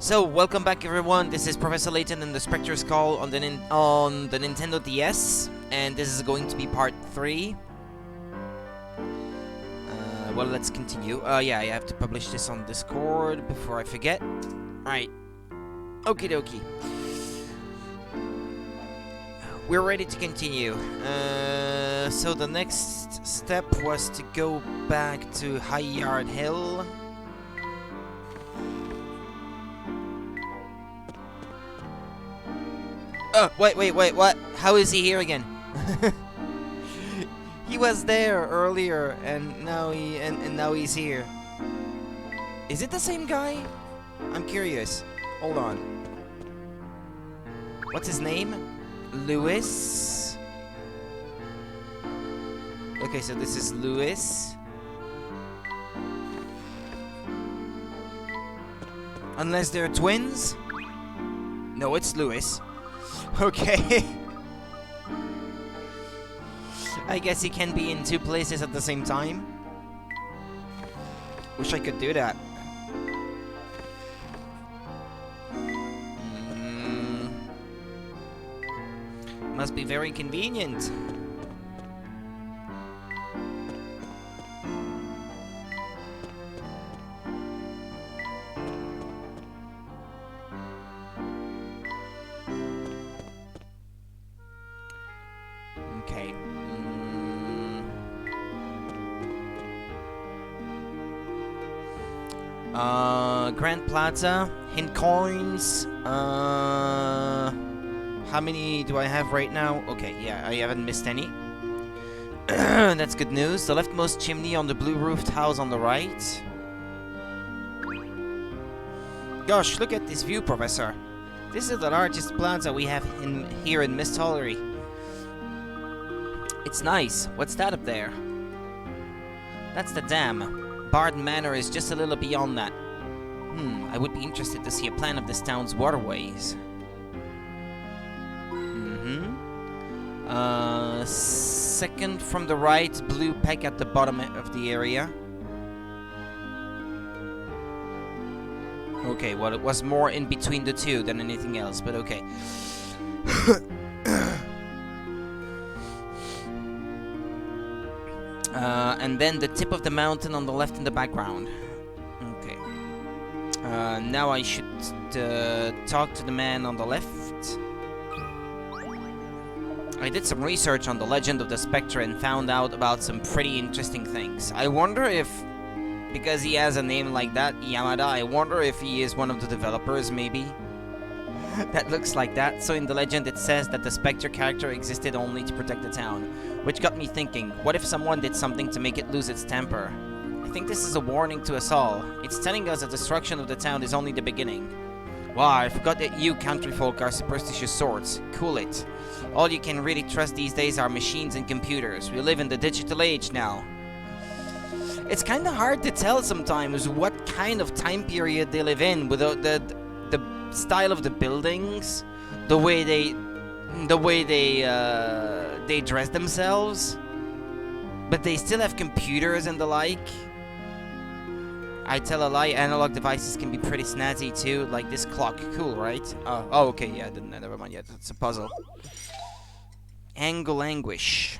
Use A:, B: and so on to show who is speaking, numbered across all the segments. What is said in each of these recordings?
A: So, welcome back everyone, this is Professor Layton in the Spectre's Call on the Nintendo DS, and this is going to be part 3. Well, let's continue. Yeah, I have to publish this on Discord before I forget. Right. Okie dokie. We're ready to continue. So the next step was to go back to High Yard Hill. Oh, wait, what? How is he here again? He was there earlier, and now he's here. Is it the same guy? I'm curious. Hold on. What's his name? Lewis. Okay, so this is Lewis. Unless they're twins? No, it's Lewis. Okay. I guess he can be in two places at the same time. Wish I could do that. Must be very convenient. Okay. Grand Plaza, hint coins. How many do I have right now? Okay, yeah, I haven't missed any. That's good news. The leftmost chimney on the blue-roofed house on the right. Gosh, look at this view, Professor. This is the largest plaza we have here in Mist Hollery. It's nice. What's that up there? That's the dam. Bard Manor is just a little beyond that. I would be interested to see a plan of this town's waterways. Second from the right, blue peg at the bottom of the area. Okay, well, it was more in between the two than anything else, but okay. And then the tip of the mountain on the left in the background. Okay. Now I should talk to the man on the left. I did some research on the legend of the Spectre and found out about some pretty interesting things. I wonder if, because he has a name like that, Yamada, I wonder if he is one of the developers, maybe? That looks like that. So in the legend it says that the Spectre character existed only to protect the town, which got me thinking, what if someone did something to make it lose its temper? I think this is a warning to us all. It's telling us that destruction of the town is only the beginning. Wow, I forgot that you country folk are superstitious sorts. Cool it. All you can really trust these days are machines and computers. We live in the digital age now. It's kind of hard to tell sometimes what kind of time period they live in without the style of the buildings, the way they dress themselves, but they still have computers and the like. I tell a lie, analog devices can be pretty snazzy too, like this clock. Cool, right? Oh, okay, yeah, never mind yet. It's a puzzle. Angle Anguish.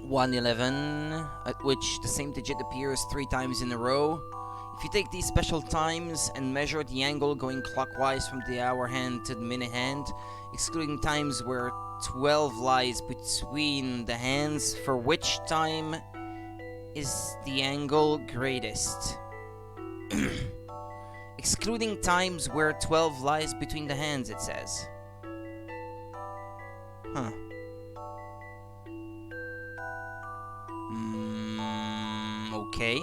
A: 111, at which the same digit appears 3 times in a row. If you take these special times and measure the angle going clockwise from the hour hand to the minute hand, excluding times where 12 lies between the hands, for which time is the angle greatest? Excluding times where 12 lies between the hands, it says. Huh. Okay.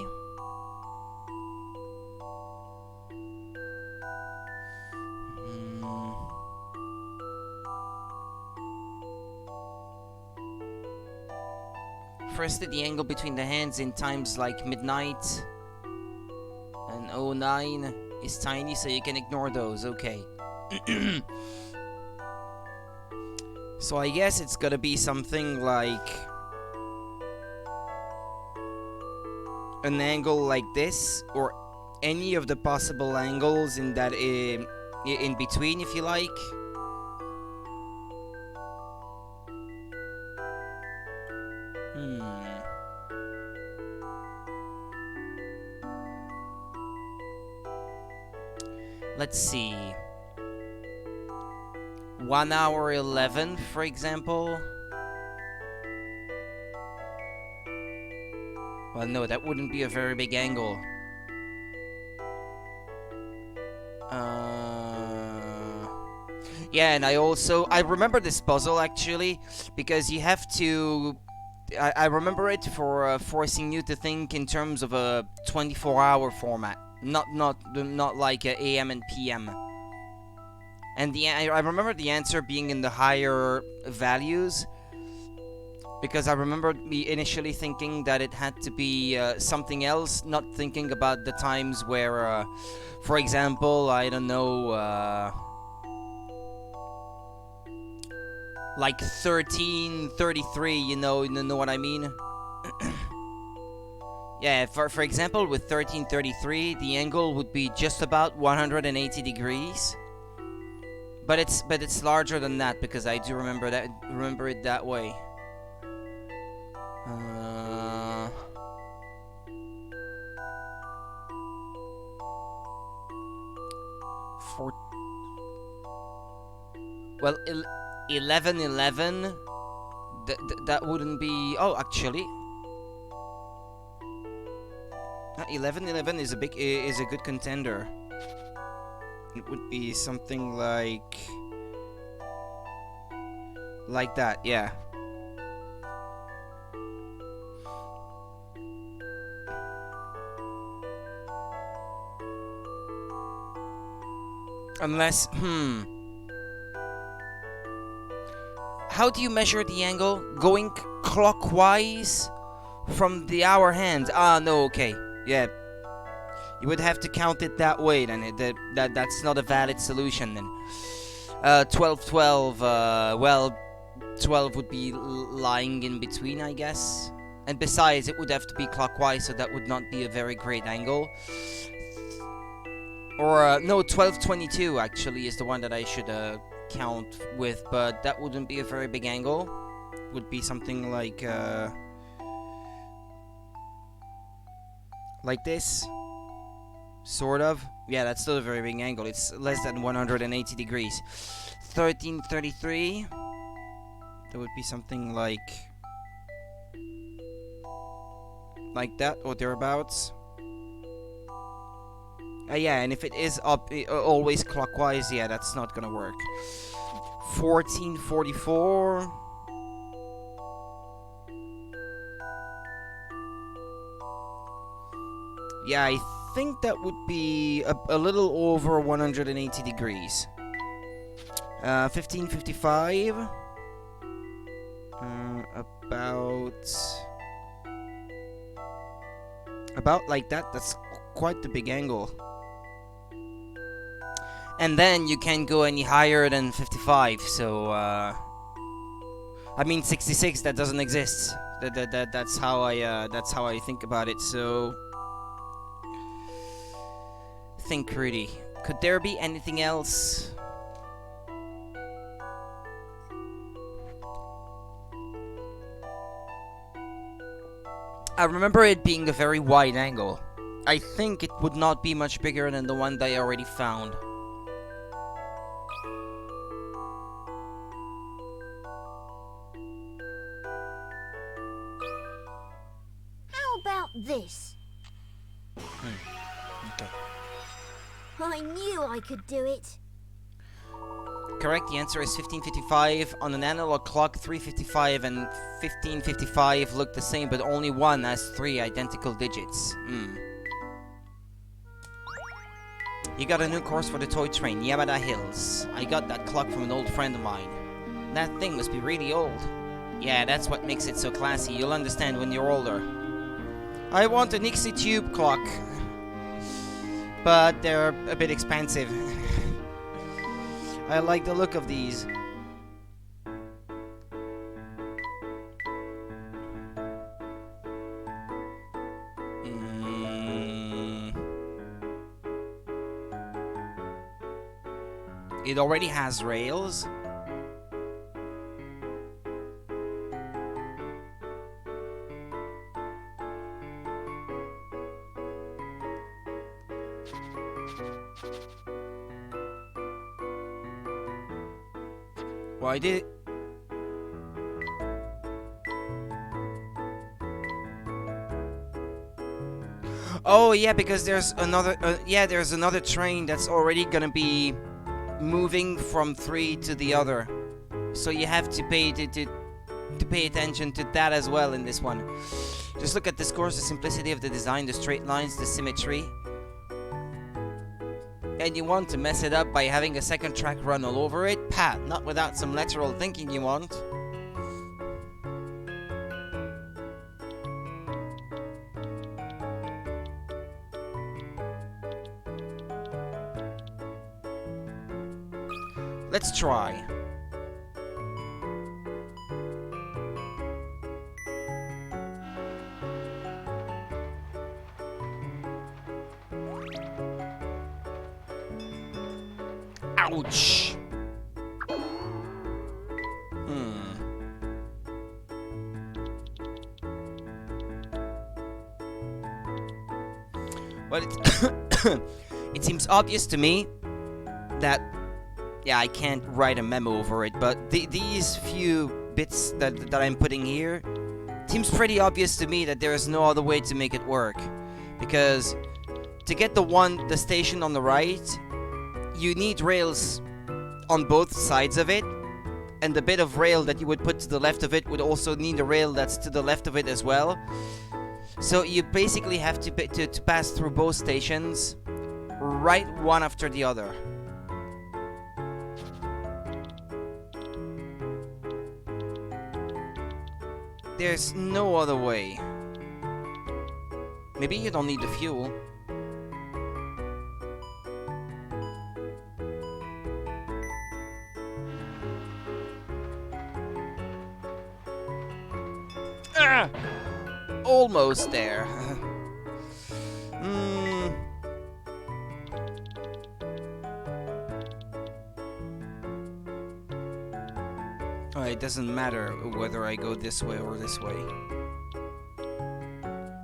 A: Firstly, the angle between the hands in times like midnight and 09 is tiny, so you can ignore those. Okay. So I guess it's gotta be something like an angle like this, or any of the possible angles in that in between, if you like. Let's see. 1 hour 11, for example. Well, no, that wouldn't be a very big angle. Yeah, and I remember this puzzle actually, because you have to. I remember it for forcing you to think in terms of a 24-hour format, not like AM and PM. And I remember the answer being in the higher values, because I remember me initially thinking that it had to be something else, not thinking about the times where, for example, I don't know, like 1333, you know what I mean? Yeah, for example, with 1333, the angle would be just about 180 degrees. But it's larger than that, because I do remember it that way. Well, 1111. That wouldn't be. Oh, actually, 1111 is a good contender. It would be something like that, yeah. Unless, how do you measure the angle? Going clockwise from the hour hand? Ah, no, okay, yeah. You would have to count it that way, then. That's not a valid solution, then. 1212, well, 12 would be lying in between, I guess. And besides, it would have to be clockwise, so that would not be a very great angle. Or, no, 1222, actually, is the one that I should count with, but that wouldn't be a very big angle. It would be something like this. Sort of. Yeah, that's still a very big angle. It's less than 180 degrees. 1333. That would be something like that, or thereabouts. Yeah, and if it is up always clockwise, yeah, that's not gonna work. 1444. Yeah, I think that would be a little over 180 degrees. 1555. About like that. That's quite the big angle. And then you can't go any higher than 55. So I mean 66. That doesn't exist. That's how I think about it. So. Think really. Could there be anything else? I remember it being a very wide angle. I think it would not be much bigger than the one that I already found.
B: How about this?
A: Okay.
B: I knew I could do it.
A: Correct, the answer is 1555. On an analog clock, 355 and 1555 look the same, but only one has 3 identical digits. You got a new course for the toy train, Yamada Hills. I got that clock from an old friend of mine. That thing must be really old. Yeah, that's what makes it so classy. You'll understand when you're older. I want a Nixie tube clock. But they're a bit expensive. I like the look of these. It already has rails. Why did... Oh yeah, because there's another there's another train that's already gonna be moving from 3 to the other. So you have to pay to pay attention to that as well in this one. Just look at this course, the simplicity of the design, the straight lines, the symmetry. And you want to mess it up by having a second track run all over it? Pat, not without some lateral thinking you want. Let's try. Ouch! Well, it seems obvious to me that, yeah, I can't write a memo over it, but these few bits that I'm putting here, seems pretty obvious to me that there is no other way to make it work. Because to get the station on the right, you need rails on both sides of it, and the bit of rail that you would put to the left of it would also need a rail that's to the left of it as well. So you basically have to pass through both stations, right one after the other. There's no other way. Maybe you don't need the fuel. Ah! Almost there. Oh, it doesn't matter whether I go this way or this way.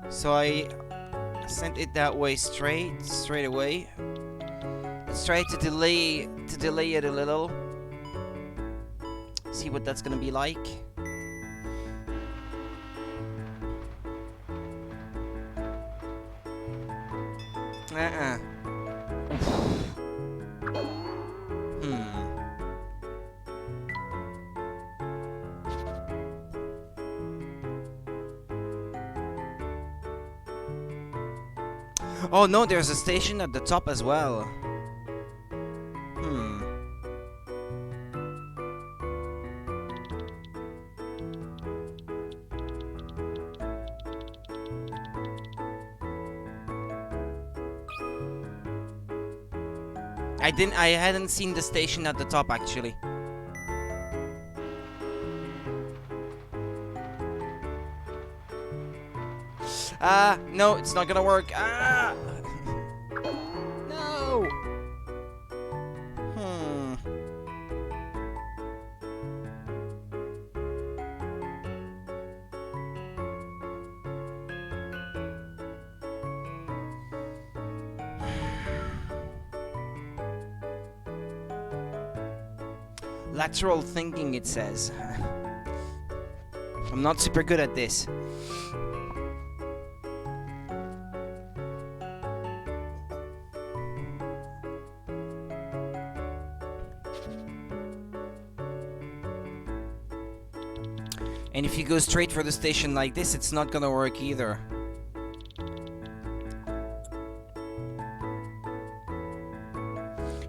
A: So I sent it that way straight away. Let's try to delay it a little. See what that's gonna be like. Oh no, there's a station at the top as well. I hadn't seen the station at the top actually. No, it's not gonna work. No. Lateral thinking, it says. I'm not super good at this. And if you go straight for the station like this, it's not gonna work either.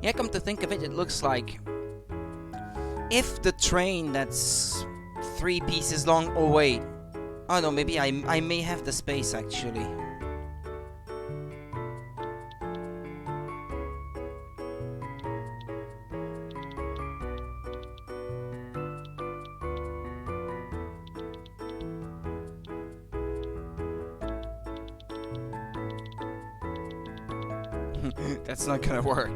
A: Yeah, come to think of it, it looks like if the train that's 3 pieces long... Oh, wait. Oh, no, maybe I may have the space, actually. That's not gonna work.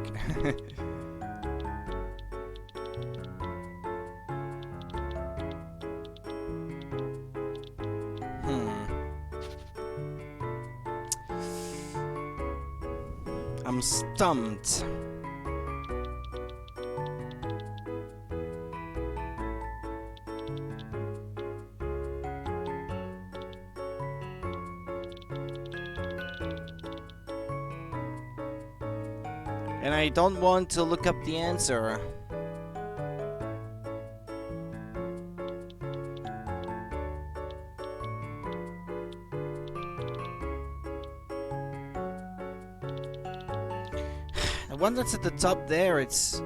A: I'm stumped. And I don't want to look up the answer. The one that's at the top there, it's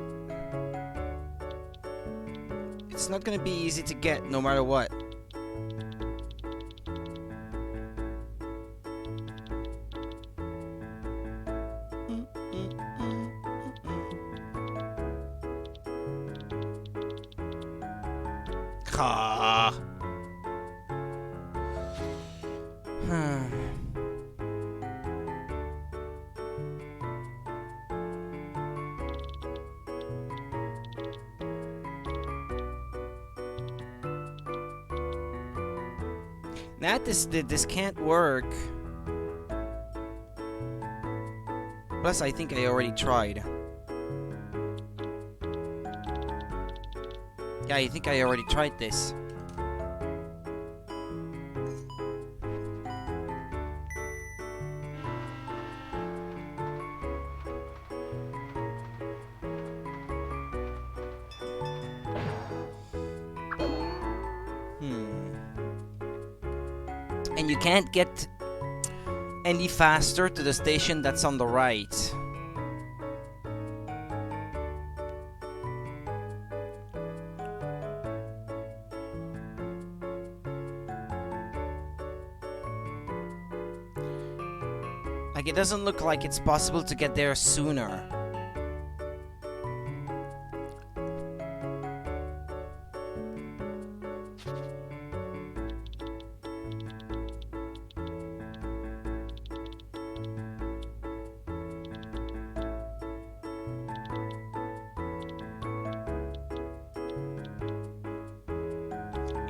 A: not gonna be easy to get no matter what. Ah. This can't work. Plus, I think I already tried. Yeah, I think I already tried this. And you can't get any faster to the station that's on the right. Like, it doesn't look like it's possible to get there sooner.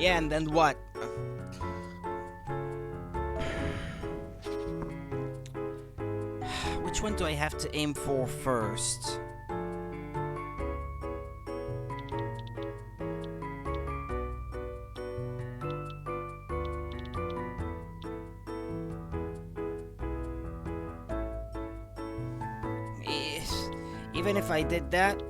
A: Yeah, and then what? Which one do I have to aim for first? Even if I did that...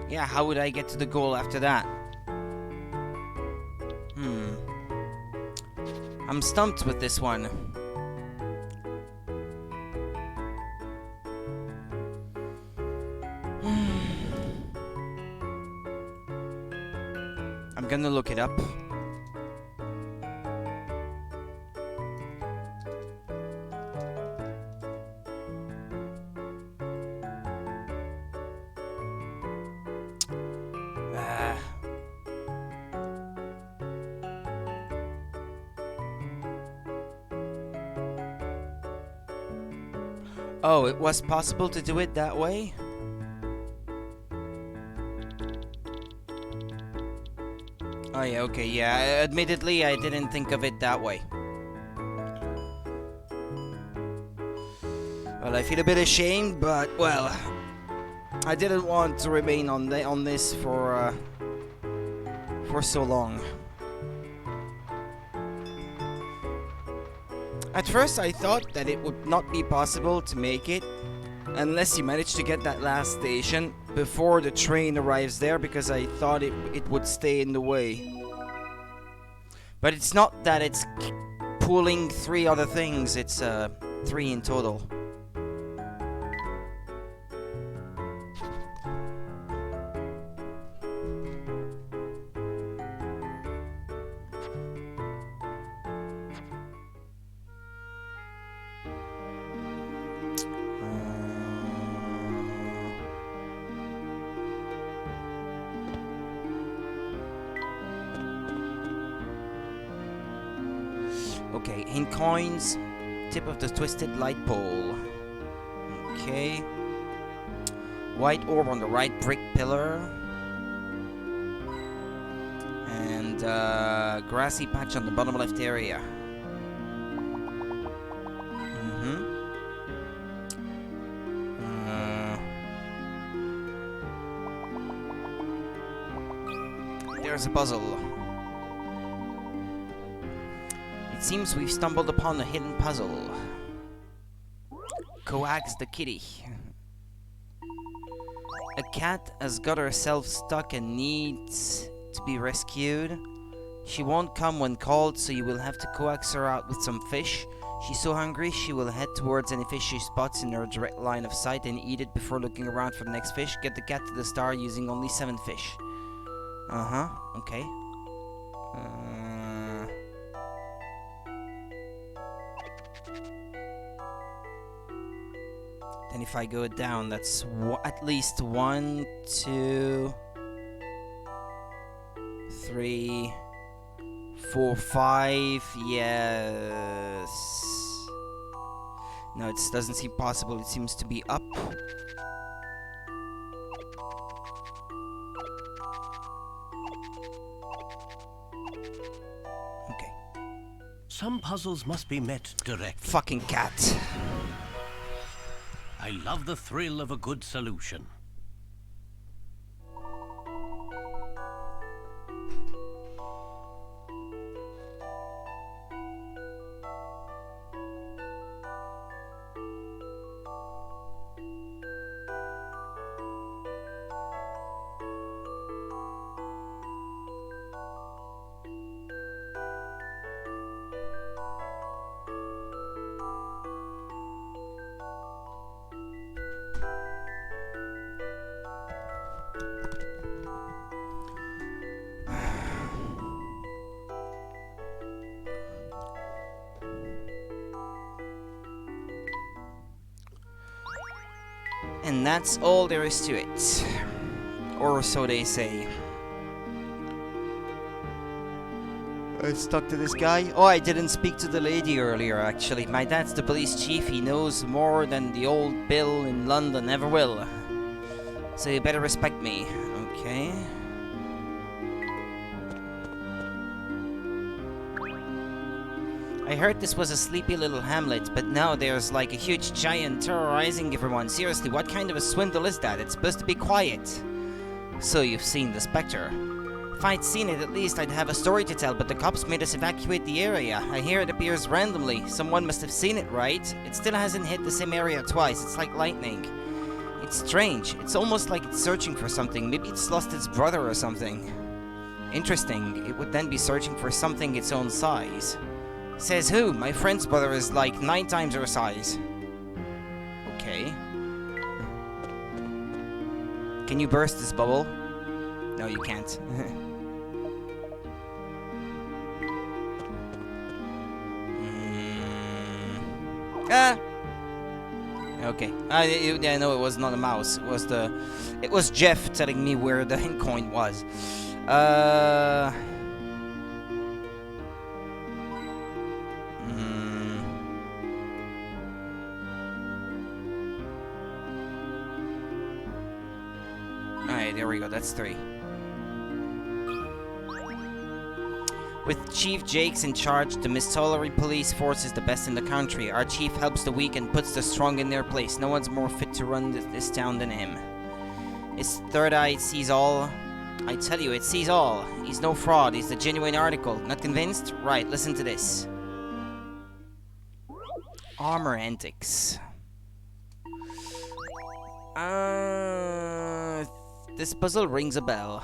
A: Yeah, how would I get to the goal after that? I'm stumped with this one. I'm gonna look it up. Oh, it was possible to do it that way? Oh yeah, okay, yeah, admittedly I didn't think of it that way. Well, I feel a bit ashamed, but, well, I didn't want to remain on this for so long. At first I thought that it would not be possible to make it unless you managed to get that last station before the train arrives there, because I thought it would stay in the way. But it's not that it's pulling 3 other things, it's 3 in total. Okay, in coins, tip of the twisted light pole. Okay. White orb on the right brick pillar. The grassy patch on the bottom left area. There's a puzzle. It seems we've stumbled upon a hidden puzzle. Coax the kitty. A cat has got herself stuck and needs to be rescued. She won't come when called, so you will have to coax her out with some fish. She's so hungry, she will head towards any fish she spots in her direct line of sight and eat it before looking around for the next fish. Get the cat to the star using only 7 fish. Okay. Then if I go down, that's at least 1, 2, 3, 4, 5. Yes. No, it doesn't seem possible. It seems to be up. Okay.
C: Some puzzles must be met direct.
A: Fucking cat.
C: I love the thrill of a good solution.
A: And that's all there is to it. Or so they say. I stuck to this guy. Oh, I didn't speak to the lady earlier, actually. My dad's the police chief. He knows more than the old Bill in London ever will. So you better respect me. Okay. I heard this was a sleepy little hamlet, but now there's like a huge giant terrorizing everyone. Seriously, what kind of a swindle is that? It's supposed to be quiet. So you've seen the Spectre. If I'd seen it, at least I'd have a story to tell, but the cops made us evacuate the area. I hear it appears randomly. Someone must have seen it, right? It still hasn't hit the same area twice. It's like lightning. It's strange. It's almost like it's searching for something. Maybe it's lost its brother or something. Interesting. It would then be searching for something its own size. Says who? My friend's brother is like 9 times her size. Okay. Can you burst this bubble? No, you can't. Ah! Okay. Yeah, no, it was not a mouse. It was Jeff telling me where the hint coin was. Alright, there we go. That's 3. With Chief Jakes in charge, the Mistollery police force is the best in the country. Our chief helps the weak and puts the strong in their place. No one's more fit to run this town than him. His third eye sees all. I tell you, it sees all. He's no fraud. He's the genuine article. Not convinced? Right, listen to this. Armor antics. This puzzle rings a bell.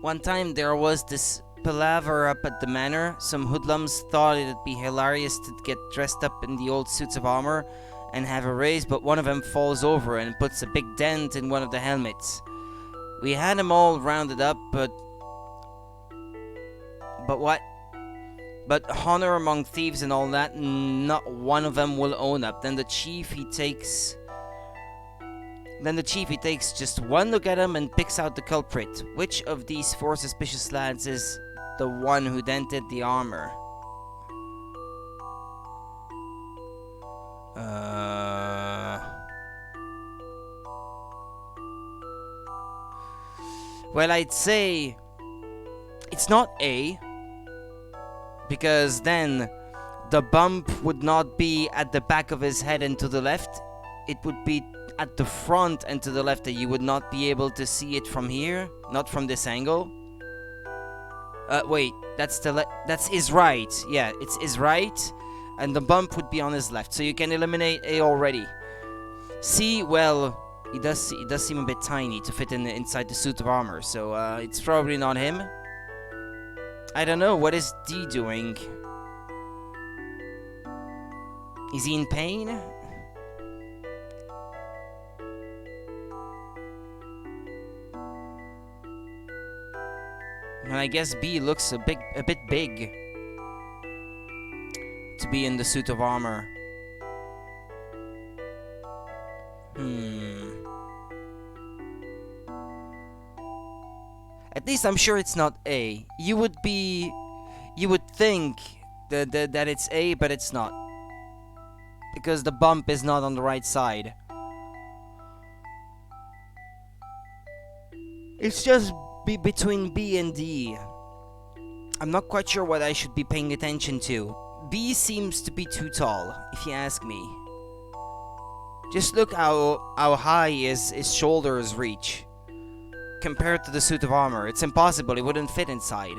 A: One time there was this palaver up at the manor. Some hoodlums thought it'd be hilarious to get dressed up in the old suits of armor and have a race, but one of them falls over and puts a big dent in one of the helmets. We had them all rounded up, but what? But honor among thieves and all that, not one of them will own up. Then the chief he takes just one look at him and picks out the culprit. Which of these 4 suspicious lads is the one who dented the armor? Well, I'd say It's not A, because then the bump would not be at the back of his head and to the left. It would be at the front and to the left, that you would not be able to see it from here, not from this angle. Wait, that's his right. Yeah, it's his right, and the bump would be on his left. So you can eliminate A already. C, well, it does seem a bit tiny to fit inside the suit of armor, so it's probably not him. I don't know, what is D doing? Is he in pain? And I guess B looks a bit big to be in the suit of armor. At least I'm sure it's not A. You would think that it's A, but it's not. Because the bump is not on the right side. It's just between B and D. I'm not quite sure what I should be paying attention to. B seems to be too tall, if you ask me. Just look how high his shoulders reach. Compared to the suit of armor, it's impossible, it wouldn't fit inside.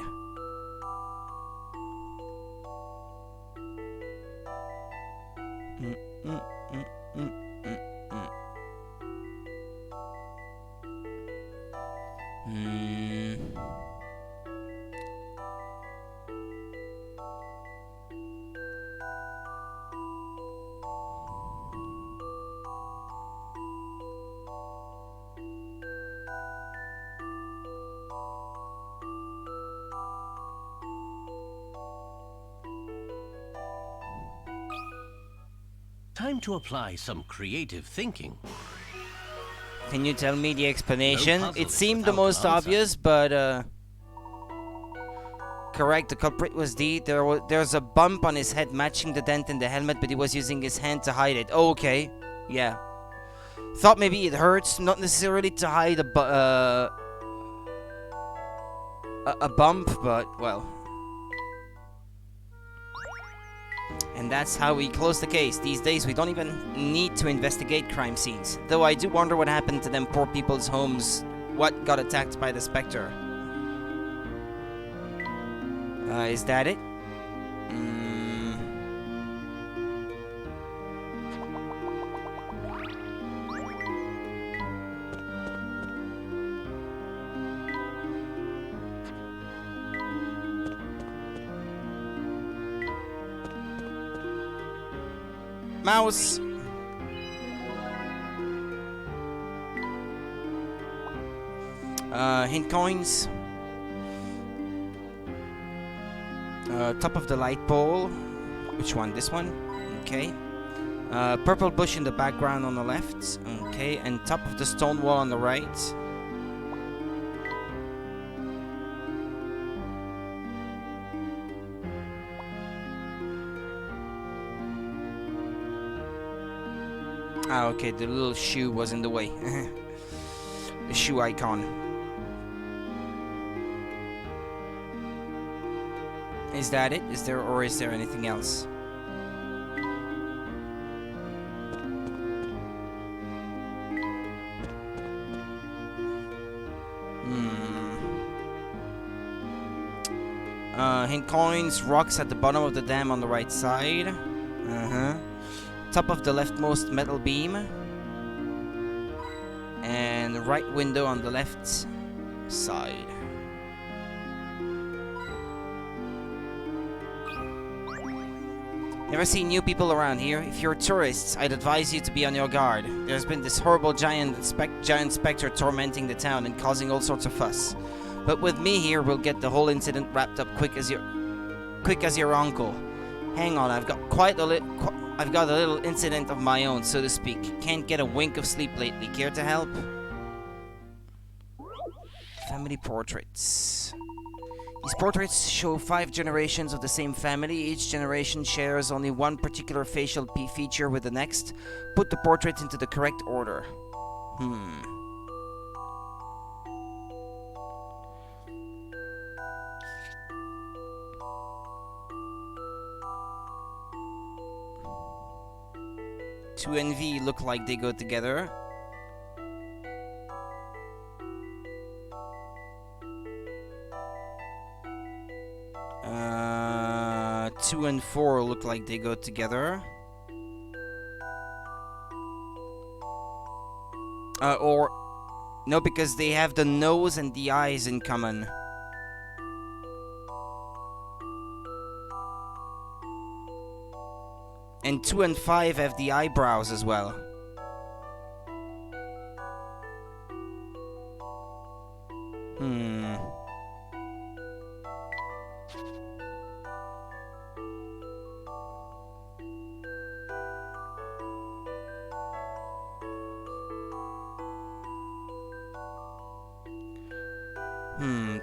C: Time to apply some creative thinking.
A: Can you tell me the explanation?
C: No
A: It seemed the
C: puzzle
A: most
C: without an answer.
A: obvious, but correct, the culprit was D. There's a bump on his head matching the dent in the helmet, but he was using his hand to hide it. Oh, okay. Yeah. Thought maybe it hurts, not necessarily to hide a bump, but, well. And that's how we close the case. These days, we don't even need to investigate crime scenes. Though I do wonder what happened to them poor people's homes. What got attacked by the Spectre? Is that it? Mouse. Hint coins. Top of the light pole. Which one? This one? Okay. Purple bush in the background on the left. Okay. And top of the stone wall on the right. Ah, okay, the little shoe was in the way. The shoe icon. Is that it? Is there anything else? Hint coins, rocks at the bottom of the dam on the right side. Top of the leftmost metal beam. And the right window on the left side. Never seen new people around here. If you're tourists, I'd advise you to be on your guard. There's been this horrible giant Spectre tormenting the town and causing all sorts of fuss. But with me here, we'll get the whole incident wrapped up quick as your uncle. Hang on, I've got a little incident of my own, so to speak. Can't get a wink of sleep lately. Care to help? Family portraits. These portraits show 5 generations of the same family. Each generation shares only one particular facial feature with the next. Put the portrait into the correct order. 2 and V look like they go together. Two and 4 look like they go together. Or no, because they have the nose and the eyes in common. And 2 and 5 have the eyebrows as well.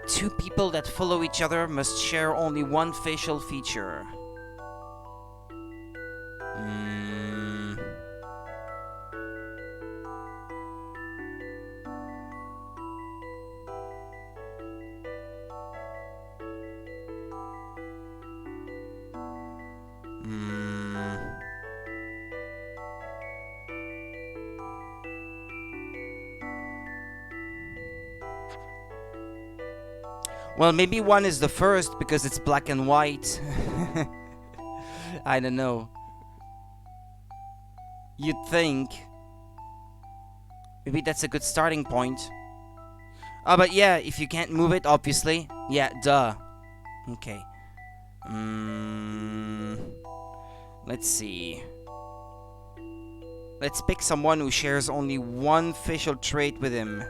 A: Two people that follow each other must share only one facial feature. Well, maybe one is the first because it's black and white. I don't know. You'd think. Maybe that's a good starting point. Oh, but yeah, if you can't move it, obviously. Yeah, duh. Okay. Let's see. Let's pick someone who shares only one facial trait with him.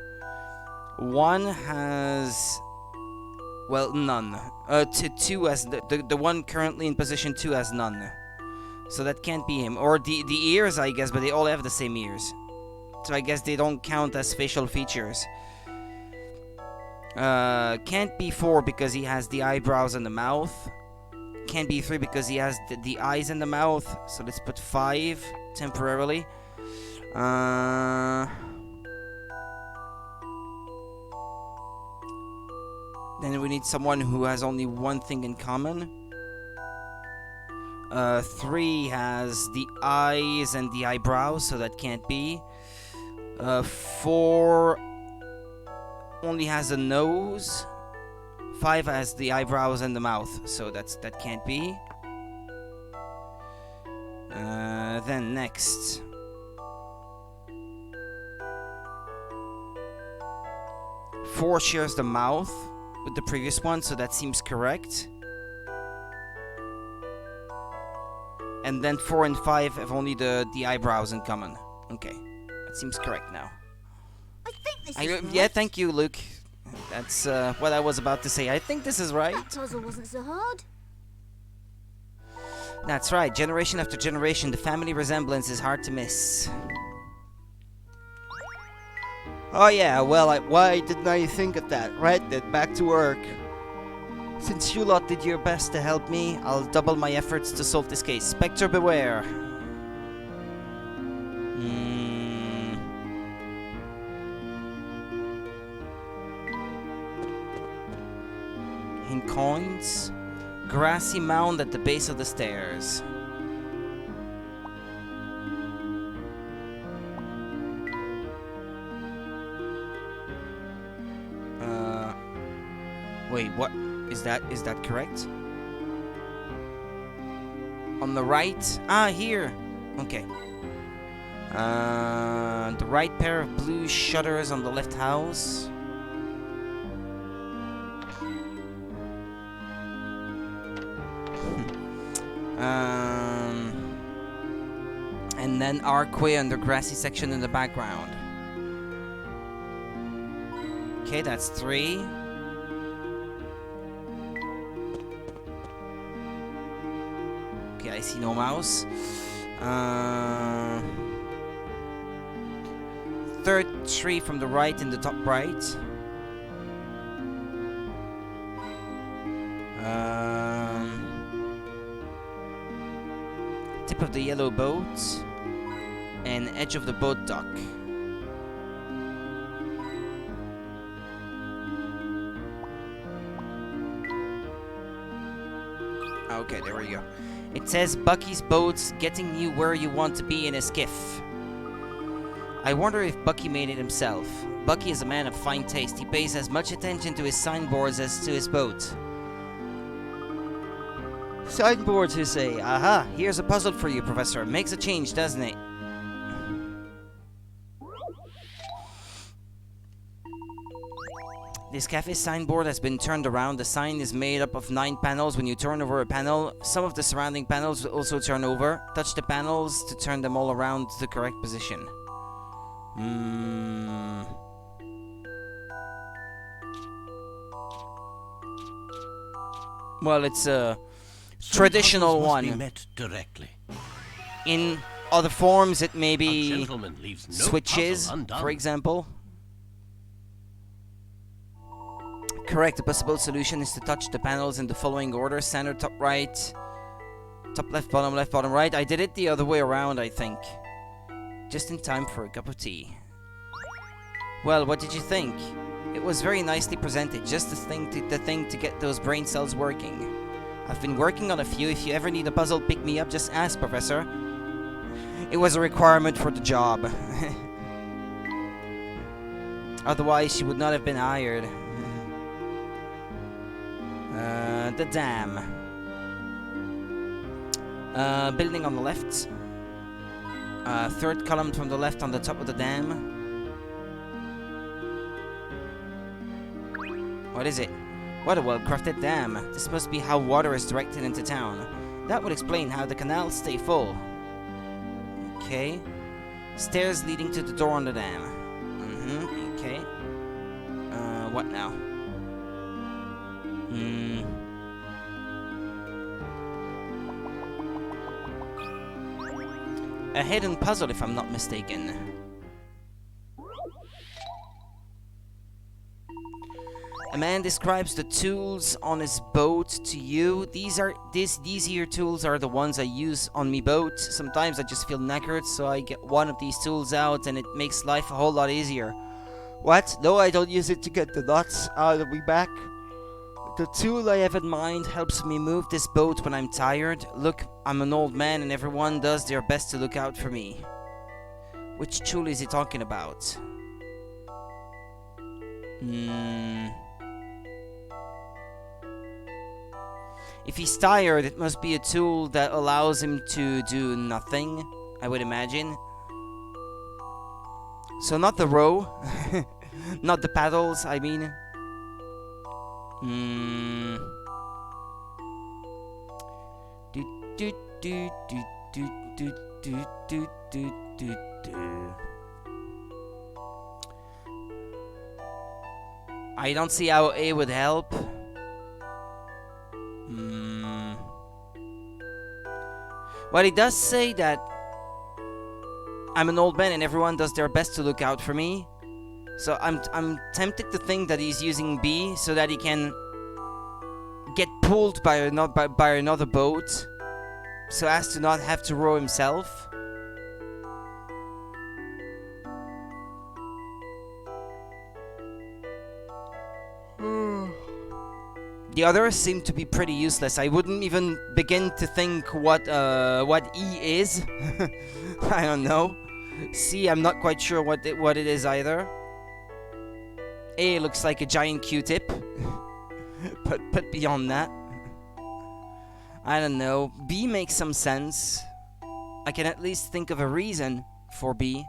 A: One has... well, none. Two has... The one currently in position 2 has none. So that can't be him. Or the ears, I guess, but they all have the same ears. So I guess they don't count as facial features. Can't be 4 because he has the eyebrows and the mouth. Can't be 3 because he has the eyes and the mouth. So let's put 5 temporarily. Then we need someone who has only one thing in common. 3 has the eyes and the eyebrows, so that can't be. 4 only has a nose. 5 has the eyebrows and the mouth, so that can't be. Then next. 4 shares the mouth with the previous one, so that seems correct. And then 4 and 5 have only the eyebrows in common. Okay, that seems correct now.
B: I think this is right.
A: Yeah, thank you, Luke. That's what I was about to say. I think this is right.
B: That puzzle wasn't so hard.
A: That's right. Generation after generation, the family resemblance is hard to miss. Oh yeah, well, why didn't I think of that? Right then, back to work. Since you lot did your best to help me, I'll double my efforts to solve this case. Spectre beware. In coins, grassy mound at the base of the stairs. Wait, what? Is that correct? On the right? Ah, here! Okay. The right pair of blue shutters on the left house. And then archway on the grassy section in the background. Okay, that's 3. Okay, I see no mouse. Third tree from the right in the top right. Tip of the yellow boat. And edge of the boat dock. Okay, there we go. It says Bucky's boat's getting you where you want to be in a skiff. I wonder if Bucky made it himself. Bucky is a man of fine taste. He pays as much attention to his signboards as to his boat. Signboards, you say? Aha, here's a puzzle for you, Professor. Makes a change, doesn't it? This cafe signboard has been turned around. The sign is made up of 9 panels. When you turn over a panel, some of the surrounding panels will also turn over. Touch the panels to turn them all around to the correct position. Well, it's a traditional one.
C: Must be met directly.
A: In other forms, it may
C: A
A: be
C: gentleman leaves no
A: switches,
C: puzzle undone.
A: for example. Correct. The possible solution is to touch the panels in the following order: center, top right, top left, bottom right. I did it the other way around, I think. Just in time for a cup of tea. Well, what did you think? It was very nicely presented. Just the thing to get those brain cells working. I've been working on a few. If you ever need a puzzle, pick me up. Just ask, Professor. It was a requirement for the job. Otherwise, she would not have been hired. The dam. Building on the left. Third column from the left on the top of the dam. What is it? What a well-crafted dam. This must be how water is directed into town. That would explain how the canals stay full. Okay. Stairs leading to the door on the dam. Okay. What now? A hidden puzzle, if I'm not mistaken. A man describes the tools on his boat to you. These here tools are the ones I use on me boat. Sometimes I just feel knackered, so I get one of these tools out and it makes life a whole lot easier. What? No, I don't use it to get the knots out of me back. The tool I have in mind helps me move this boat when I'm tired. Look, I'm an old man and everyone does their best to look out for me. Which tool is he talking about? If he's tired, it must be a tool that allows him to do nothing, I would imagine. So not the row, not the paddles, I mean. I don't see how A would help. Well, he does say that I'm an old man and everyone does their best to look out for me. So I'm tempted to think that he's using B so that he can get pulled by another boat, so as to not have to row himself. The others seem to be pretty useless. I wouldn't even begin to think what E is. I don't know. C, I'm not quite sure what it is either. A looks like a giant Q-tip. but beyond that, I don't know. B makes some sense. I can at least think of a reason for B.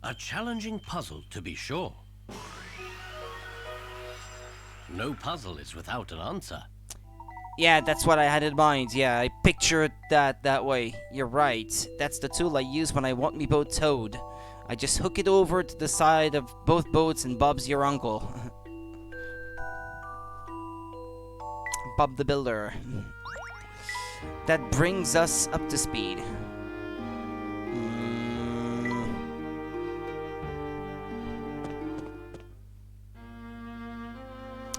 C: A challenging puzzle, to be sure. No puzzle is without an answer.
A: Yeah, that's what I had in mind. Yeah, I pictured that way. You're right. That's the tool I use when I want me boat towed. I just hook it over to the side of both boats and Bob's your uncle. Bob the Builder. That brings us up to speed.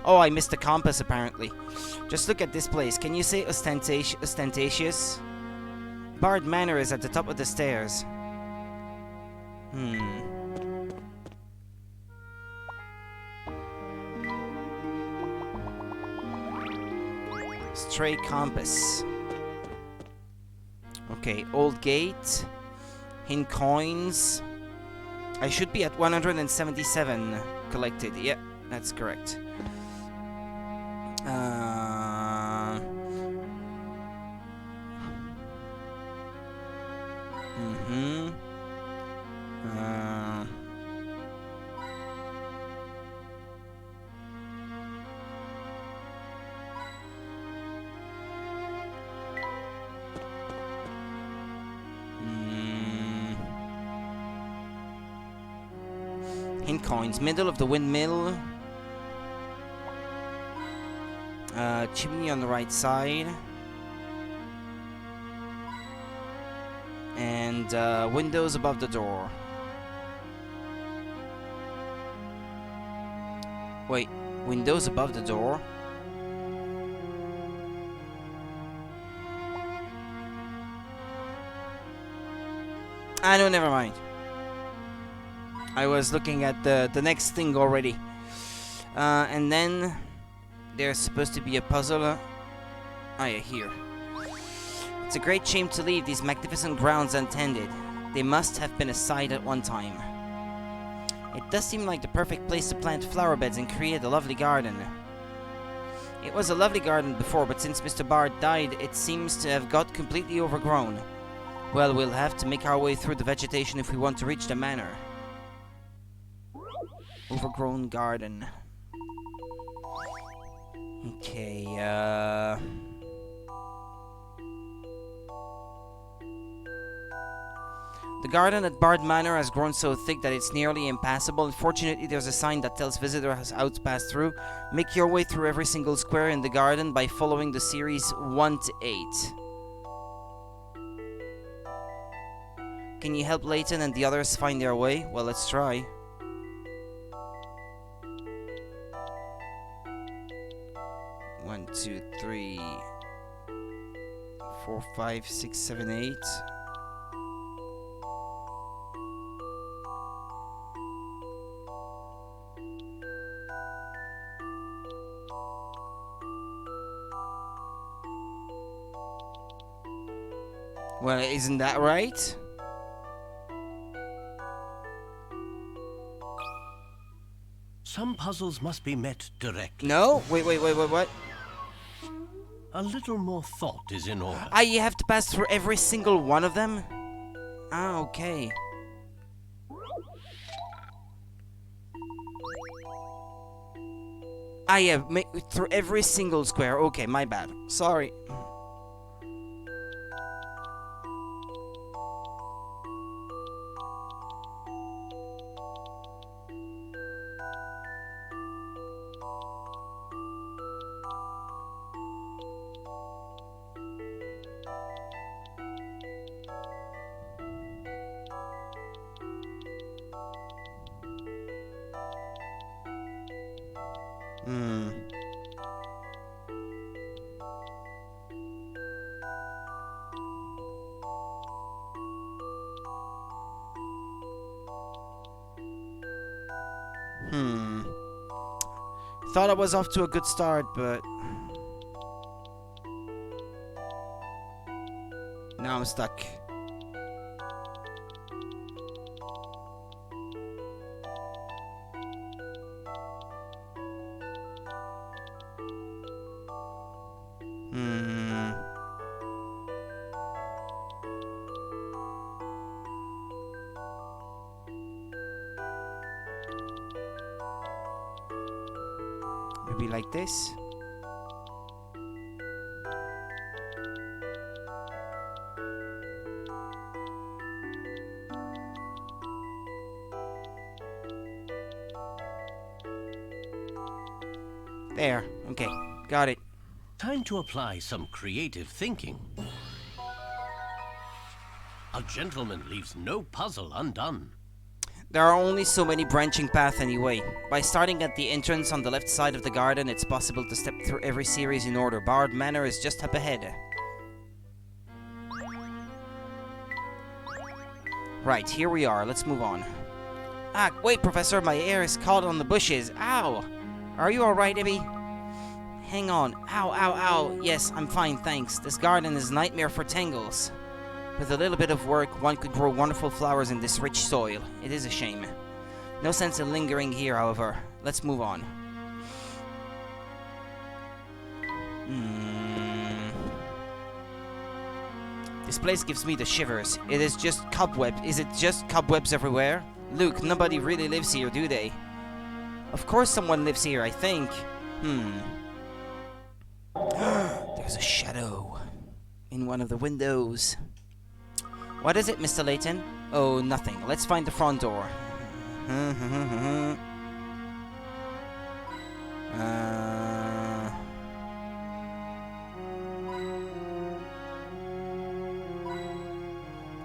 A: Oh, I missed the compass, apparently. Just look at this place. Can you say ostentatious? Bard Manor is at the top of the stairs. Stray compass. Okay, old gate. Hint coins. I should be at 177 collected. Yep, that's correct. Hint coins. Middle of the windmill. Chimney on the right side. And windows above the door. Wait, windows above the door? Ah, no, never mind. I was looking at the next thing already. And then there's supposed to be a puzzle. Oh yeah, here. It's a great shame to leave these magnificent grounds untended. They must have been a sight at one time. It does seem like the perfect place to plant flower beds and create a lovely garden. It was a lovely garden before, but since Mr. Bard died, it seems to have got completely overgrown. Well, we'll have to make our way through the vegetation if we want to reach the manor. Overgrown garden. Okay, The garden at Bard Manor has grown so thick that it's nearly impassable. Unfortunately, there's a sign that tells visitors how to pass through. Make your way through every single square in the garden by following the series 1 to 8. Can you help Layton and the others find their way? Well, let's try. One, two, three, 4, 5, 6, 7, 8. Well, isn't that right?
C: Some puzzles must be met directly.
A: No? Wait, what?
C: A little more thought is in order.
A: Ah, you have to pass through every single one of them? Ah, okay. Ah, yeah, through every single square. Okay, my bad. Sorry. Thought I was off to a good start, but now I'm stuck. Maybe like this. There. Okay. Got it.
C: Time to apply some creative thinking. A gentleman leaves no puzzle undone.
A: There are only so many branching paths anyway. By starting at the entrance on the left side of the garden, it's possible to step through every series in order. Bard Manor is just up ahead. Right, here we are. Let's move on. Ah, wait, Professor, my hair is caught on the bushes. Ow! Are you alright, Ibby? hang on. Ow, ow, ow. Yes, I'm fine, thanks. This garden is a nightmare for tangles. With a little bit of work, one could grow wonderful flowers in this rich soil. It is a shame. No sense in lingering here, however. Let's move on. This place gives me the shivers. It is just cobwebs. Is it just cobwebs everywhere? Luke, nobody really lives here, do they? Of course someone lives here, I think. There's a shadow in one of the windows. What is it, Mr. Layton? Oh, nothing. Let's find the front door.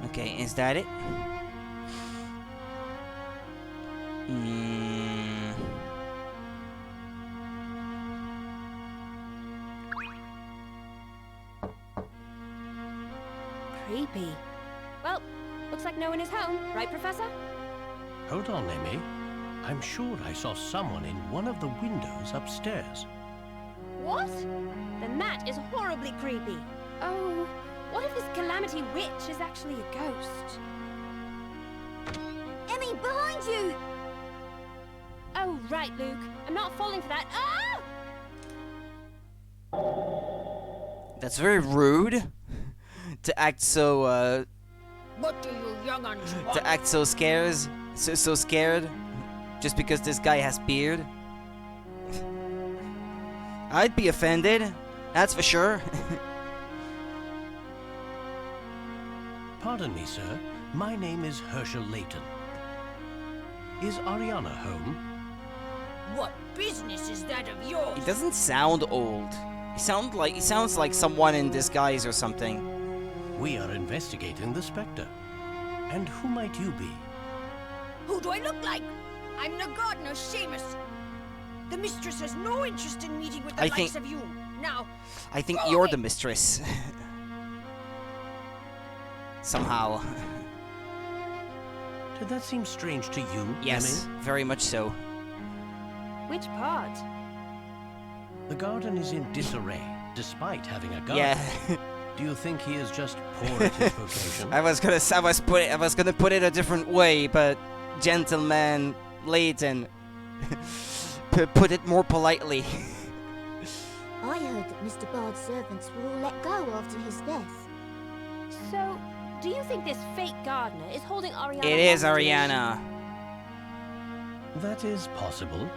A: Okay, is that it?
D: Creepy. Well, looks like no one is home, right, Professor?
C: Hold on, Emmy. I'm sure I saw someone in one of the windows upstairs.
D: What? Then that is horribly creepy. Oh, what if this Calamity Witch is actually a ghost?
B: Emmy, behind you!
D: Oh, right, Luke. I'm not falling for that. Ah!
A: That's very rude to act so
B: What do you young uns want?
A: to act so scared just because this guy has beard. I'd be offended, that's for sure.
C: Pardon me, sir. My name is Herschel Layton. Is Ariana home?
B: What business is that of yours?
A: He doesn't sound old. He sounds like someone in disguise or something.
C: We are investigating the Spectre. And who might you be?
B: Who do I look like? I'm the gardener, Seamus. The mistress has no interest in meeting with the likes of you. Now,
A: I think
B: go
A: you're
B: away.
A: the mistress. Somehow.
C: Did that seem strange to you,
A: Yes,
C: Emmy?
A: very much so.
D: Which part?
C: The garden is in disarray, despite having a garden.
A: Yeah.
C: Do you think he is just poor at his vocation?
A: I was gonna put it a different way, but gentleman Layton put it more politely.
B: I heard that Mr. Bard's servants were all let go after his death.
D: So, do you think this fake gardener is holding Ariana?
A: It is
D: hostage?
A: Ariana.
C: That is possible,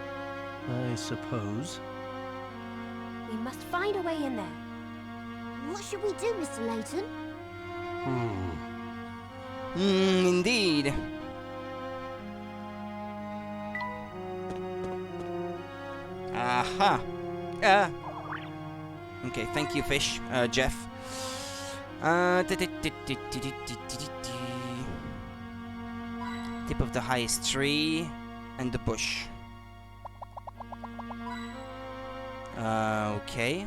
C: I suppose.
D: We must find a way in there.
B: What should we do, Mr. Layton?
A: Indeed. Aha. Okay, thank you, fish. Jeff. Tip of the highest tree and the bush. Okay.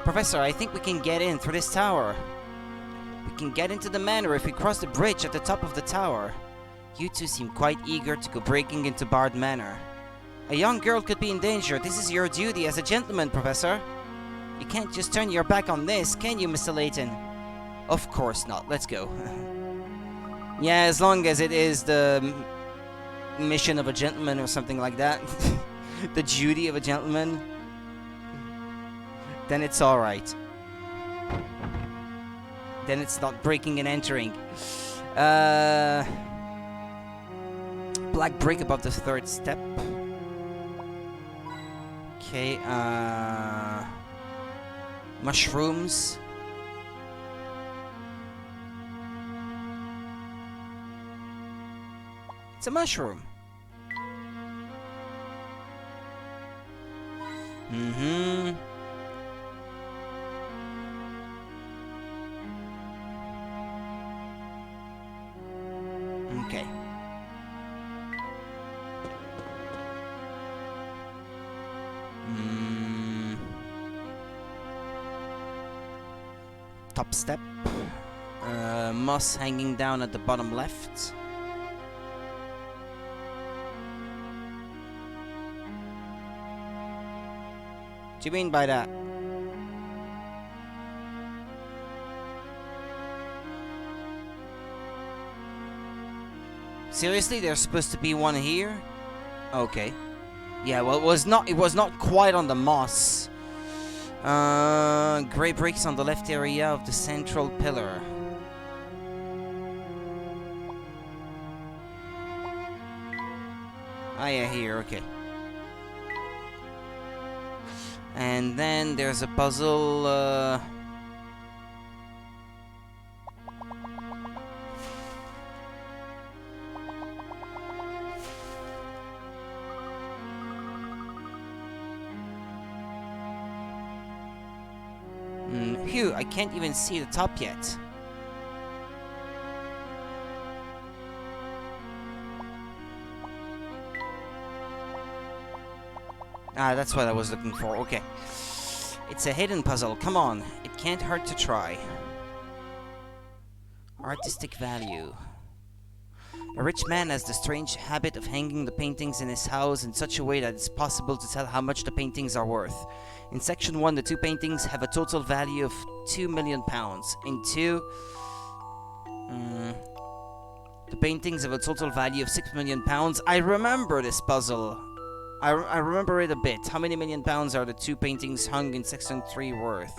A: Professor, I think we can get in through this tower. We can get into the manor if we cross the bridge at the top of the tower. You two seem quite eager to go breaking into Bard Manor. A young girl could be in danger. This is your duty as a gentleman, Professor. You can't just turn your back on this, can you, Mr. Layton? Of course not. Let's go. Yeah, as long as it is the mission of a gentleman or something like that. The duty of a gentleman. Then it's alright. Then it's not breaking and entering. Black brick above the third step. Okay, mushrooms. It's a mushroom. Mm-hmm. Okay. top step. Moss hanging down at the bottom left. What do you mean by that? Seriously, there's supposed to be one here? Okay. Yeah, well, it was not quite on the moss. Gray bricks on the left area of the central pillar. Ah, yeah, here, okay. And then there's a puzzle, Phew, I can't even see the top yet. Ah, that's what I was looking for, okay. It's a hidden puzzle, come on. It can't hurt to try. Artistic value. A rich man has the strange habit of hanging the paintings in his house in such a way that it's possible to tell how much the paintings are worth. In section 1, the 2 paintings have a total value of £2 million. In 2, the paintings have a total value of £6 million. I remember this puzzle. I remember it a bit. How many million pounds are the 2 paintings hung in section 3 worth?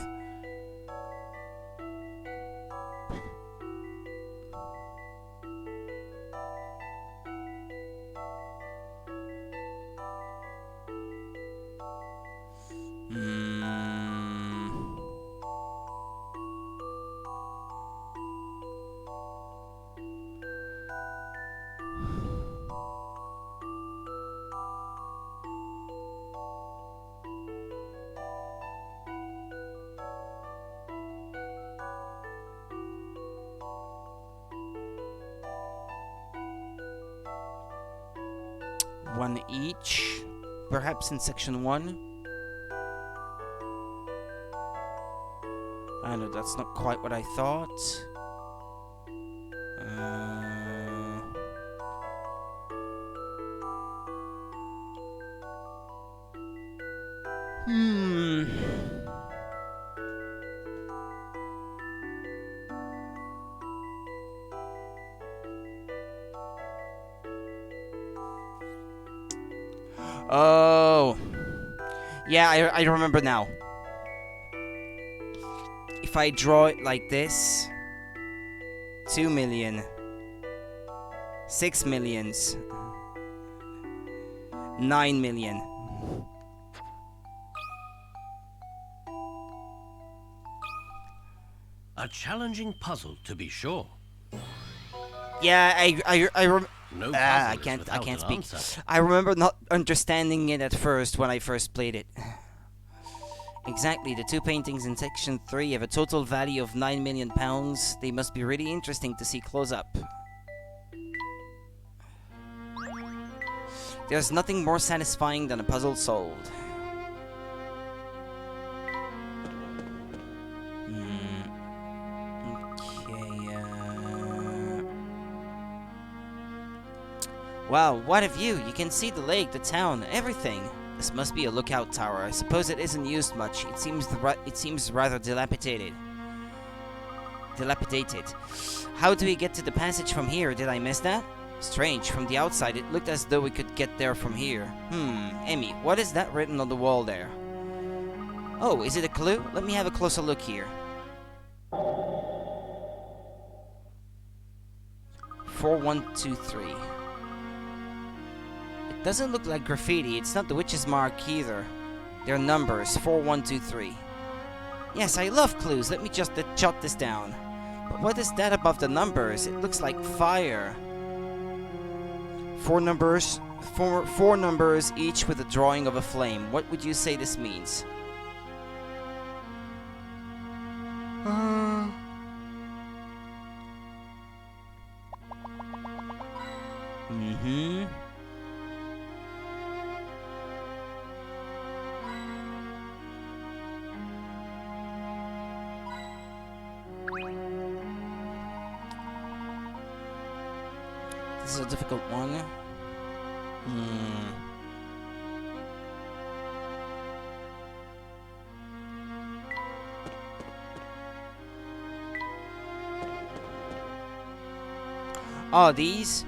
A: One each, perhaps in section 1. I know that's not quite what I thought. Oh, yeah, I remember now. If I draw it like this, 2 million, 6 millions, 9 million.
C: A challenging puzzle, to be sure.
A: Yeah,
C: No
A: I
C: puzzle is
A: can't
C: without an
A: speak.
C: answer.
A: I remember not understanding it at first when I first played it. Exactly, the 2 paintings in section 3 have a total value of £9 million. They must be really interesting to see close up. There's nothing more satisfying than a puzzle solved. Wow, what a view! You can see the lake, the town, everything. This must be a lookout tower. I suppose it isn't used much. It seems rather dilapidated. How do we get to the passage from here? Did I miss that? Strange. From the outside, it looked as though we could get there from here. Emmy, what is that written on the wall there? Oh, is it a clue? Let me have a closer look here. 4123. It doesn't look like graffiti. It's not the witch's mark either. They're numbers. 4123. Yes, I love clues. Let me just jot this down. But what is that above the numbers? It looks like fire. 4 numbers. Four numbers, each with a drawing of a flame. What would you say this means? This is a difficult one. Oh, these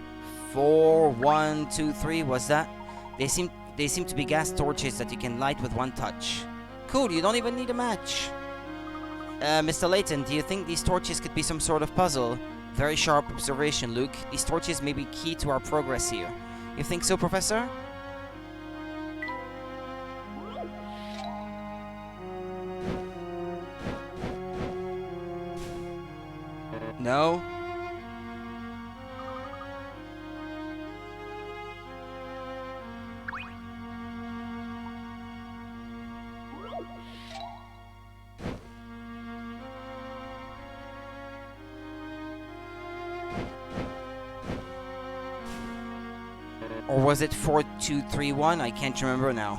A: 4, 1, 2, 3. Was that? They seem to be gas torches that you can light with one touch. Cool. You don't even need a match. Mr. Layton, do you think these torches could be some sort of puzzle? Very sharp observation, Luke. These torches may be key to our progress here. You think so, Professor? No? Or was it 4, 2, 3, 1? I can't remember now.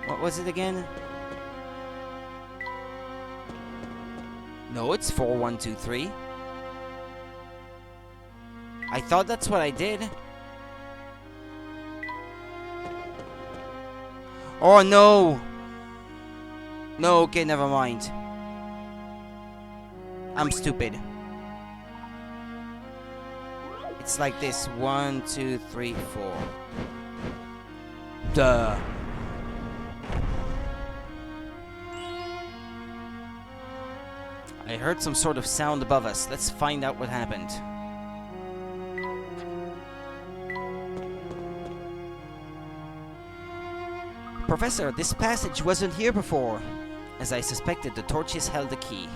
A: What was it again? No, it's 4, 1, 2, 3. I thought that's what I did. Oh no! No, okay, never mind. I'm stupid. It's like this. 1, 2, 3, 4. Duh. I heard some sort of sound above us. Let's find out what happened. Professor, this passage wasn't here before. As I suspected, the torches held the key.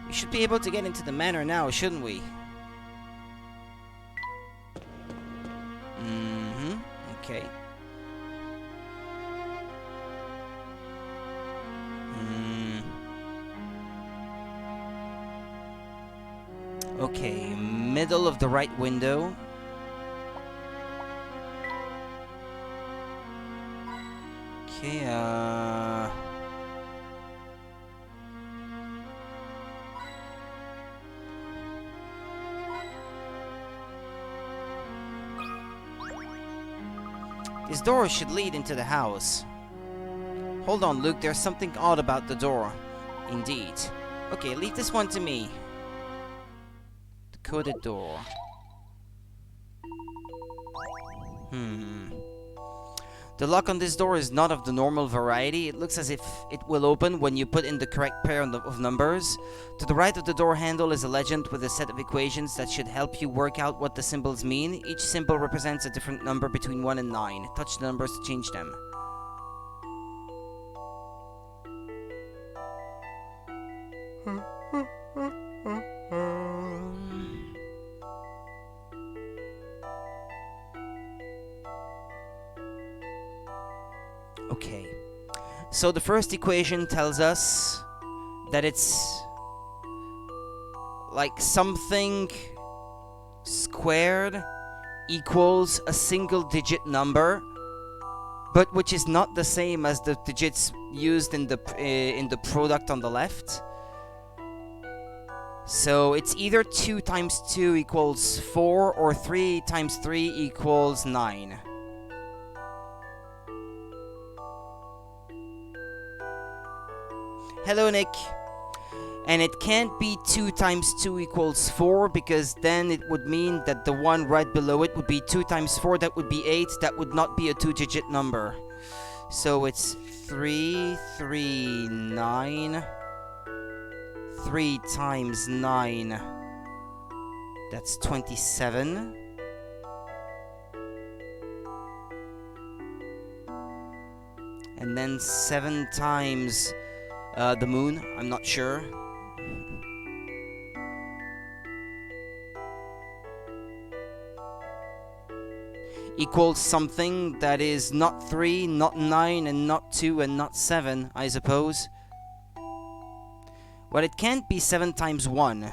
A: We should be able to get into the manor now, shouldn't we? Okay. Okay, middle of the right window. Okay, this door should lead into the house. Hold on, Luke, there's something odd about the door. Indeed. Okay, leave this one to me. The coded door. The lock on this door is not of the normal variety. It looks as if it will open when you put in the correct pair of numbers. To the right of the door handle is a legend with a set of equations that should help you work out what the symbols mean. Each symbol represents a different number between 1 and 9. Touch the numbers to change them. Okay, so the first equation tells us that it's like something squared equals a single digit number, but which is not the same as the digits used in the product on the left. So it's either 2 times 2 equals 4 or 3 times 3 equals 9. Hello, Nick. And it can't be 2 times 2 equals 4, because then it would mean that the one right below it would be 2 times 4, that would be 8, that would not be a 2-digit number. So it's 3, 3, 9. 3 times 9, that's 27. And then 7 times the moon, I'm not sure. Equals something that is not 3, not 9, and not 2, and not 7, I suppose. Well, it can't be 7 times 1.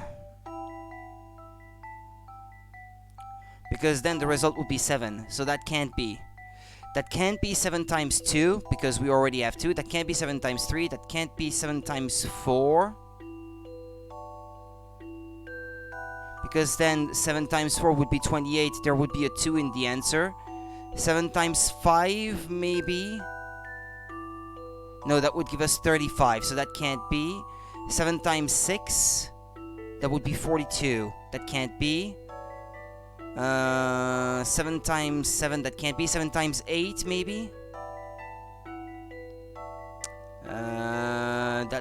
A: Because then the result would be 7, so that can't be. That can't be 7 times 2, because we already have 2. That can't be 7 times 3. That can't be 7 times 4. Because then 7 times 4 would be 28. There would be a 2 in the answer. 7 times 5, maybe? No, that would give us 35, so that can't be. 7 times 6, that would be 42. That can't be. 7 times 7, that can't be. 7 times 8, maybe?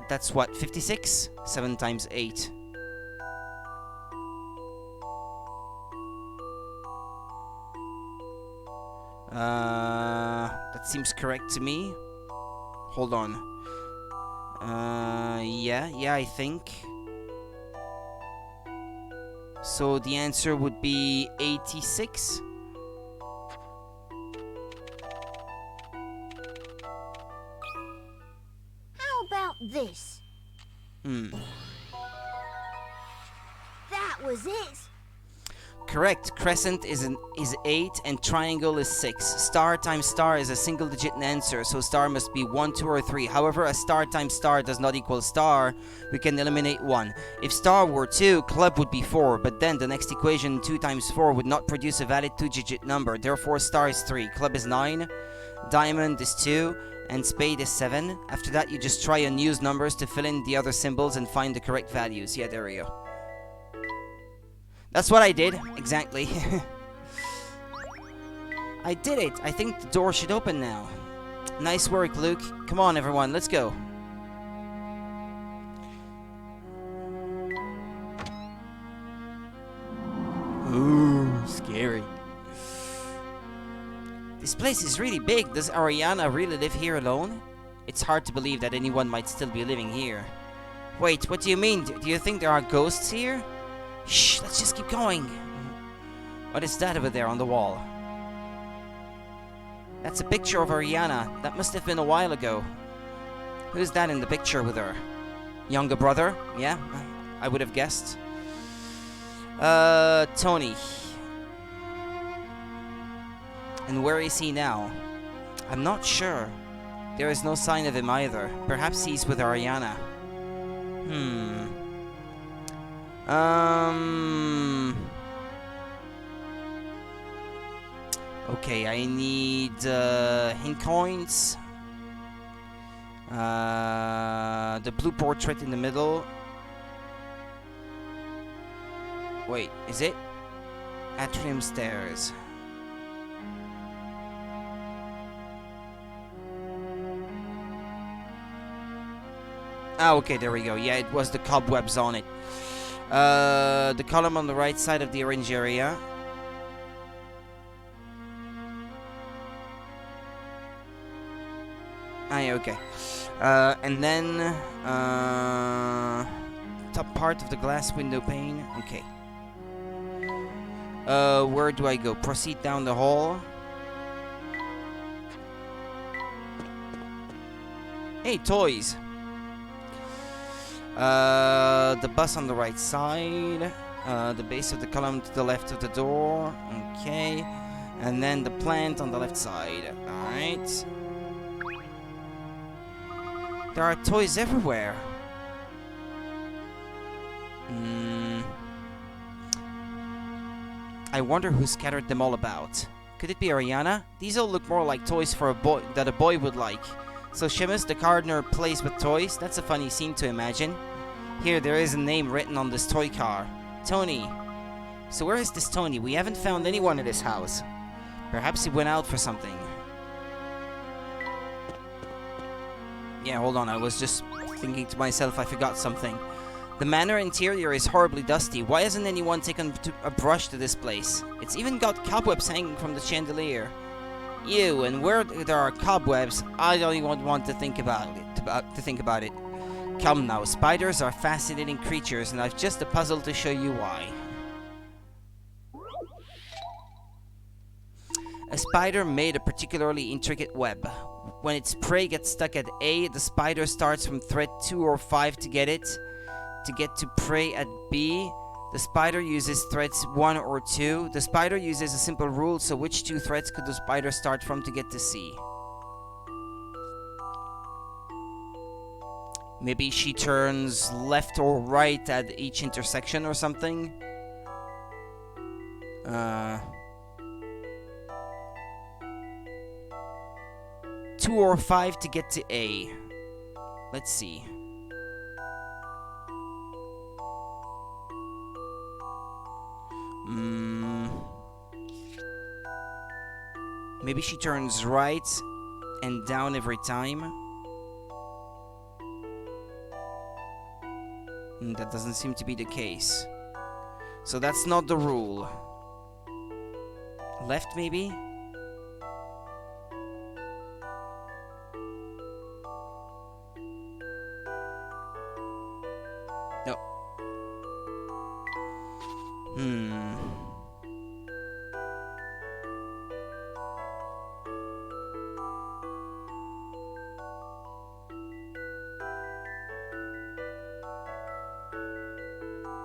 A: That's what, 56? 7 times 8. That seems correct to me. Hold on. Yeah, I think. So the answer would be 86.
B: How about this? That was it.
A: Correct. Crescent is 8 and triangle is 6. Star times star is a single digit answer, so star must be 1, 2, or 3. However, a star times star does not equal star. We can eliminate 1. If star were 2, club would be 4, but then the next equation, 2 times 4, would not produce a valid 2-digit number. Therefore, star is 3, club is 9, diamond is 2, and spade is 7. After that, you just try and use numbers to fill in the other symbols and find the correct values. Yeah, there we go. That's what I did, exactly. I did it. I think the door should open now. Nice work, Luke. Come on, everyone, let's go. Ooh, scary. This place is really big. Does Ariana really live here alone? It's hard to believe that anyone might still be living here. Wait, what do you mean? Do you think there are ghosts here? Shh, let's just keep going. What is that over there on the wall? That's a picture of Ariana. That must have been a while ago. Who's that in the picture with her? Younger brother? Yeah, I would have guessed. Tony. And where is he now? I'm not sure. There is no sign of him either. Perhaps he's with Ariana. Okay, I need hint coins. The blue portrait in the middle. Wait, is it? Atrium stairs. Ah, okay, there we go. Yeah, it was the cobwebs on it. The column on the right side of the orange area. Ah, yeah, okay. And then top part of the glass window pane. Okay. Where do I go? Proceed down the hall. Hey, toys. The bus on the right side. The base of the column to the left of the door. Okay. And then the plant on the left side. Alright. There are toys everywhere. I wonder who scattered them all about. Could it be Ariana? These all look more like toys for a boy that a boy would like. So Seamus, the gardener, plays with toys? That's a funny scene to imagine. Here, there is a name written on this toy car. Tony. So where is this Tony? We haven't found anyone in this house. Perhaps he went out for something. Yeah, hold on, I was just thinking to myself I forgot something. The manor interior is horribly dusty. Why hasn't anyone taken a brush to this place? It's even got cobwebs hanging from the chandelier. Ew, and where there are cobwebs, I don't even want to think about it. Come now, spiders are fascinating creatures, and I've just a puzzle to show you why. A spider made a particularly intricate web. When its prey gets stuck at A, the spider starts from thread 2 or 5 to get it. To get to prey at B, the spider uses threads 1 or 2. The spider uses a simple rule, so which 2 threads could the spider start from to get to C? Maybe she turns left or right at each intersection or something? Uh, 2 or 5 to get to A. Let's see. Maybe she turns right and down every time. That doesn't seem to be the case. So that's not the rule. Left, maybe? No.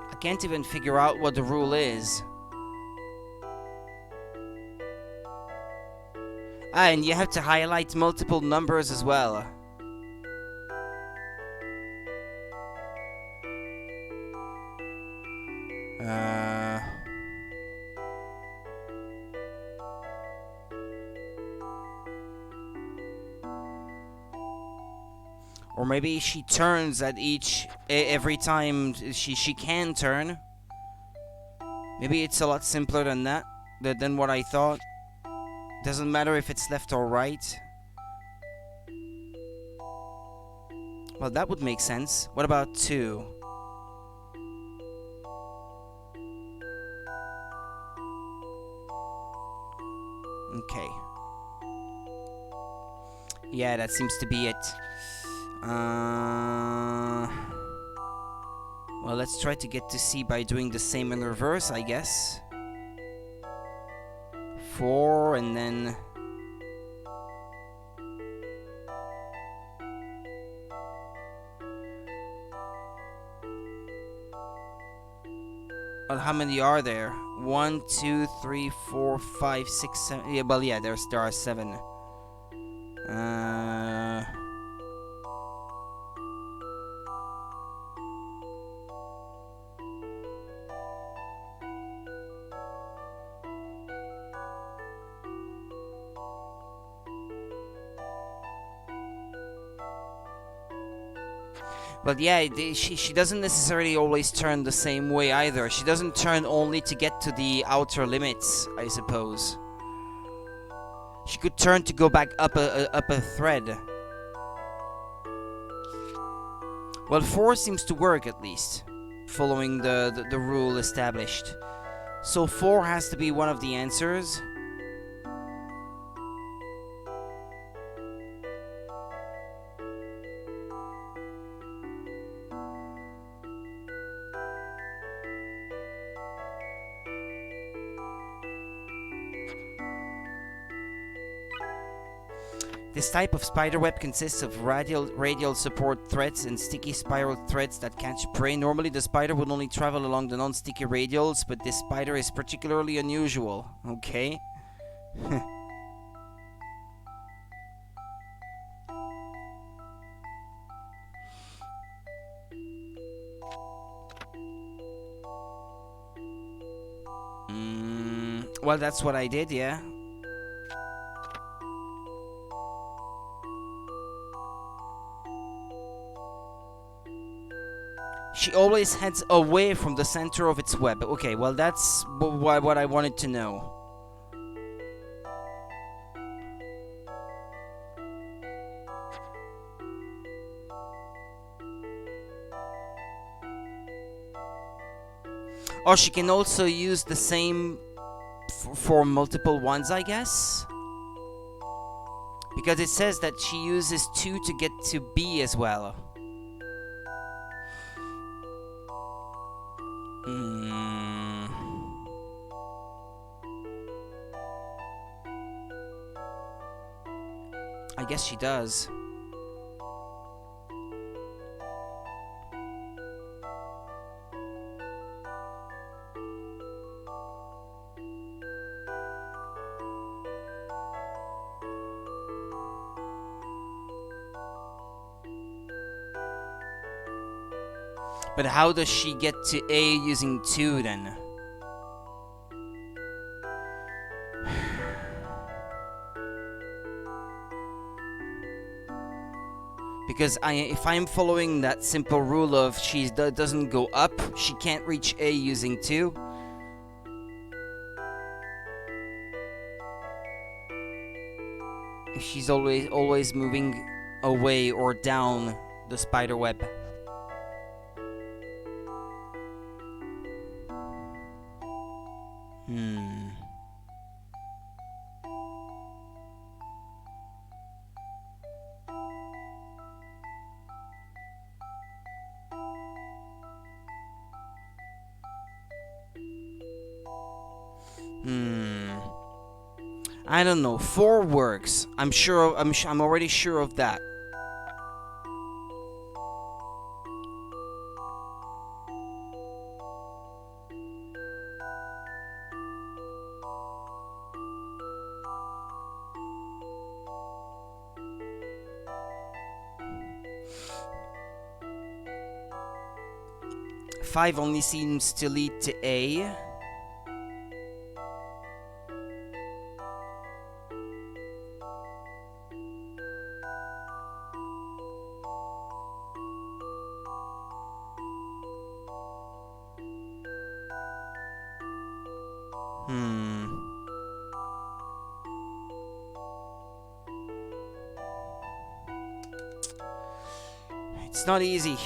A: I can't even figure out what the rule is. Ah, and you have to highlight multiple numbers as well. Or maybe she turns at every time she can turn. Maybe it's a lot simpler than that, than what I thought. Doesn't matter if it's left or right. Well, that would make sense. What about 2? Okay. Yeah, that seems to be it. Well, let's try to get to C by doing the same in reverse, I guess. 4 and then... Well, how many are there? 1, 2, 3, 4, 5, 6, 7... Yeah, well, yeah, there are 7. But yeah, she doesn't necessarily always turn the same way either. She doesn't turn only to get to the outer limits, I suppose. She could turn to go back up a thread. Well, 4 seems to work at least, following the rule established. So 4 has to be one of the answers. This type of spiderweb consists of radial support threads and sticky spiral threads that catch prey. Normally the spider would only travel along the non-sticky radials, but this spider is particularly unusual. Okay. Well, that's what I did, yeah. She always heads away from the center of its web. Okay, well that's what I wanted to know. Or she can also use the same for multiple ones, I guess? Because it says that she uses 2 to get to B as well. I guess she does. But how does she get to A using 2 then? Because if I'm following that simple rule of she doesn't go up, she can't reach A using 2. If she's always moving away or down the spider web. I don't know. 4 works. I'm already sure of that. Five only seems to lead to A. It's not easy.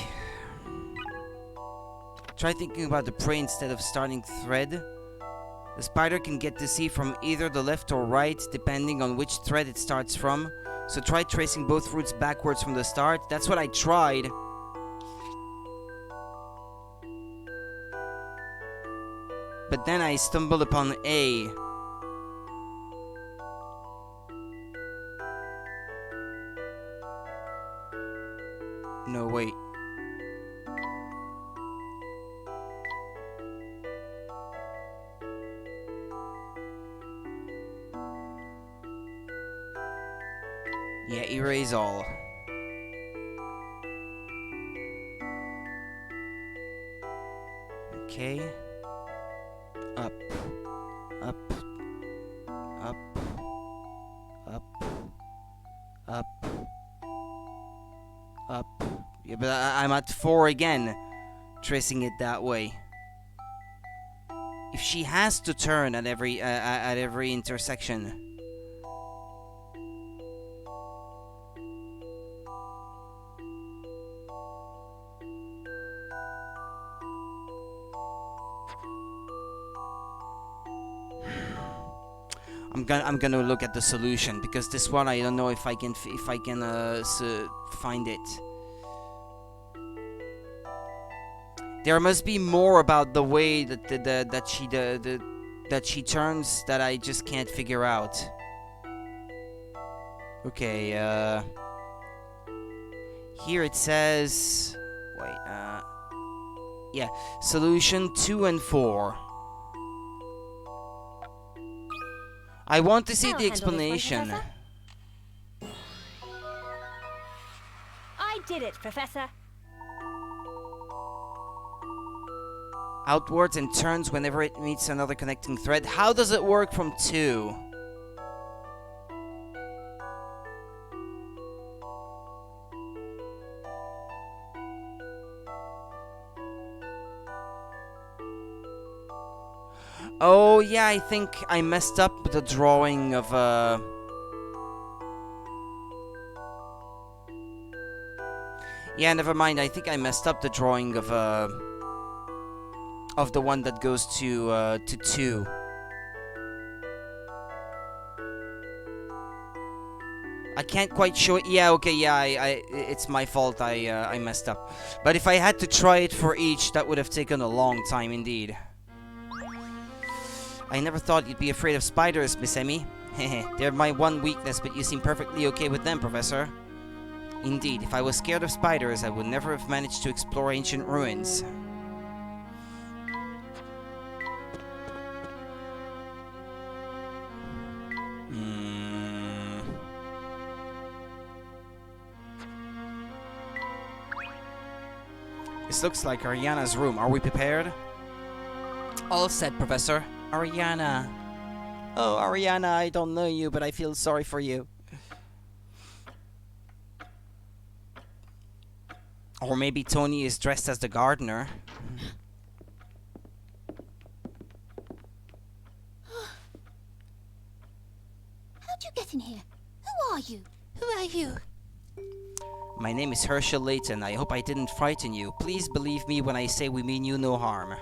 A: Try thinking about the prey instead of starting thread. The spider can get to C from either the left or right, depending on which thread it starts from. So try tracing both routes backwards from the start. That's what I tried. But then I stumbled upon A. No, wait. Yeah, erase all. Okay. Up. Up. Up. Up. Up. Up. Yeah, but I'm at 4 again, tracing it that way. If she has to turn at every intersection. I'm gonna look at the solution, because this one I don't know if I can find it. There must be more about the way that she turns that I just can't figure out. Okay, here it says, wait, yeah, solution 2 and 4. I want to see the explanation.
D: I did it, Professor.
A: Outwards and turns whenever it meets another connecting thread. How does it work from 2? Oh, yeah, I think I messed up the drawing of, Yeah, never mind. I think I messed up the drawing of the one that goes to 2. I can't quite show it. Yeah, okay, yeah, it's my fault. I messed up. But if I had to try it for each, that would have taken a long time indeed. I never thought you'd be afraid of spiders, Miss Emmy. Heh, they're my one weakness, but you seem perfectly okay with them, Professor. Indeed, if I was scared of spiders, I would never have managed to explore ancient ruins. This looks like Ariana's room. Are we prepared? All set, Professor. Ariana. Oh, Ariana, I don't know you, but I feel sorry for you. Or maybe Tony is dressed as the gardener.
D: How'd you get in here? Who are you?
E: Who are you?
A: My name is Herschel Layton. I hope I didn't frighten you. Please believe me when I say we mean you no harm.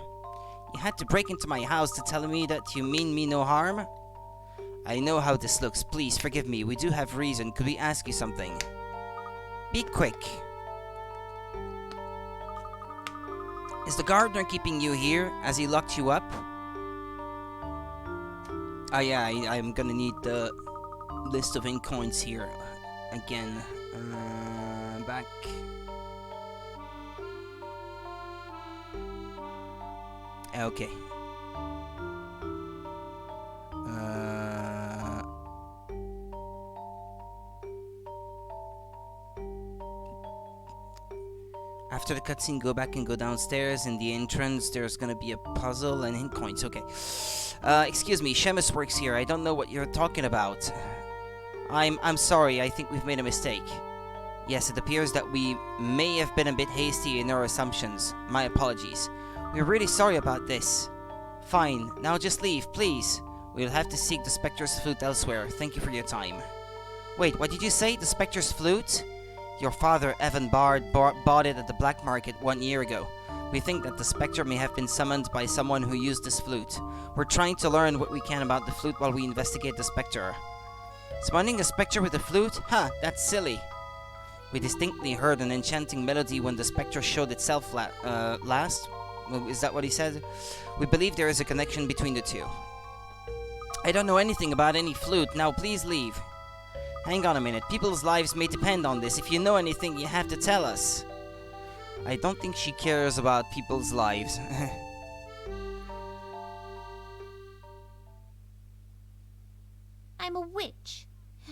A: You had to break into my house to tell me that you mean me no harm? I know how this looks. Please forgive me. We do have reason. Could we ask you something? Be quick. Is the gardener keeping you here? Has he locked you up? Ah yeah, I'm gonna need the list of ink coins here. Again. Back. Okay. After the cutscene, go back and go downstairs. In the entrance, there's gonna be a puzzle and ink coins. Okay. Excuse me, Shemus works here. I don't know what you're talking about. I'm sorry. I think we've made a mistake. Yes, it appears that we may have been a bit hasty in our assumptions. My apologies. We're really sorry about this. Fine. Now just leave, please. We'll have to seek the Spectre's flute elsewhere. Thank you for your time. Wait, what did you say? The Spectre's flute? Your father, Evan Bard, bought it at the black market 1 year ago. We think that the Spectre may have been summoned by someone who used this flute. We're trying to learn what we can about the flute while we investigate the Spectre. Summoning a Spectre with a flute? Huh, that's silly. We distinctly heard an enchanting melody when the Spectre showed itself last. Is that what he said? We believe there is a connection between the two. I don't know anything about any flute. Now please leave. Hang on a minute. People's lives may depend on this. If you know anything, you have to tell us. I don't think she cares about people's lives.
D: I'm a witch.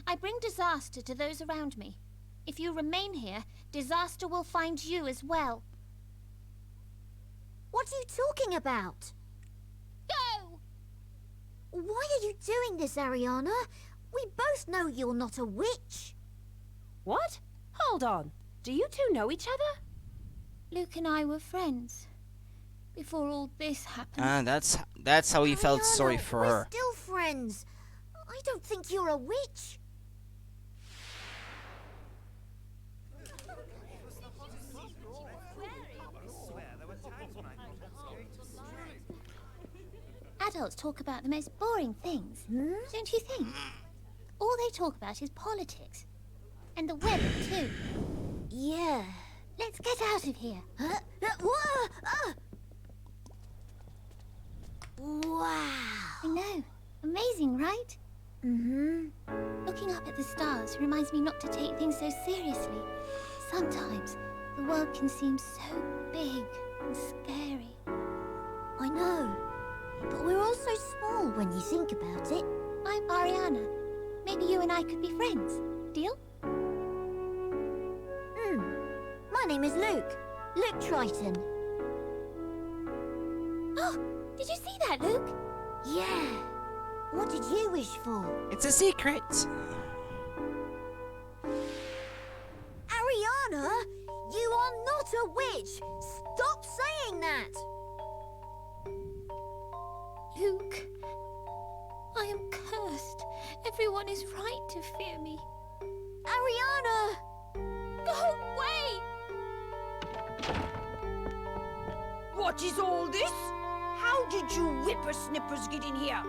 D: I bring disaster to those around me. If you remain here, disaster will find you as well.
F: What are you talking about?
D: Go!
F: Why are you doing this, Ariana? We both know you're not a witch.
E: What? Hold on. Do you two know each other?
D: Luke and I were friends before all this happened.
A: That's how he felt
F: Ariana,
A: sorry for
F: we're
A: her.
F: still friends. I don't think you're a witch.
D: Adults talk about the most boring things, don't you think? All they talk about is politics. And the weather, too.
F: Yeah.
D: Let's get out of here.
F: Wow.
D: I know. Amazing, right?
F: Mm-hmm.
D: Looking up at the stars reminds me not to take things so seriously. Sometimes the world can seem so big and scary.
F: I know. But we're all so small when you think about it.
D: I'm Ariana. Maybe you and I could be friends. Deal?
F: My name is Luke. Luke Triton.
D: Oh, did you see that, Luke?
F: Yeah. What did you wish for?
A: It's a secret.
F: Ariana, you are not a witch. Stop saying that.
D: Luke, I am cursed. Everyone is right to fear me.
F: Ariana!
D: Go away!
B: What is all this? How did you whippersnippers get in here?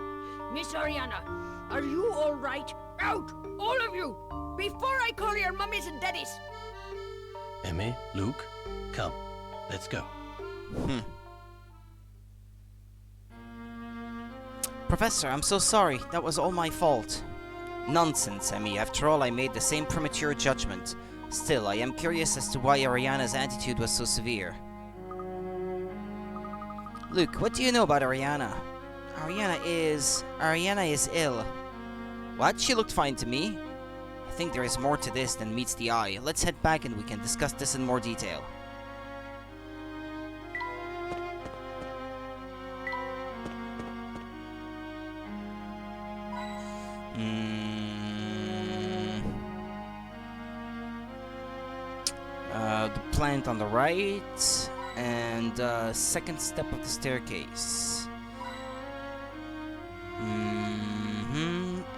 B: Miss Ariana, are you all right? Out! All of you! Before I call your mummies and daddies!
C: Emmy, Luke, come. Let's go.
A: Professor, I'm so sorry. That was all my fault. Nonsense, Emmy. After all, I made the same premature judgment. Still, I am curious as to why Ariana's attitude was so severe. Luke, what do you know about Ariana? Ariana is ill. What? She looked fine to me. I think there is more to this than meets the eye. Let's head back and we can discuss this in more detail. The plant on the right, and second step of the staircase.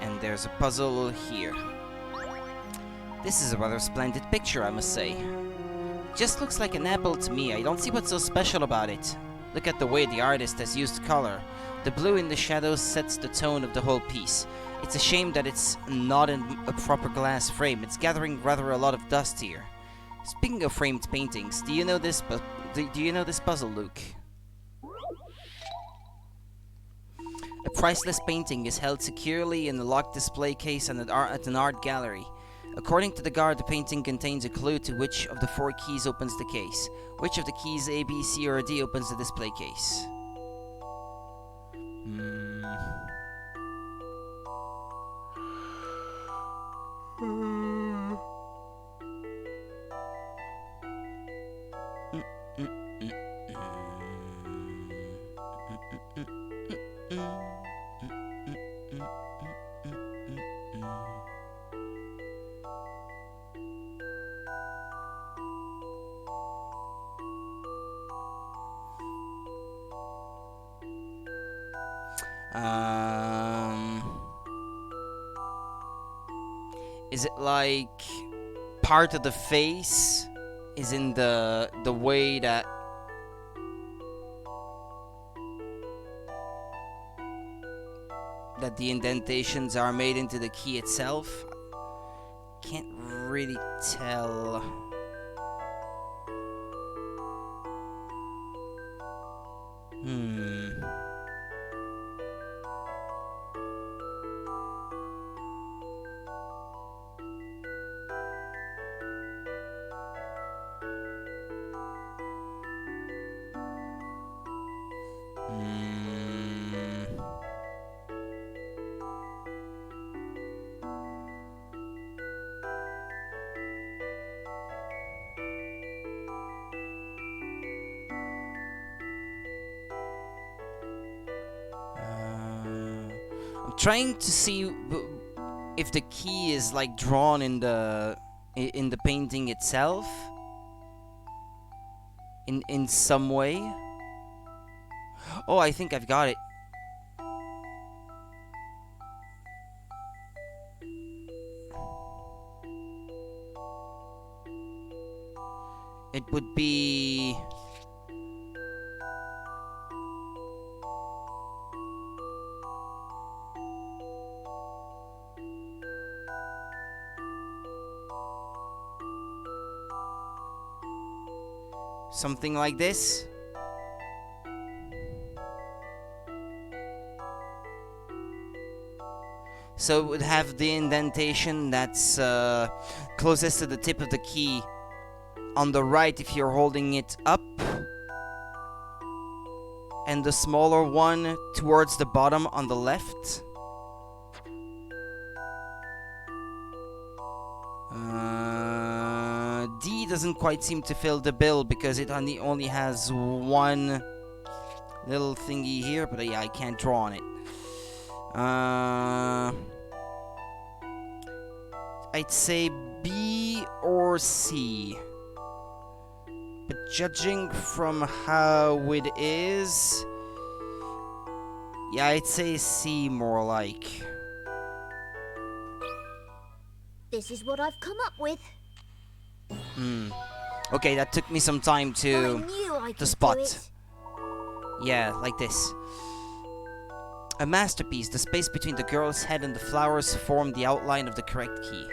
A: And there's a puzzle here. This is a rather splendid picture, I must say. Just looks like an apple to me. I don't see what's so special about it. Look at the way the artist has used color. The blue in the shadows sets the tone of the whole piece. It's a shame that it's not in a proper glass frame. It's gathering rather a lot of dust here. Speaking of framed paintings, do you know this puzzle, Luke? A priceless painting is held securely in a locked display case at an art gallery. According to the guard, the painting contains a clue to which of the 4 keys opens the case. Which of the keys A, B, C, or D opens the display case? Is it like part of the face is in the way that the indentations are made into the key itself? Can't really tell. I'm trying to see if the key is like drawn in the painting itself in some way. Oh, I think I've got it. It would be something like this. So it would have the indentation that's closest to the tip of the key on the right if you're holding it up, and the smaller one towards the bottom on the left. D doesn't quite seem to fill the bill because it only has one little thingy here, but yeah, I can't draw on it. I'd say B or C. But judging from how it is, yeah, I'd say C more like.
F: This is what I've come up with.
A: Okay, that took me some time
F: I
A: to
F: knew I could
A: spot.
F: do it.
A: Yeah, like this. A masterpiece. The space between the girl's head and the flowers formed the outline of the correct key.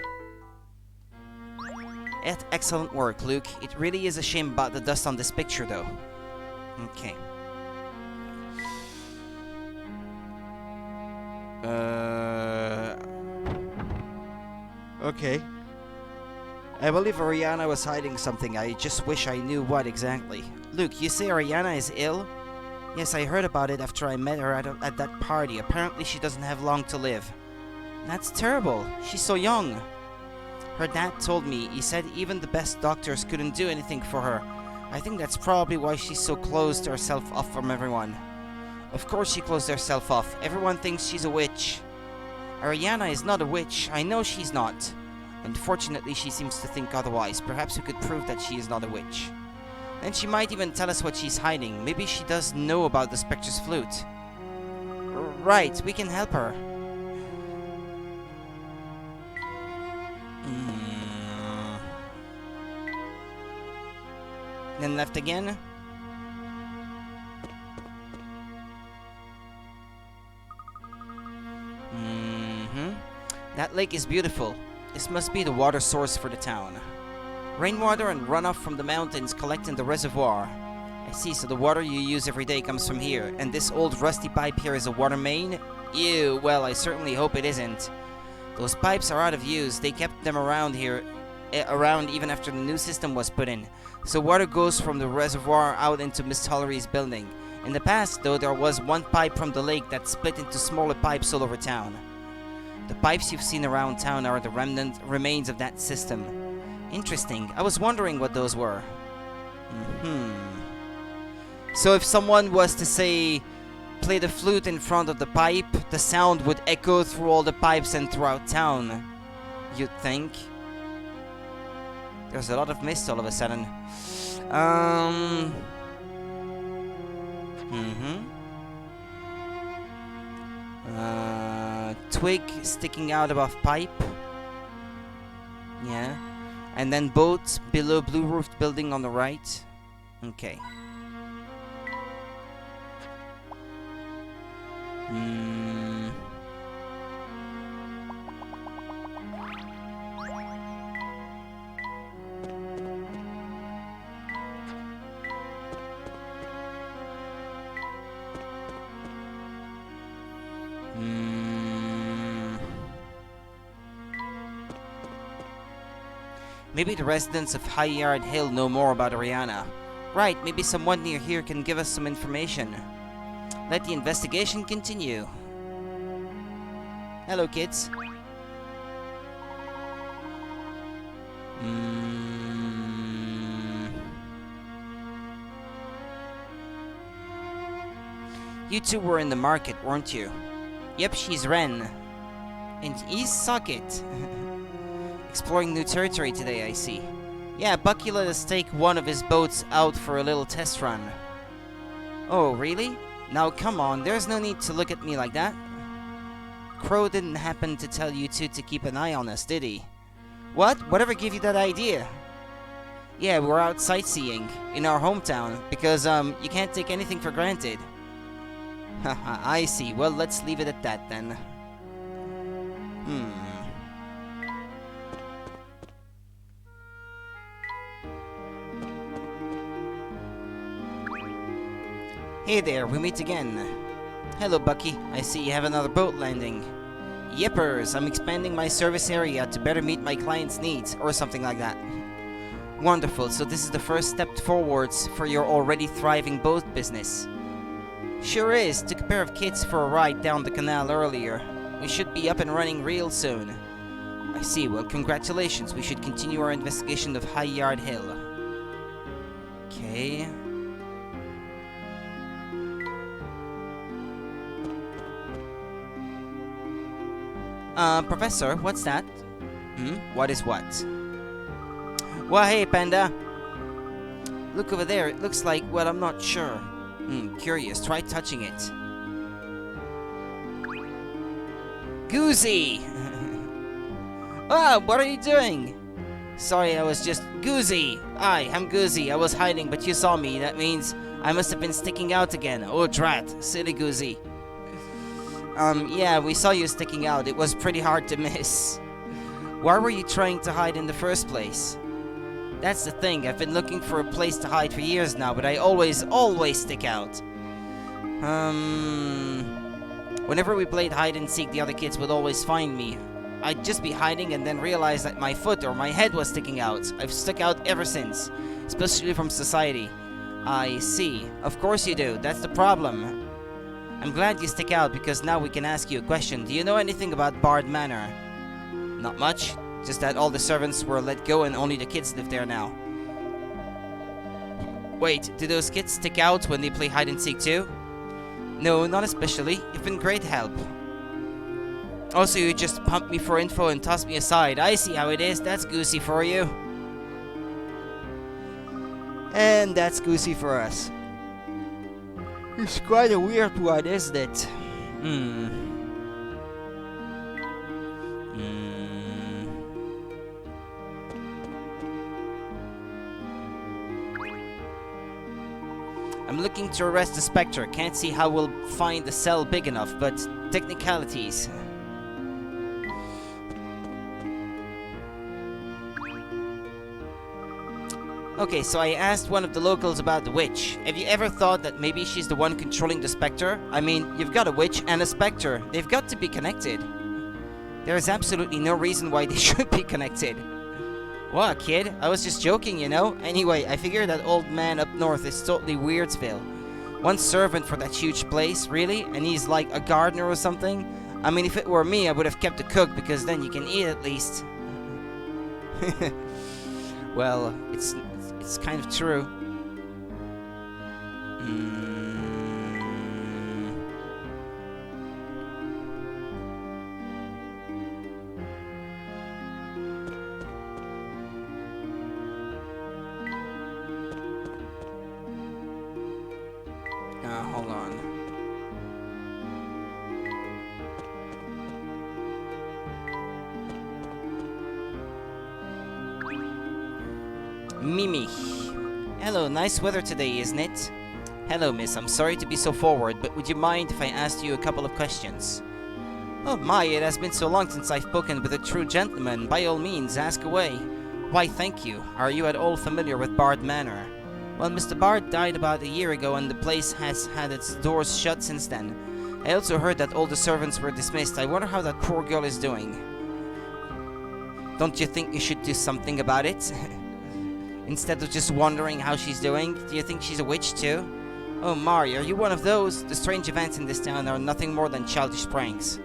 A: Excellent work, Luke. It really is a shame about the dust on this picture, though. Okay. Okay. I believe Ariana was hiding something. I just wish I knew what exactly. Luke, you say Ariana is ill? Yes, I heard about it after I met her at that party. Apparently she doesn't have long to live. That's terrible. She's so young. Her dad told me. He said even the best doctors couldn't do anything for her. I think that's probably why she's so closed herself off from everyone. Of course she closed herself off. Everyone thinks she's a witch. Ariana is not a witch. I know she's not. Unfortunately, she seems to think otherwise. Perhaps we could prove that she is not a witch. And she might even tell us what she's hiding. Maybe she does know about the Spectre's flute. Right, we can help her. Then left again. That lake is beautiful. This must be the water source for the town. Rainwater and runoff from the mountains collect in the reservoir. I see, so the water you use every day comes from here, and this old rusty pipe here is a water main? Ew, well, I certainly hope it isn't. Those pipes are out of use. They kept them around here, even after the new system was put in. So water goes from the reservoir out into Miss Tollery's building. In the past, though, there was one pipe from the lake that split into smaller pipes all over town. The pipes you've seen around town are the remains of that system. Interesting. I was wondering what those were. So if someone was to say, play the flute in front of the pipe, the sound would echo through all the pipes and throughout town, you'd think. There's a lot of mist all of a sudden. Twig sticking out above pipe. Yeah. And then boat below blue roofed building on the right. Okay. Maybe the residents of High Yard Hill know more about Ariana. Right, maybe someone near here can give us some information. Let the investigation continue. Hello, kids. You two were in the market, weren't you? Yep, she's Ren. And East Socket. Exploring new territory today, I see. Yeah, Bucky let us take one of his boats out for a little test run. Oh, really? Now come on, there's no need to look at me like that. Crow didn't happen to tell you two to keep an eye on us, did he? What? Whatever gave you that idea? Yeah, we're out sightseeing in our hometown because you can't take anything for granted. Haha, I see. Well, let's leave it at that then. Hey there, we meet again. Hello, Bucky. I see you have another boat landing. Yippers, I'm expanding my service area to better meet my clients' needs, or something like that. Wonderful, so this is the first step forwards for your already thriving boat business. Sure is. Took a pair of kids for a ride down the canal earlier. We should be up and running real soon. I see. Well, congratulations. We should continue our investigation of High Yard Hill. Okay. Professor, what's that? What is what? Well, hey, Panda. Look over there. It looks like, well, I'm not sure. Curious. Try touching it. Goozy! Ah, what are you doing? Sorry, I was just... Goozy! Hi, I'm Goozy. I was hiding, but you saw me. That means I must have been sticking out again. Oh, drat. Silly Goozy. Yeah, we saw you sticking out. It was pretty hard to miss. Why were you trying to hide in the first place? That's the thing. I've been looking for a place to hide for years now, but I always stick out. Whenever we played hide and seek, the other kids would always find me. I'd just be hiding and then realize that my foot or my head was sticking out. I've stuck out ever since, especially from society. I see. Of course you do. That's the problem. I'm glad you stick out because now we can ask you a question. Do you know anything about Bard Manor? Not much. Just that all the servants were let go and only the kids live there now. Wait, do those kids stick out when they play hide and seek too? No, not especially. You've been great help. Also, you just pumped me for info and tossed me aside. I see how it is. That's goosey for you. And that's goosey for us. It's quite a weird one, isn't it? I'm looking to arrest the Spectre. Can't see how we'll find the cell big enough, but technicalities. Okay, so I asked one of the locals about the witch. Have you ever thought that maybe she's the one controlling the Spectre? I mean, you've got a witch and a Spectre. They've got to be connected. There is absolutely no reason why they should be connected. What, kid? I was just joking, you know? Anyway, I figure that old man up north is totally Weirdsville. One servant for that huge place, really? And he's like a gardener or something? I mean, if it were me, I would have kept a cook, because then you can eat at least. Well, it's kind of true. Hold on. Mimi. Hello, nice weather today, isn't it? Hello, miss. I'm sorry to be so forward, but would you mind if I asked you a couple of questions? Oh my, it has been so long since I've spoken with a true gentleman. By all means, ask away. Why, thank you. Are you at all familiar with Bard Manor? Well, Mr. Bard died about a year ago and the place has had its doors shut since then. I also heard that all the servants were dismissed. I wonder how that poor girl is doing. Don't you think you should do something about it? Instead of just wondering how she's doing, do you think she's a witch too? Oh, Mari, are you one of those? The strange events in this town are nothing more than childish pranks.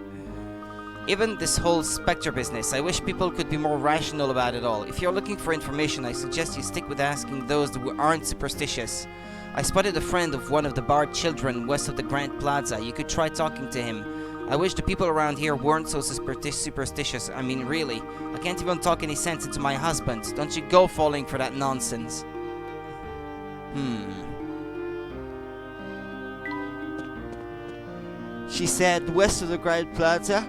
A: Even this whole Spectre business, I wish people could be more rational about it all. If you're looking for information, I suggest you stick with asking those who aren't superstitious. I spotted a friend of one of the Bard children west of the Grand Plaza. You could try talking to him. I wish the people around here weren't so superstitious. I mean, really. I can't even talk any sense into my husband. Don't you go falling for that nonsense. She said west of the Grand Plaza?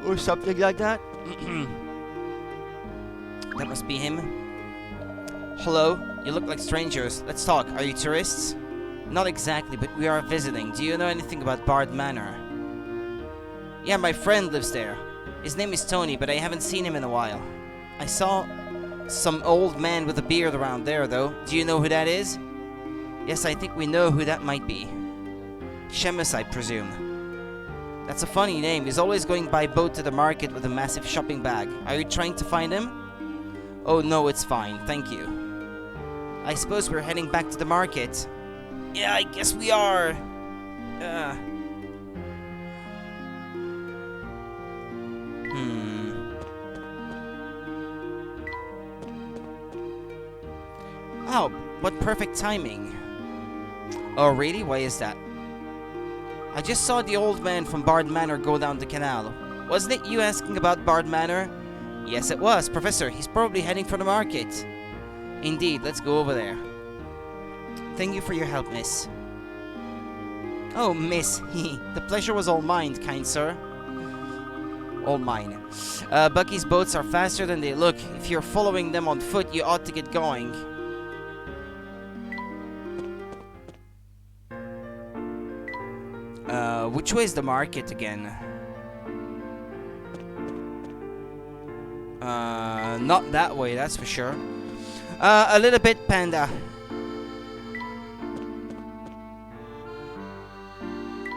A: Or something like that? That must be him. Hello? You look like strangers. Let's talk. Are you tourists? Not exactly, but we are visiting. Do you know anything about Bard Manor? Yeah, my friend lives there. His name is Tony, but I haven't seen him in a while. I saw some old man with a beard around there, though. Do you know who that is? Yes, I think we know who that might be. Seamus, I presume. That's a funny name. He's always going by boat to the market with a massive shopping bag. Are you trying to find him? Oh no, it's fine. Thank you. I suppose we're heading back to the market. Yeah, I guess we are. Oh, what perfect timing. Oh, really? Why is that? I just saw the old man from Bard Manor go down the canal. Wasn't it you asking about Bard Manor? Yes, it was. Professor, he's probably heading for the market. Indeed, let's go over there. Thank you for your help, miss. Oh, miss. The pleasure was all mine, kind sir. All mine. Bucky's boats are faster than they look. If you're following them on foot, you ought to get going. Which way is the market again? Not that way, that's for sure. A little bit, Panda.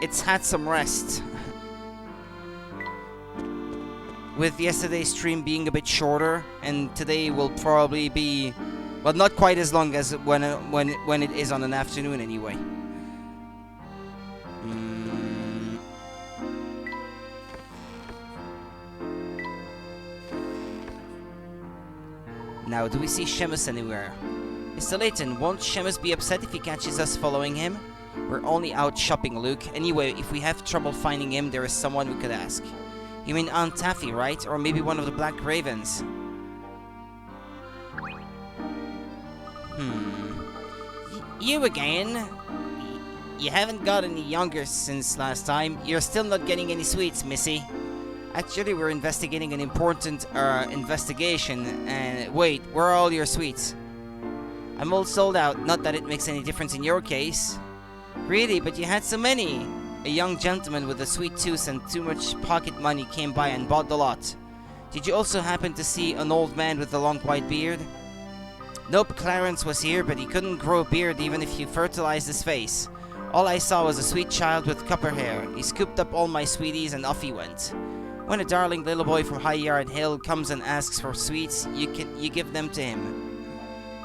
A: It's had some rest. With yesterday's stream being a bit shorter, and today will probably be, well, not quite as long as when it is on an afternoon anyway. Now, do we see Seamus anywhere? Mr. Layton, won't Seamus be upset if he catches us following him? We're only out shopping, Luke. Anyway, if we have trouble finding him, there is someone we could ask. You mean Aunt Taffy, right? Or maybe one of the Black Ravens? You again? You haven't got any younger since last time. You're still not getting any sweets, Missy. Actually, we're investigating an important investigation. And wait, where are all your sweets? I'm all sold out. Not that it makes any difference in your case. Really, but you had so many. A young gentleman with a sweet tooth and too much pocket money came by and bought the lot. Did you also happen to see an old man with a long white beard? Nope, Clarence was here, but he couldn't grow a beard even if you fertilized his face. All I saw was a sweet child with copper hair. He scooped up all my sweeties and off he went. When a darling little boy from High Yard Hill comes and asks for sweets, you give them to him.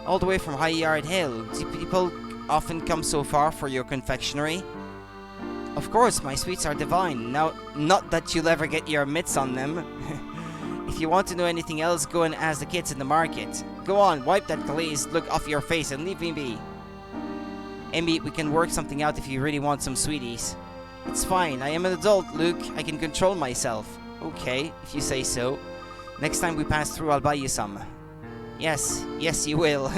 A: All the way from High Yard Hill. Do people often come so far for your confectionery? Of course, my sweets are divine. Now, not that you'll ever get your mitts on them. If you want to know anything else, go and ask the kids in the market. Go on, wipe that glazed look off your face and leave me be. Amy, we can work something out if you really want some sweeties. It's fine, I am an adult, Luke. I can control myself. Okay, if you say so. Next time we pass through, I'll buy you some. Yes, yes you will.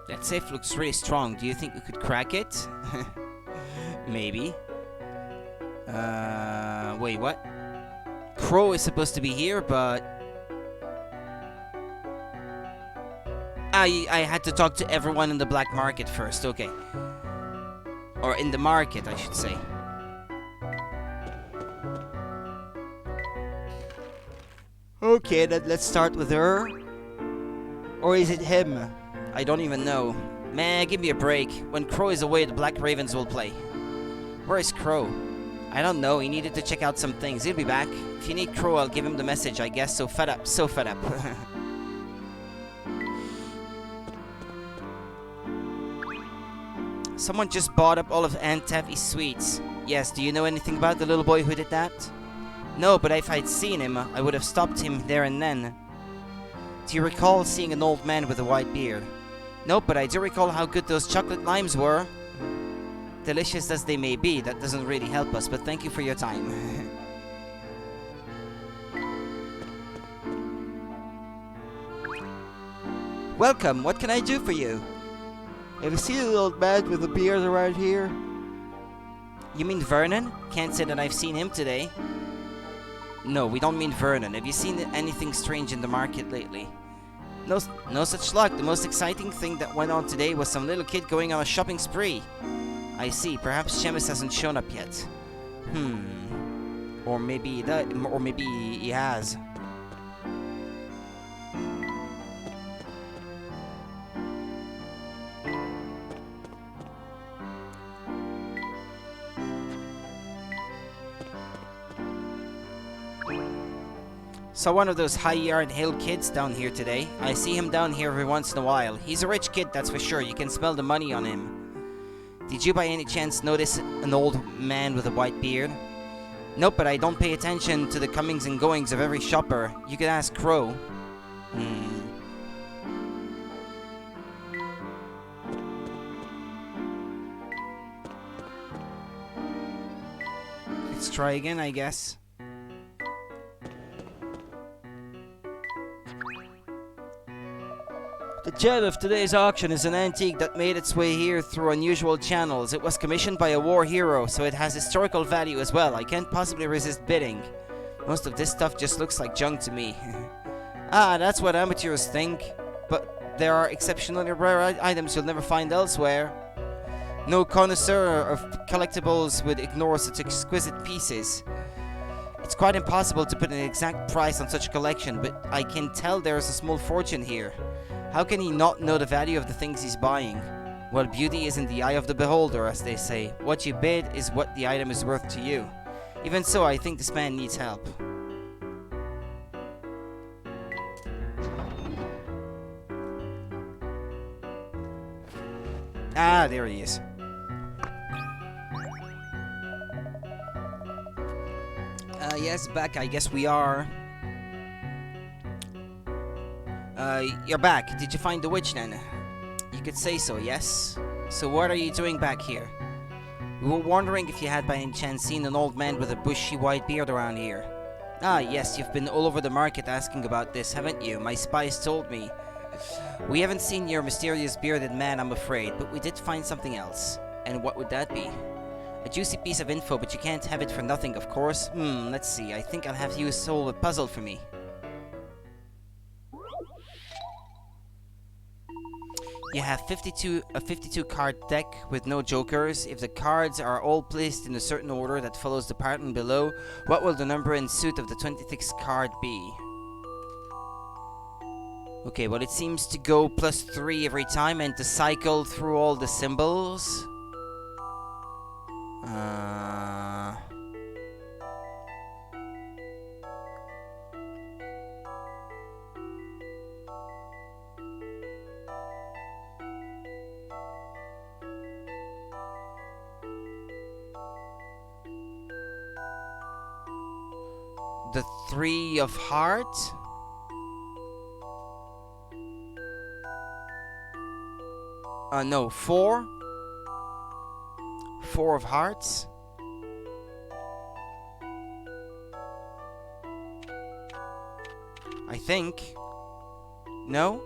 A: That safe looks really strong. Do you think we could crack it? Maybe. Wait, what? Crow is supposed to be here, but... I had to talk to everyone in the black market first, okay. Or in the market, I should say. Okay, let's start with her. Or is it him? I don't even know. Man, give me a break. When Crow is away, the Black Ravens will play. Where is Crow? I don't know. He needed to check out some things. He'll be back. If you need Crow, I'll give him the message, I guess. So fed up. So fed up. Someone just bought up all of Aunt Taffy's sweets. Yes, do you know anything about the little boy who did that? No, but if I'd seen him, I would have stopped him there and then. Do you recall seeing an old man with a white beard? Nope, but I do recall how good those chocolate limes were. Delicious as they may be, that doesn't really help us, but thank you for your time. Welcome, what can I do for you? Have you seen an old man with a beard around here? You mean Vernon? Can't say that I've seen him today. No, we don't mean Vernon. Have you seen anything strange in the market lately? No such luck. The most exciting thing that went on today was some little kid going on a shopping spree. I see. Perhaps Seamus hasn't shown up yet. Or maybe he has. Saw one of those High Yard Hill kids down here today. I see him down here every once in a while. He's a rich kid, that's for sure. You can smell the money on him. Did you by any chance notice an old man with a white beard? Nope, but I don't pay attention to the comings and goings of every shopper. You could ask Crow. Let's try again, I guess. The gem of today's auction is an antique that made its way here through unusual channels. It was commissioned by a war hero, so it has historical value as well. I can't possibly resist bidding. Most of this stuff just looks like junk to me. Ah, that's what amateurs think. But there are exceptionally rare items you'll never find elsewhere. No connoisseur of collectibles would ignore such exquisite pieces. It's quite impossible to put an exact price on such a collection, but I can tell there's a small fortune here. How can he not know the value of the things he's buying? Well, beauty is in the eye of the beholder, as they say. What you bid is what the item is worth to you. Even so, I think this man needs help. Ah, there he is. Yes, back, I guess we are. You're back. Did you find the witch then? You could say so, yes? So what are you doing back here? We were wondering if you had by any chance seen an old man with a bushy white beard around here. Ah, yes, you've been all over the market asking about this, haven't you? My spies told me. We haven't seen your mysterious bearded man, I'm afraid, but we did find something else. And what would that be? A juicy piece of info, but you can't have it for nothing, of course. Let's see. I think I'll have you solve a puzzle for me. You have a 52 card deck with no jokers. If the cards are all placed in a certain order that follows the pattern below, what will the number and suit of the 26th card be? Okay, well it seems to go +3 every time and to cycle through all the symbols. The 3 of hearts. No, 4. 4 of hearts. I think. No?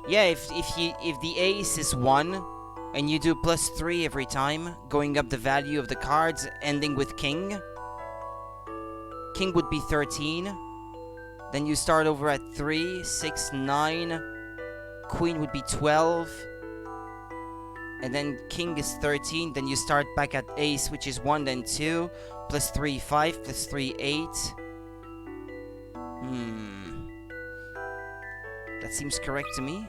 A: Yeah, if the ace is 1 and you do +3 every time, going up the value of the cards, ending with king. King would be 13. Then you start over at 3, 6, 9. Queen would be 12. And then king is 13. Then you start back at ace, which is 1, then 2. +3, 5. +3, 8. That seems correct to me.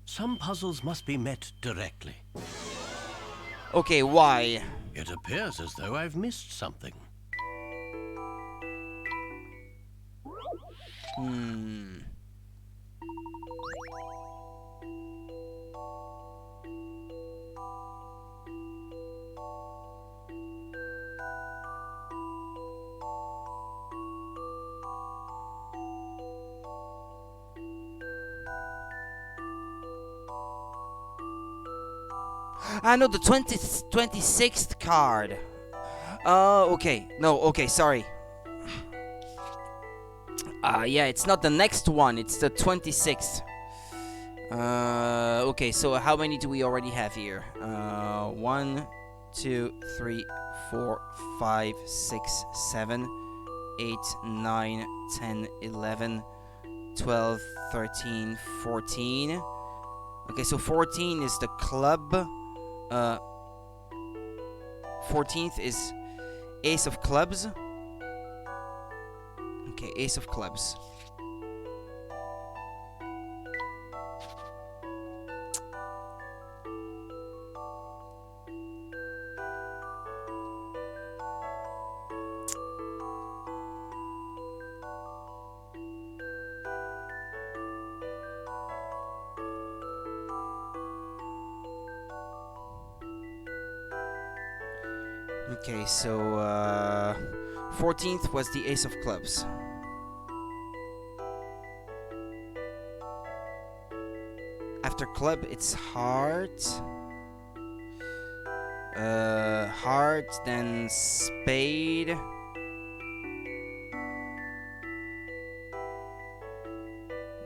C: Some puzzles must be met directly.
A: Okay, why?
C: It appears as though I've missed something.
A: I know the 26th card. Okay. No, okay, sorry. Yeah, it's not the next one, it's the 26th. Okay, so how many do we already have here? 1, 2, 3, 4, 5, 6, 7, 8, 9, 10, 11, 12, 13, 14. Okay, so 14 is the club. 14th is ace of clubs. Okay, ace of clubs. Okay, so 14th was the ace of clubs. After club, it's heart. Heart, then spade.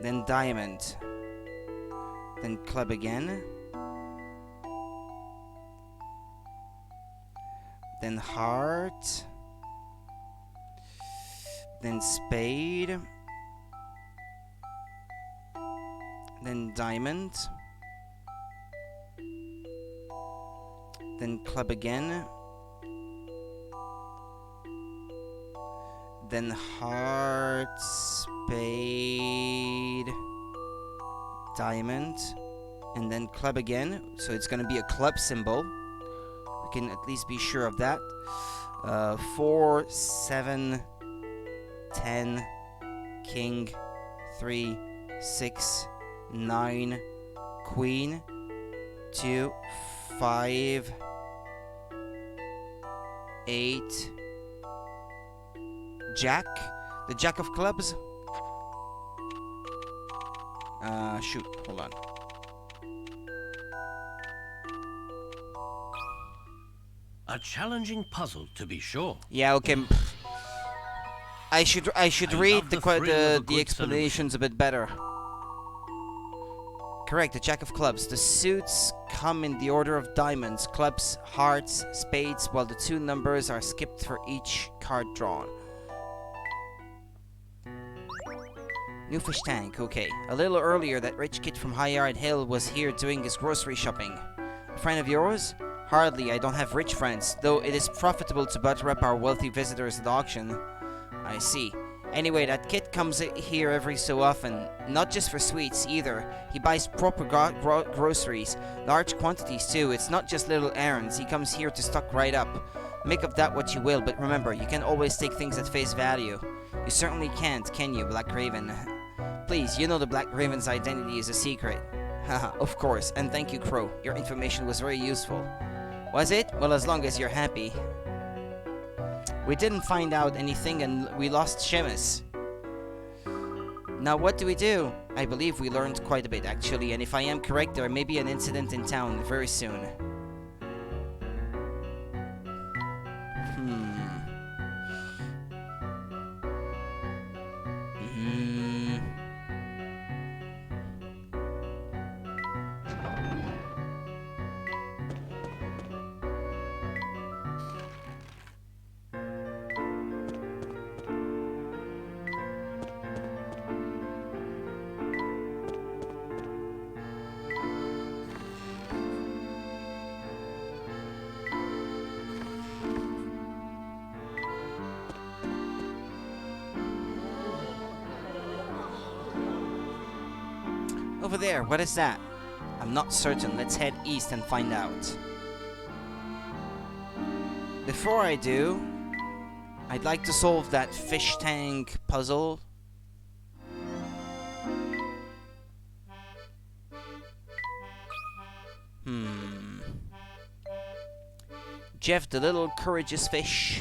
A: Then diamond. Then club again. Then heart. Then spade. Then diamond. Then club again. Then heart, spade, diamond, and then club again. So it's gonna be a club symbol. We can at least be sure of that. 4, 7, 10, king, 3, 6, 9, queen, 2, 5, 8, jack, the jack of clubs. Shoot, hold on.
C: A challenging puzzle, to be sure.
A: Yeah, okay. I should
C: I
A: read
C: love
A: the
C: the thrill of a
A: the
C: good
A: explanations a bit better. Correct, the jack of clubs. The suits come in the order of diamonds, clubs, hearts, spades, while the 2 numbers are skipped for each card drawn. New fish tank, okay. A little earlier, that rich kid from Highyard Hill was here doing his grocery shopping. A friend of yours? Hardly, I don't have rich friends, though it is profitable to butter up our wealthy visitors at auction. I see. Anyway, that kid comes here every so often, not just for sweets either. He buys proper groceries, large quantities too. It's not just little errands, he comes here to stock right up. Make of that what you will, but remember, you can't always take things at face value. You certainly can't, can you, Black Raven? Please, you know the Black Raven's identity is a secret. Haha, of course, and thank you, Crow. Your information was very useful. Was it? Well, as long as you're happy. We didn't find out anything and we lost Sheamus. Now what do we do? I believe we learned quite a bit, actually, and if I am correct, there may be an incident in town very soon. Over there, what is that? I'm not certain. Let's head east and find out. Before I do, I'd like to solve that fish tank puzzle. Jeff, the little courageous fish.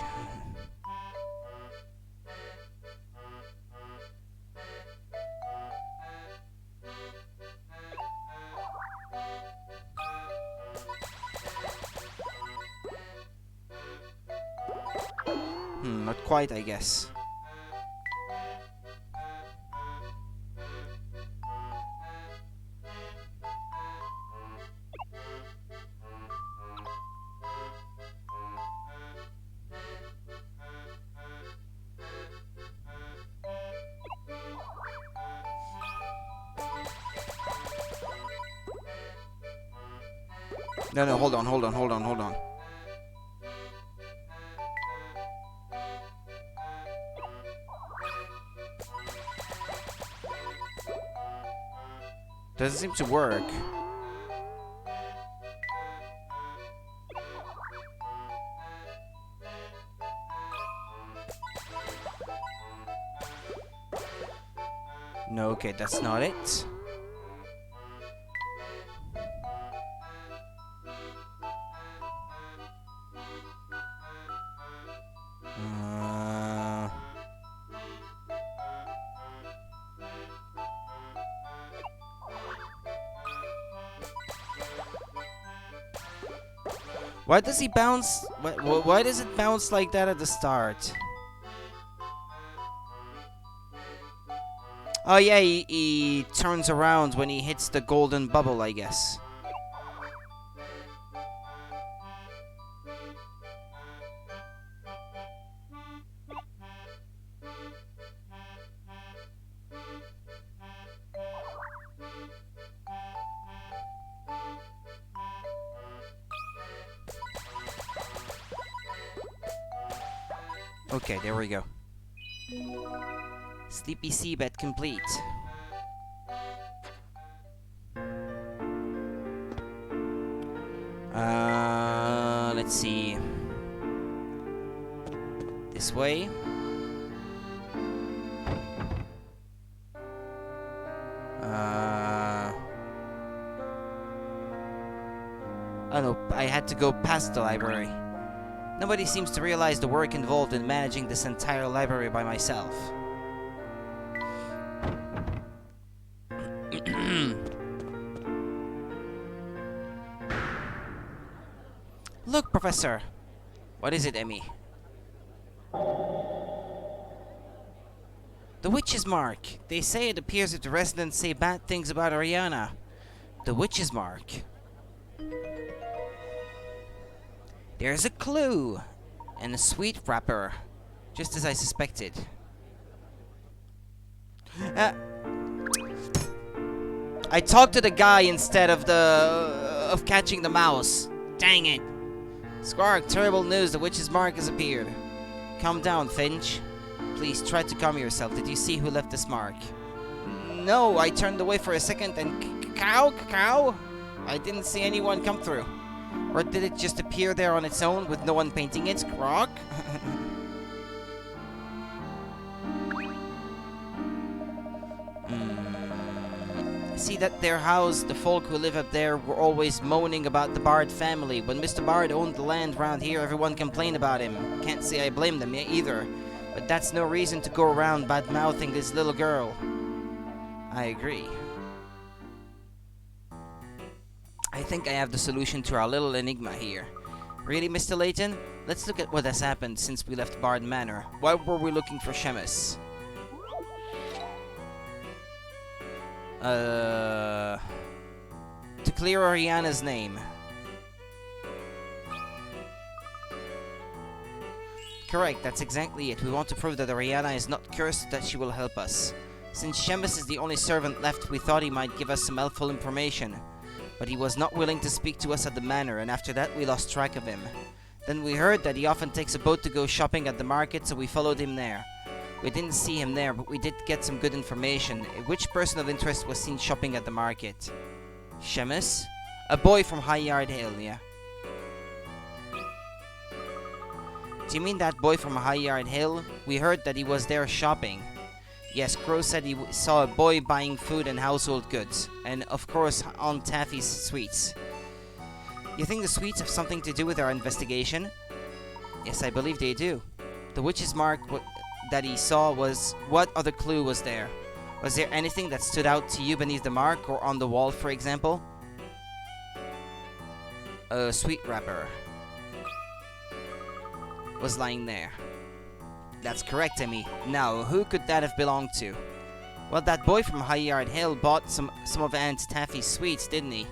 A: Not quite, I guess. No, hold on. Doesn't seem to work. No, okay, that's not it. Why does he bounce? Why does it bounce like that at the start? Oh yeah, he turns around when he hits the golden bubble, I guess. Okay, there we go. Sleepy seabed complete. Let's see. This way. Oh no, I had to go past the library. Nobody seems to realize the work involved in managing this entire library by myself. Look, Professor! What is it, Emmy? The witch's mark. They say it appears if the residents say bad things about Ariana. The witch's mark. There's a clue! And a sweet wrapper. Just as I suspected. I talked to the guy instead of of catching the mouse. Dang it. Squark, terrible news, the witch's mark has appeared. Calm down, Finch. Please, try to calm yourself. Did you see who left this mark? No, I turned away for a second and cow? I didn't see anyone come through. Or did it just appear there on its own with no one painting it? Croc? See that their house, the folk who live up there were always moaning about the Bard family. When Mr. Bard owned the land around here, everyone complained about him. Can't say I blame them either. But that's no reason to go around bad-mouthing this little girl. I agree. I think I have the solution to our little enigma here. Really, Mr. Layton? Let's look at what has happened since we left Bard Manor. Why were we looking for Shemus? To clear Ariana's name. Correct, that's exactly it. We want to prove that Ariana is not cursed, that she will help us. Since Shemus is the only servant left, we thought he might give us some helpful information. But he was not willing to speak to us at the manor, and after that we lost track of him. Then we heard that he often takes a boat to go shopping at the market, so we followed him there. We didn't see him there, but we did get some good information. Which person of interest was seen shopping at the market? Shemus? A boy from High Yard Hill, yeah. Do you mean that boy from High Yard Hill? We heard that he was there shopping. Yes, Crow said he saw a boy buying food and household goods. And of course, Aunt Taffy's sweets. You think the sweets have something to do with our investigation? Yes, I believe they do. The witch's mark that he saw was... What other clue was there? Was there anything that stood out to you beneath the mark or on the wall, for example? A sweet wrapper was lying there. That's correct, Emmy. Now, who could that have belonged to? Well, that boy from High Yard Hill bought some of Aunt Taffy's sweets, didn't he?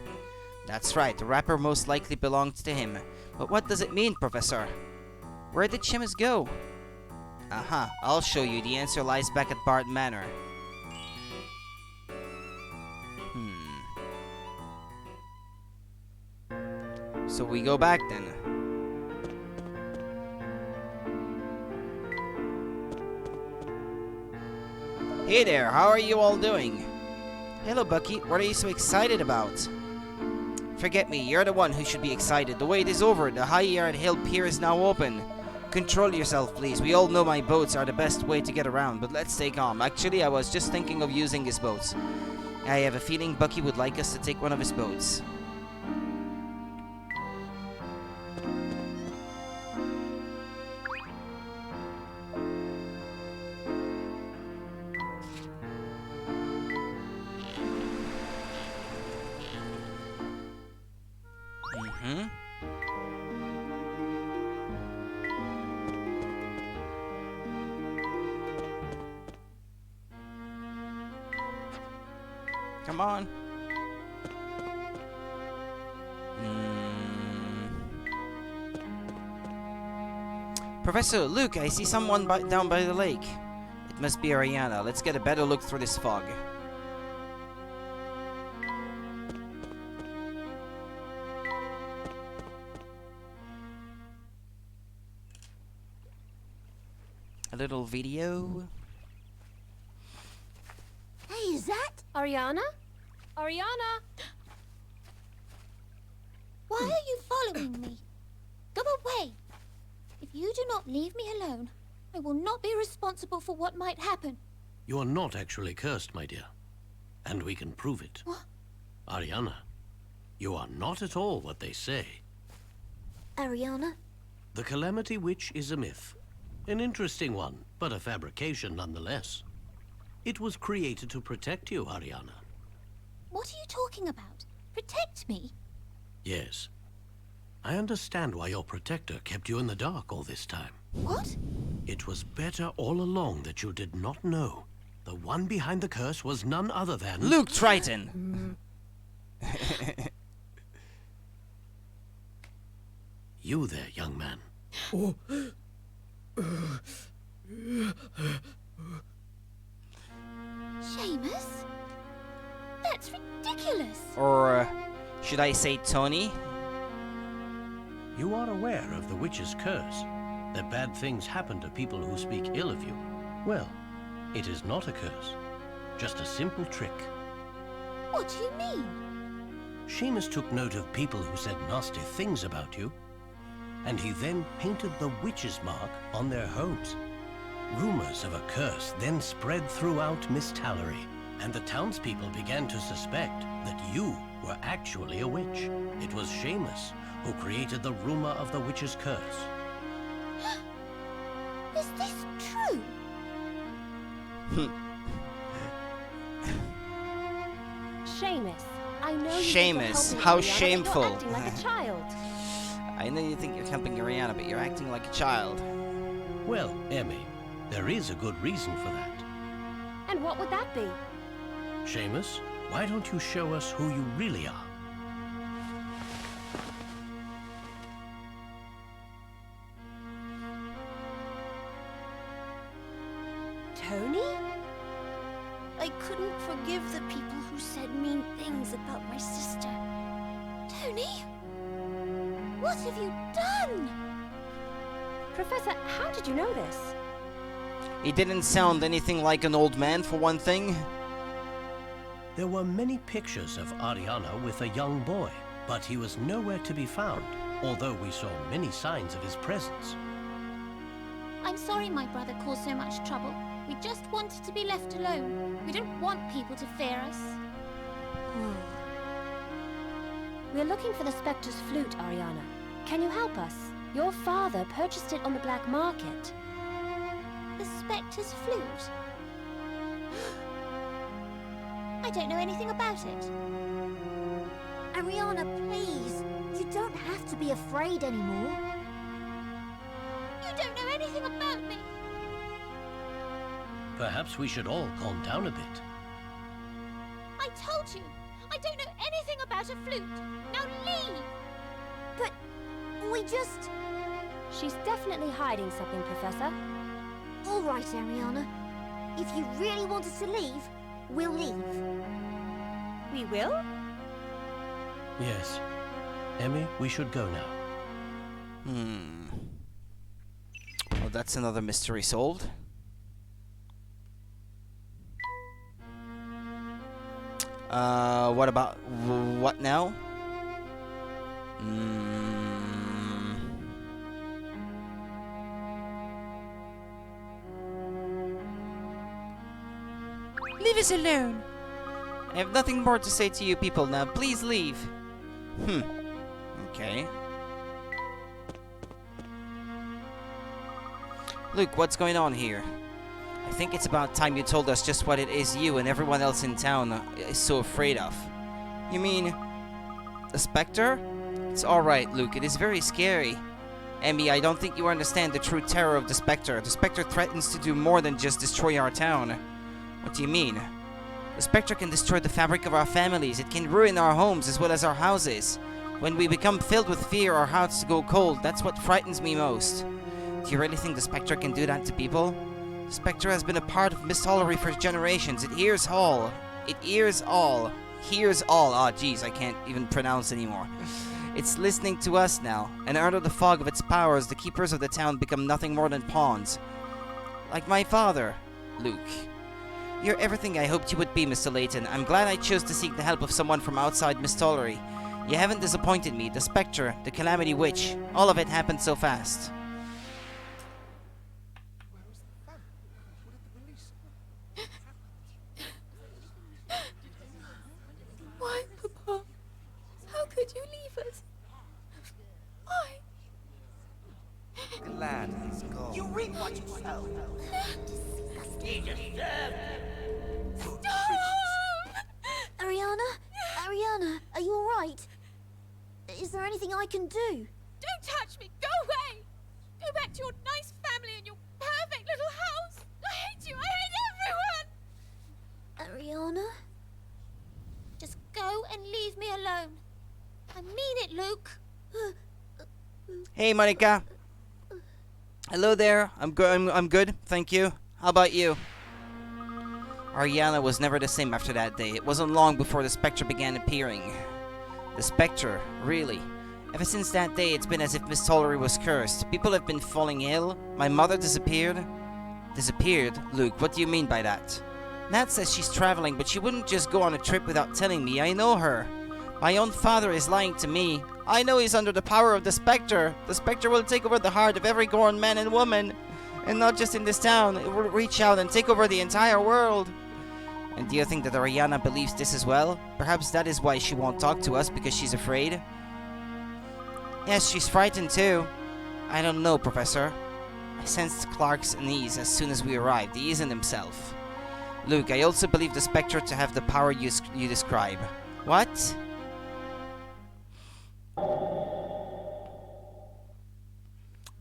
A: That's right, the wrapper most likely belonged to him. But what does it mean, Professor? Where did Shemus go? Aha, I'll show you. The answer lies back at Bard Manor. So we go back then. Hey there, how are you all doing? Hello, Bucky. What are you so excited about? Forget me, you're the one who should be excited. The wait is over. The High Yard Hill Pier is now open. Control yourself, please. We all know my boats are the best way to get around, but let's stay calm. Actually, I was just thinking of using his boats. I have a feeling Bucky would like us to take one of his boats. Come on. Professor, look, I see someone down by the lake. It must be Ariana. Let's get a better look through this fog. a little video.
F: Hey, is that?
E: Ariana? Ariana?
D: Why are you following me? Go away. If you do not leave me alone, I will not be responsible for what might happen.
C: You are not actually cursed, my dear. And we can prove it.
D: What?
C: Ariana, you are not at all what they say.
F: Ariana?
C: The Calamity Witch is a myth. An interesting one, but a fabrication nonetheless. It was created to protect you, Ariana.
D: What are you talking about? Protect me?
C: Yes. I understand why your protector kept you in the dark all this time.
D: What?
C: It was better all along that you did not know. The one behind the curse was none other than...
A: Luke Triton!
C: You there, young man.
D: Seamus? That's ridiculous!
A: Or should I say Tony?
C: You are aware of the witch's curse, that bad things happen to people who speak ill of you. Well, it is not a curse, just a simple trick.
D: What do you mean?
C: Seamus took note of people who said nasty things about you, and he then painted the witch's mark on their homes. Rumors of a curse then spread throughout Miss Tallery, and the townspeople began to suspect that you were actually a witch. It was Seamus who created the rumor of the witch's curse.
D: Is this true?
E: Seamus, I know you
A: Seamus,
E: think you're helping
A: how
E: Ariana, but
A: shameful.
E: You're acting like a child.
A: I know you think you're helping Ariana, but you're acting like a child.
C: Well, Emmy, there is a good reason for that.
E: And what would that be?
C: Seamus, why don't you show us who you really are?
E: Tony?
F: I couldn't forgive the people who said mean things about my sister.
D: Tony? What have you done?
E: Professor, how did you know this?
A: He didn't sound anything like an old man, for one thing.
C: There were many pictures of Ariana with a young boy, but he was nowhere to be found, although we saw many signs of his presence.
D: I'm sorry my brother caused so much trouble. We just wanted to be left alone. We didn't want people to fear us.
E: We're looking for the Spectre's flute, Ariana. Can you help us? Your father purchased it on the black market.
D: The Spectre's flute? I don't know anything about it.
F: Ariana, please. You don't have to be afraid anymore.
D: You don't know anything about me.
C: Perhaps we should all calm down a bit.
D: I told you. I don't know anything about a flute. Now leave.
F: But we just...
E: She's definitely hiding something, Professor.
F: All right, Ariana. If you really wanted to leave, we'll leave.
E: We will?
C: Yes. Emmy, we should go now.
A: Well, that's another mystery solved. What about... what now? Leave us alone. I have nothing more to say to you people now. Please leave. Okay. Luke, what's going on here? I think it's about time you told us just what it is you and everyone else in town is so afraid of. You mean... the Spectre? It's alright, Luke. It is very scary. Emmy, I don't think you understand the true terror of the Spectre. The Spectre threatens to do more than just destroy our town. What do you mean? The Spectre can destroy the fabric of our families. It can ruin our homes as well as our houses. When we become filled with fear, our hearts go cold. That's what frightens me most. Do you really think the Spectre can do that to people? The Spectre has been a part of Miss Tollery for generations. It hears all. It hears all. Hears all. Ah, jeez, I can't even pronounce anymore. It's listening to us now, and under the fog of its powers, the keepers of the town become nothing more than pawns. Like my father, Luke. You're everything I hoped you would be, Mr. Layton. I'm glad I chose to seek the help of someone from outside Miss Tollery. You haven't disappointed me. The Spectre, the Calamity Witch, all of it happened so fast.
G: Why, Papa? How could you leave us? Why?
H: Glad he's gone.
I: You reap what you sow. He deserved it.
F: Ariana? Ariana, are you alright? Is there anything I can do?
G: Don't touch me! Go away! Go back to your nice family and your perfect little house! I hate you! I hate everyone!
F: Ariana?
D: Just go and leave me alone. I mean it, Luke.
A: Hey, Monica. Hello there. I'm good. I'm good. Thank you. How about you? Ariana was never the same after that day. It wasn't long before the Spectre began appearing. The Spectre, really. Ever since that day, it's been as if Miss Tollery was cursed. People have been falling ill. My mother disappeared. Disappeared? Luke, what do you mean by that? Nat says she's traveling, but she wouldn't just go on a trip without telling me. I know her. My own father is lying to me. I know he's under the power of the Spectre. The Spectre will take over the heart of every grown man and woman. And not just in this town. It will reach out and take over the entire world. And do you think that Ariana believes this as well? Perhaps that is why she won't talk to us, because she's afraid? Yes, she's frightened too. I don't know, Professor. I sensed Clark's unease as soon as we arrived. He isn't himself. Luke, I also believe the Spectre to have the power you describe. What?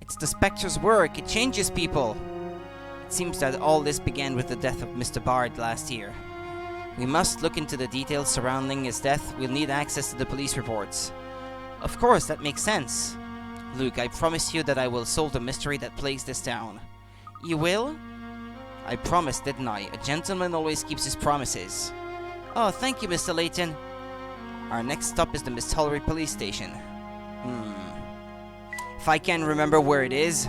A: It's the Spectre's work. It changes people. It seems that all this began with the death of Mr. Bard last year. We must look into the details surrounding his death. We'll need access to the police reports. Of course, that makes sense. Luke, I promise you that I will solve the mystery that plagues this town. You will? I promised, didn't I? A gentleman always keeps his promises. Oh, thank you, Mr. Layton. Our next stop is the Miss Tollery police station. If I can remember where it is...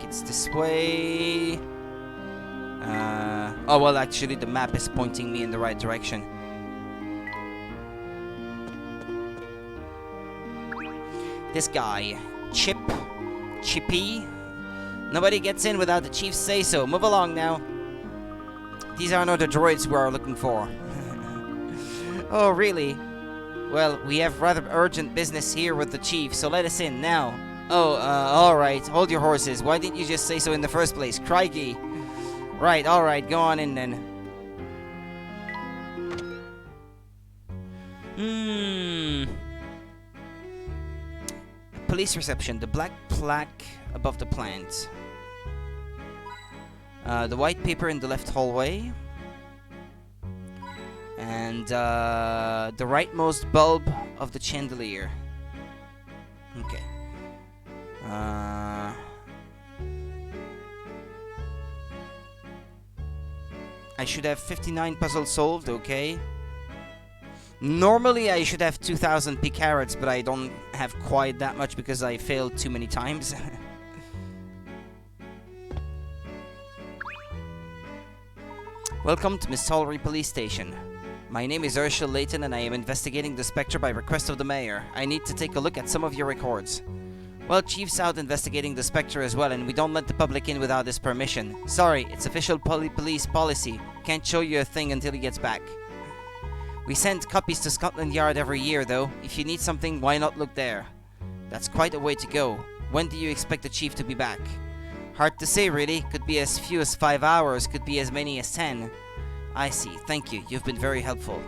A: It's this way. Oh, well, actually, the map is pointing me in the right direction. This guy, Chippy. Nobody gets in without the chief's say-so. Move along now. These are not the droids we are looking for. Oh, really? Well, we have rather urgent business here with the chief, so let us in now. Oh, alright. Hold your horses. Why didn't you just say so in the first place? Crikey. Right, alright. Go on in then. Police reception. The black plaque above the plant. The white paper in the left hallway. And, the rightmost bulb of the chandelier. Okay. I should have 59 puzzles solved, okay. Normally I should have 2000 picarats, but I don't have quite that much because I failed too many times. Welcome to Miss Tollery Police Station. My name is Ursula Layton and I am investigating the Spectre by request of the mayor. I need to take a look at some of your records. Well, Chief's out investigating the Spectre as well, and we don't let the public in without his permission. Sorry, it's official police policy. Can't show you a thing until he gets back. We send copies to Scotland Yard every year, though. If you need something, why not look there? That's quite a way to go. When do you expect the Chief to be back? Hard to say, really. Could be as few as 5 hours, could be as many as 10. I see. Thank you. You've been very helpful.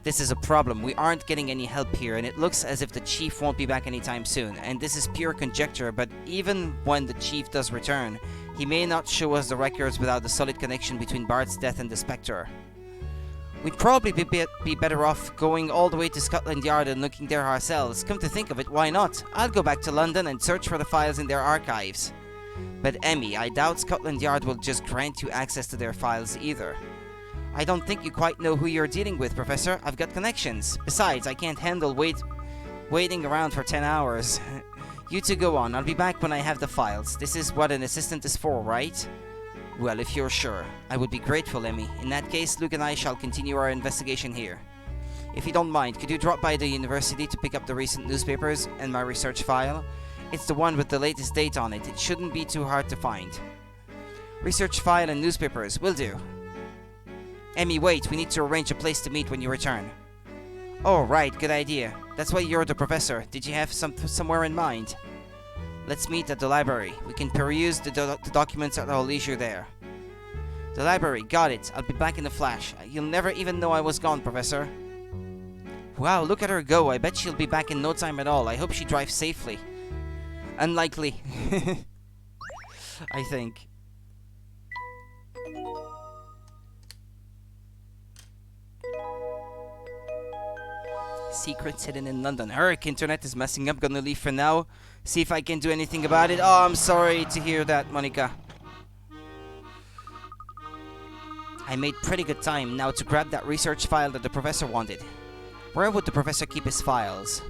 A: This is a problem. We aren't getting any help here, and it looks as if the Chief won't be back anytime soon. And this is pure conjecture, but even when the Chief does return, he may not show us the records without the solid connection between Bart's death and the Spectre. We'd probably be better off going all the way to Scotland Yard and looking there ourselves. Come to think of it, why not? I'll go back to London and search for the files in their archives. But Emmy, I doubt Scotland Yard will just grant you access to their files either. I don't think you quite know who you're dealing with, Professor. I've got connections. Besides, I can't handle waiting around for 10 hours. You two go on. I'll be back when I have the files. This is what an assistant is for, right? Well, if you're sure. I would be grateful, Emmy. In that case, Luke and I shall continue our investigation here. If you don't mind, could you drop by the university to pick up the recent newspapers and my research file? It's the one with the latest date on it. It shouldn't be too hard to find. Research file and newspapers. Will do. Emmy, wait. We need to arrange a place to meet when you return. Oh, right. Good idea. That's why you're the professor. Did you have somewhere in mind? Let's meet at the library. We can peruse the documents at our leisure there. The library. Got it. I'll be back in a flash. You'll never even know I was gone, Professor. Wow, look at her go. I bet she'll be back in no time at all. I hope she drives safely. Unlikely. I think. Secrets hidden in London. Herc, internet is messing up. Gonna leave for now. See if I can do anything about it. Oh, I'm sorry to hear that, Monica. I made pretty good time now to grab that research file that the professor wanted. Where would the professor keep his files?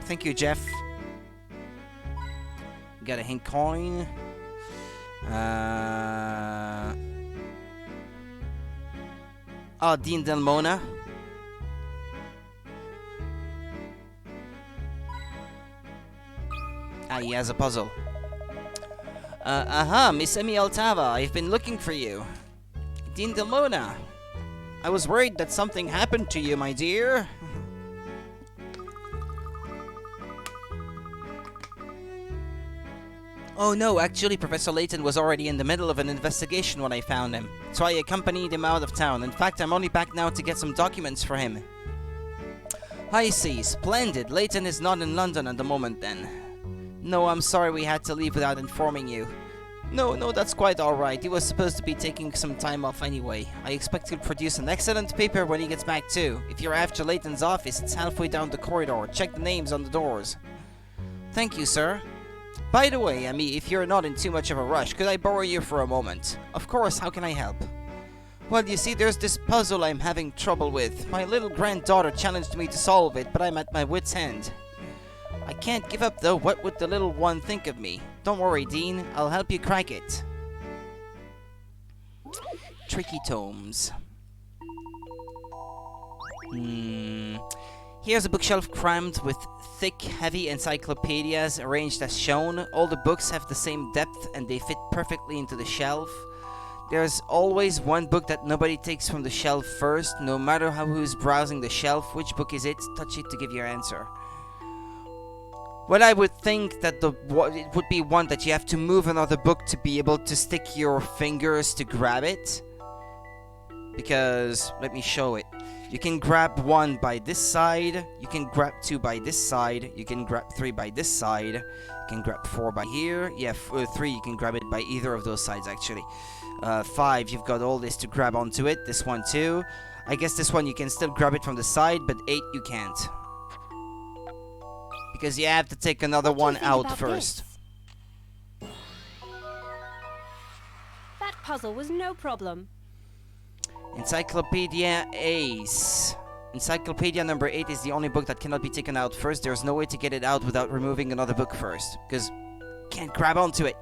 A: Thank you, Jeff. Got a hint coin. Oh, Dean Delmona. Ah, he has a puzzle. Miss Emmy Altava, I've been looking for you. Dean Delmona. I was worried that something happened to you, my dear. Oh no, actually Professor Layton was already in the middle of an investigation when I found him, so I accompanied him out of town. In fact, I'm only back now to get some documents for him. I see, splendid. Layton is not in London at the moment then. No, I'm sorry we had to leave without informing you. No, that's quite alright. He was supposed to be taking some time off anyway. I expect he'll produce an excellent paper when he gets back too. If you're after Layton's office, it's halfway down the corridor. Check the names on the doors. Thank you, sir. By the way, Emmy, if you're not in too much of a rush, could I borrow you for a moment? Of course, how can I help? Well, you see, there's this puzzle I'm having trouble with. My little granddaughter challenged me to solve it, but I'm at my wit's end. I can't give up though. What would the little one think of me? Don't worry, Dean. I'll help you crack it. Tricky tomes. Here's a bookshelf crammed with thick, heavy encyclopedias arranged as shown. All the books have the same depth and they fit perfectly into the shelf. There's always one book that nobody takes from the shelf first, no matter who's browsing the shelf. Which book is it? Touch it to give your answer. Well, I would think that it would be one that you have to move another book to be able to stick your fingers to grab it. Because, let me show it. You can grab one by this side, you can grab two by this side, you can grab three by this side, you can grab four by here. Yeah, three, you can grab it by either of those sides actually. 5, you've got all this to grab onto it. This one too. I guess this one you can still grab it from the side, but 8 you can't. Because you have to take another one out first.
E: That puzzle was no problem.
A: Encyclopedia Ace. Encyclopedia number 8 is the only book that cannot be taken out first. There's no way to get it out without removing another book first. Because can't grab onto it.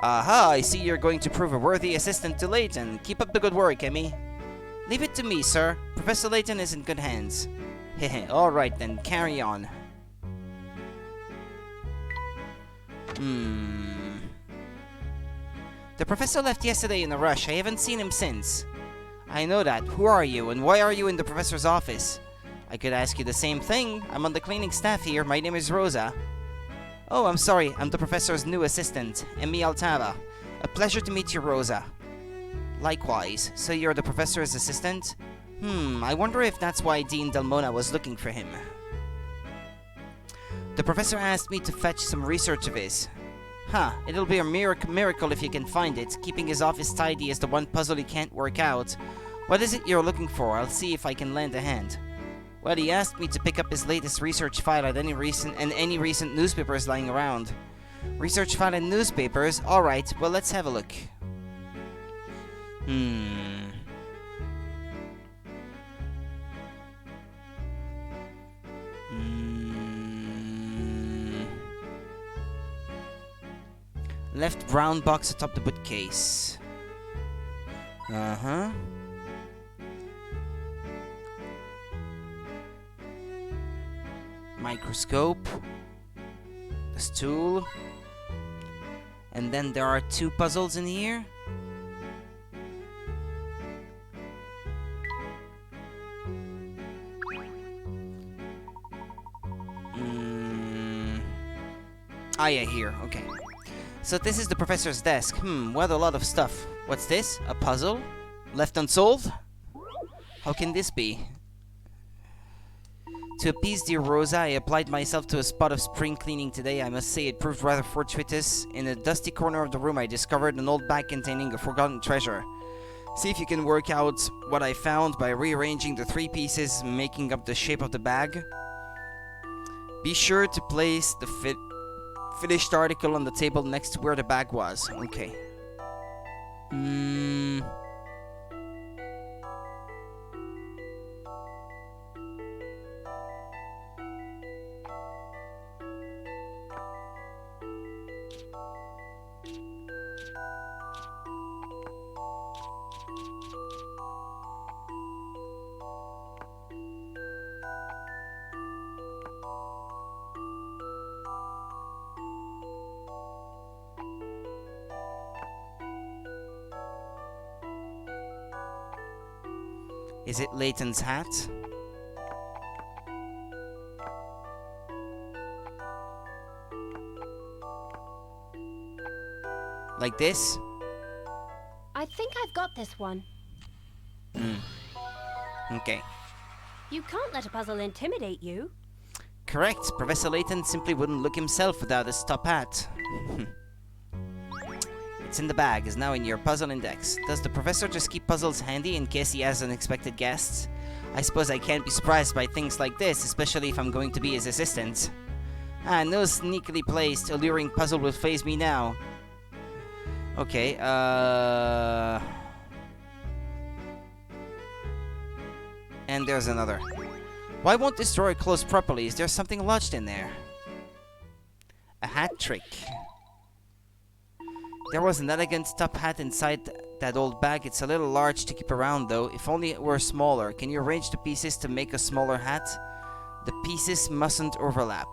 A: Aha, I see you're going to prove a worthy assistant to Layton. Keep up the good work, Emmy. Leave it to me, sir. Professor Layton is in good hands. Hehe, alright then, carry on. The professor left yesterday in a rush. I haven't seen him since. I know that. Who are you, and why are you in the professor's office? I could ask you the same thing. I'm on the cleaning staff here. My name is Rosa. Oh, I'm sorry. I'm the professor's new assistant, Emmy Altava. A pleasure to meet you, Rosa. Likewise. So you're the professor's assistant? I wonder if that's why Dean Delmona was looking for him. The professor asked me to fetch some research of his. Huh, it'll be a miracle if you can find it. Keeping his office tidy is the one puzzle he can't work out. What is it you're looking for? I'll see if I can lend a hand. Well, he asked me to pick up his latest research file at any recent newspapers lying around. Research file and newspapers? Alright, well, let's have a look. Left brown box atop the bookcase. Microscope. The stool. And then there are 2 puzzles in here. Ah, yeah, here. Okay. So this is the professor's desk. What a lot of stuff. What's this? A puzzle? Left unsolved? How can this be? To appease dear Rosa, I applied myself to a spot of spring cleaning today. I must say it proved rather fortuitous. In a dusty corner of the room, I discovered an old bag containing a forgotten treasure. See if you can work out what I found by rearranging the 3 pieces making up the shape of the bag. Be sure to place the finished article on the table next to where the bag was. Okay. Is it Layton's hat? Like this?
E: I think I've got this one.
A: Okay.
E: You can't let a puzzle intimidate you.
A: Correct. Professor Layton simply wouldn't look himself without his top hat. It's in the bag, is now in your puzzle index. Does the professor just keep puzzles handy in case he has unexpected guests? I suppose I can't be surprised by things like this, especially if I'm going to be his assistant. Ah, no sneakily placed, alluring puzzle will faze me now. Okay, and there's another. Why won't this drawer close properly? Is there something lodged in there? A hat trick. There was an elegant top hat inside that old bag. It's a little large to keep around though. If only it were smaller. Can you arrange the pieces to make a smaller hat? The pieces mustn't overlap.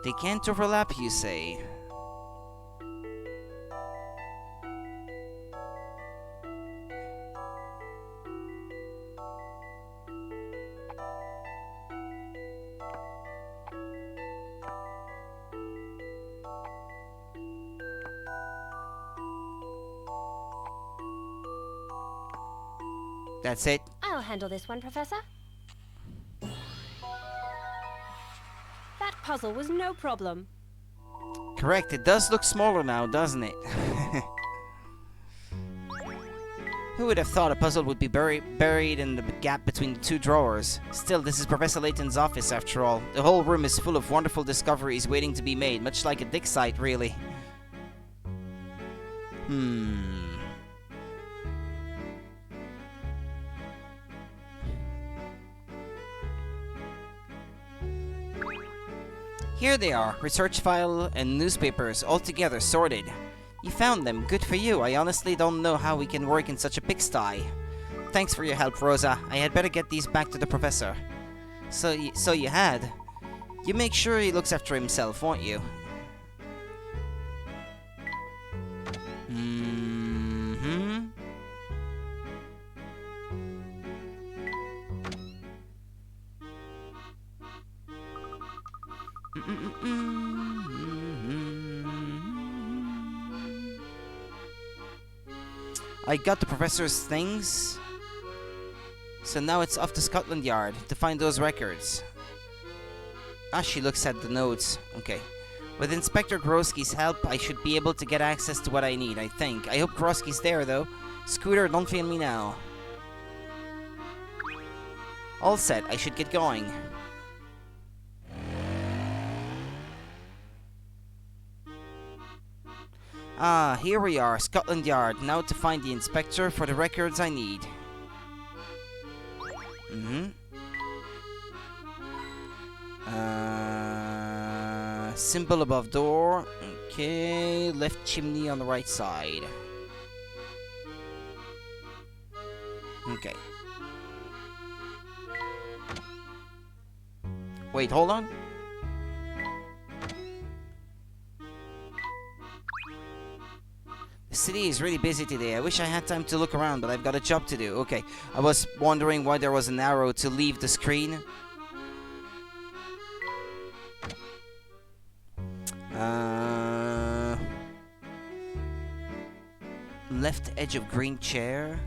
A: They can't overlap, you say? That's it.
E: I'll handle this one, Professor. That puzzle was no problem.
A: Correct, it does look smaller now, doesn't it? Who would have thought a puzzle would be buried in the gap between the 2 drawers? Still, this is Professor Layton's office after all. The whole room is full of wonderful discoveries waiting to be made, much like a dig site, really. Here they are, research file and newspapers, all together, sorted. You found them, good for you. I honestly don't know how we can work in such a pigsty. Thanks for your help, Rosa. I had better get these back to the professor. So you had? You make sure he looks after himself, won't you? I got the professor's things. So now it's off to Scotland Yard to find those records. Ah, she looks at the notes. Okay. With Inspector Grosky's help, I should be able to get access to what I need, I think. I hope Grosky's there, though. Scooter, don't fail me now. All set. I should get going. Ah, here we are, Scotland Yard. Now to find the inspector for the records I need. Symbol above door. Okay, left chimney on the right side. Okay. Wait, hold on. The city is really busy today. I wish I had time to look around, but I've got a job to do. Okay, I was wondering why there was an arrow to leave the screen. Left edge of green chair.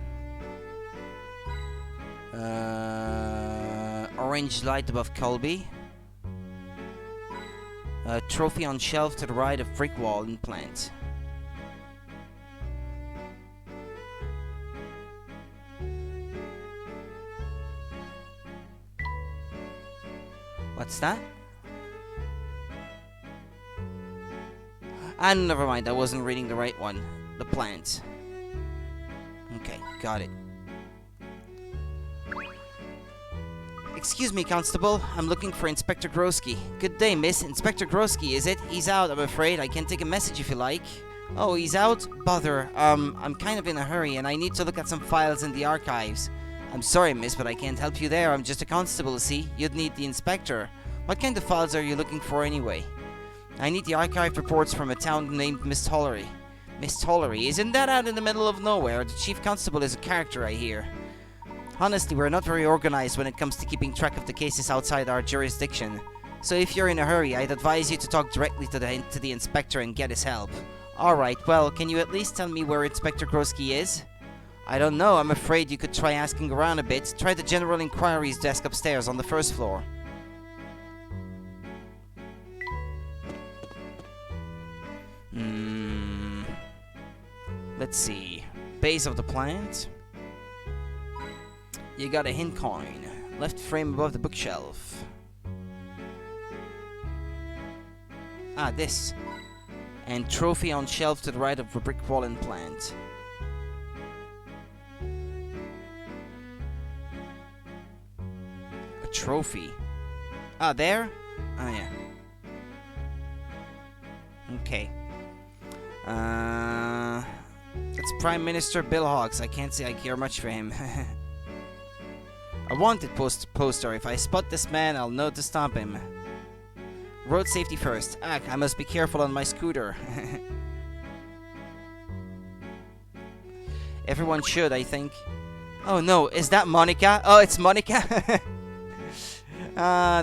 A: Orange light above Colby. Trophy on shelf to the right of brick wall and plant. What's that? Ah, never mind, I wasn't reading the right one. The plant. Okay, got it. Excuse me, Constable. I'm looking for Inspector Grosky. Good day, miss. Inspector Grosky, is it? He's out, I'm afraid. I can take a message if you like. Oh, he's out? Bother. I'm kind of in a hurry, and I need to look at some files in the archives. I'm sorry, miss, but I can't help you there. I'm just a constable, see? You'd need the inspector. What kind of files are you looking for, anyway? I need the archive reports from a town named Miss Tollery. Miss Tollery? Isn't that out in the middle of nowhere? The chief constable is a character, I hear. Honestly, we're not very organized when it comes to keeping track of the cases outside our jurisdiction. So if you're in a hurry, I'd advise you to talk directly to the inspector and get his help. Alright, well, can you at least tell me where Inspector Grosky is? I don't know, I'm afraid you could try asking around a bit. Try the General Inquiries desk upstairs on the first floor. Let's see. Base of the plant. You got a hint coin. Left frame above the bookshelf. Ah, this. And trophy on shelf to the right of the brick wall and plant. A trophy. Ah, there? Ah, yeah. Okay. It's Prime Minister Bill Hawks. I can't say I care much for him. A wanted poster. If I spot this man, I'll know to stop him. Road safety first. Ah, I must be careful on my scooter. Everyone should, I think. Oh no, is that Monica? Oh, it's Monica?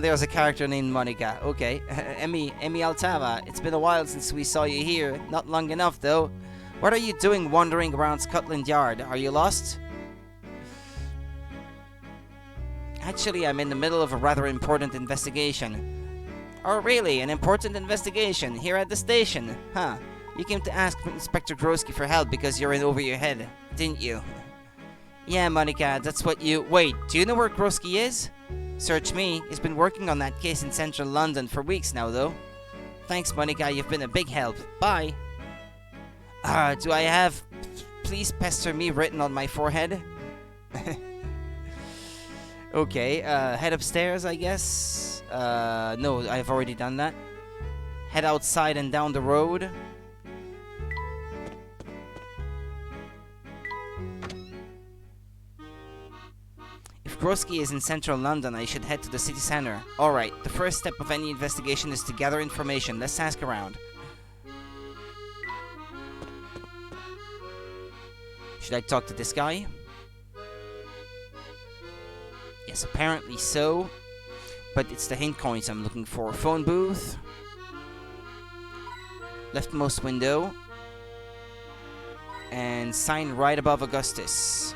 A: There's a character named Monica. Okay. Emmy Altava. It's been a while since we saw you here. Not long enough, though. What are you doing wandering around Scotland Yard? Are you lost? Actually, I'm in the middle of a rather important investigation. Oh, really? An important investigation? Here at the station? Huh. You came to ask Inspector Grosky for help because you're in over your head, didn't you? Yeah, Monica, that's what you... Wait, do you know where Grosky is? Search me. He's been working on that case in central London for weeks now, though. Thanks, Monica. You've been a big help. Bye. Do I have... Please pester me written on my forehead? Okay, head upstairs, I guess. No, I've already done that. Head outside and down the road. If Grosky is in central London, I should head to the city centre. Alright, the first step of any investigation is to gather information. Let's ask around. Should I talk to this guy? Yes, apparently so. but it's the hint coins I'm looking for. Phone booth. Leftmost window. And sign right above Augustus.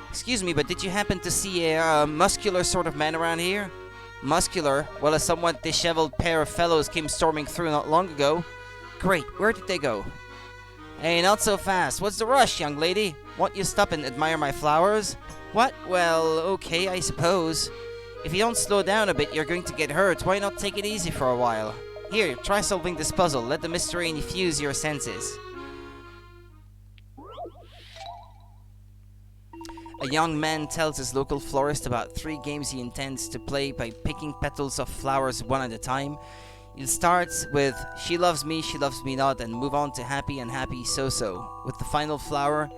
A: Excuse me, but did you happen to see a muscular sort of man around here? Muscular? Well, a somewhat disheveled pair of fellows came storming through not long ago. Great, where did they go? Hey, not so fast. What's the rush, young lady? Won't you stop and admire my flowers? What? Well, okay, I suppose. If you don't slow down a bit, you're going to get hurt. Why not take it easy for a while? Here, try solving this puzzle. Let the mystery infuse your senses. A young man tells his local florist about 3 games he intends to play by picking petals off flowers one at a time. He'll start with She Loves Me Not, and move on to Happy and Happy So-So. With the final flower,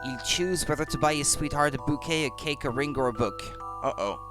A: he'll choose whether to buy his sweetheart a bouquet, a cake, a ring, or a book. Uh-oh.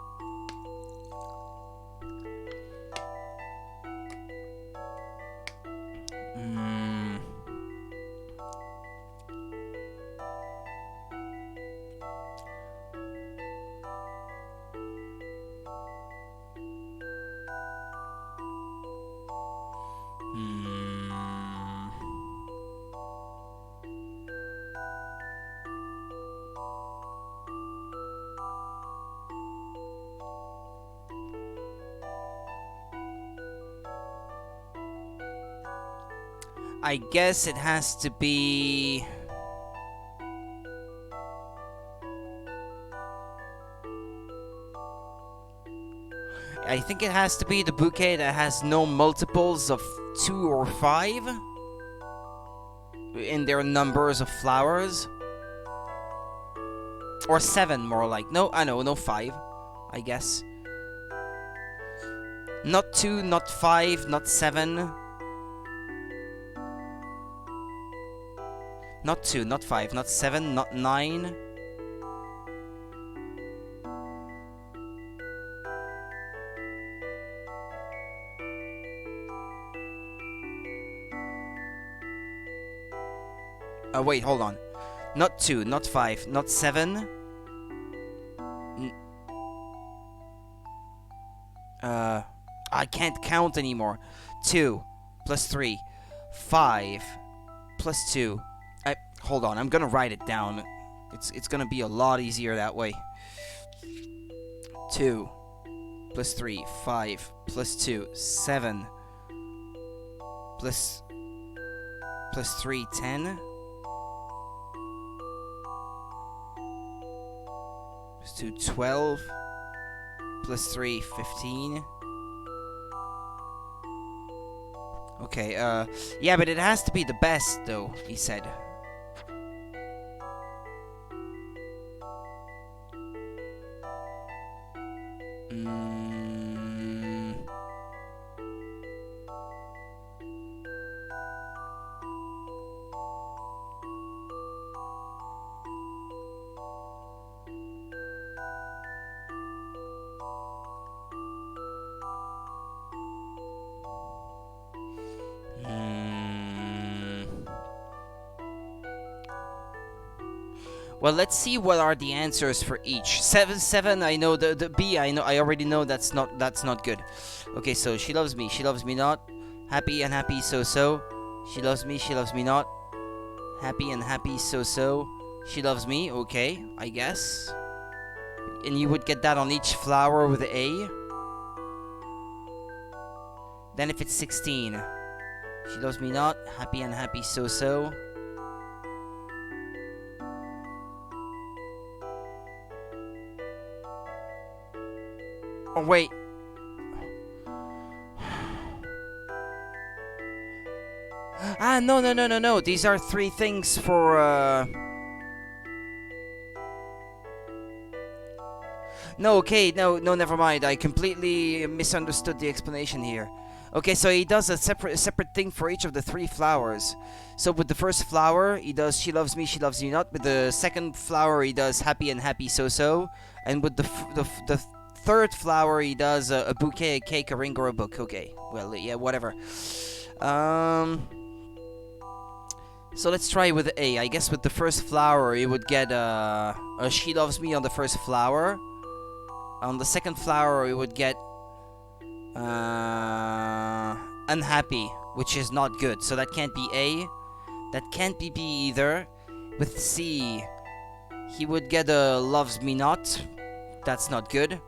A: I guess it has to be... I think it has to be the bouquet that has no multiples of 2 or 5 in their numbers of flowers. Or 7, more like. No, I know, no 5, I guess. Not 2, not 5, not 7. Not 2, not 5, not 7, not 9. Wait, hold on. Not 2, not 5, not 7. I can't count anymore. 2 plus 3, 5 plus 2. Hold on, I'm gonna write it down. It's gonna be a lot easier that way. 2 plus 3, 5 plus 2, 7 plus 3, 10 plus 2, 12 plus 3, 15. Okay, yeah, but it has to be the best though, he said. Well, let's see what are the answers for each. 7, I know the B. I already know that's not good. Okay, so she loves me not. Happy and happy so. She loves me not. Happy and happy so. She loves me. Okay, I guess. And you would get that on each flower with A. Then if it's 16, she loves me not. Happy and happy so. Oh, wait. No. These are 3 things for, No, okay, no, never mind. I completely misunderstood the explanation here. Okay, so he does a separate thing for each of the 3 flowers. So with the first flower, he does She Loves Me Not. With the second flower, he does Happy and Happy So. And with the third flower, he does a bouquet, a cake, a ring, or a book. Okay, well, yeah, whatever. So let's try with A. I guess with the first flower, you would get She Loves Me on the first flower. On the second flower, you would get Unhappy, which is not good. So that can't be A. That can't be B either. With C, he would get a Loves Me Not. That's not good.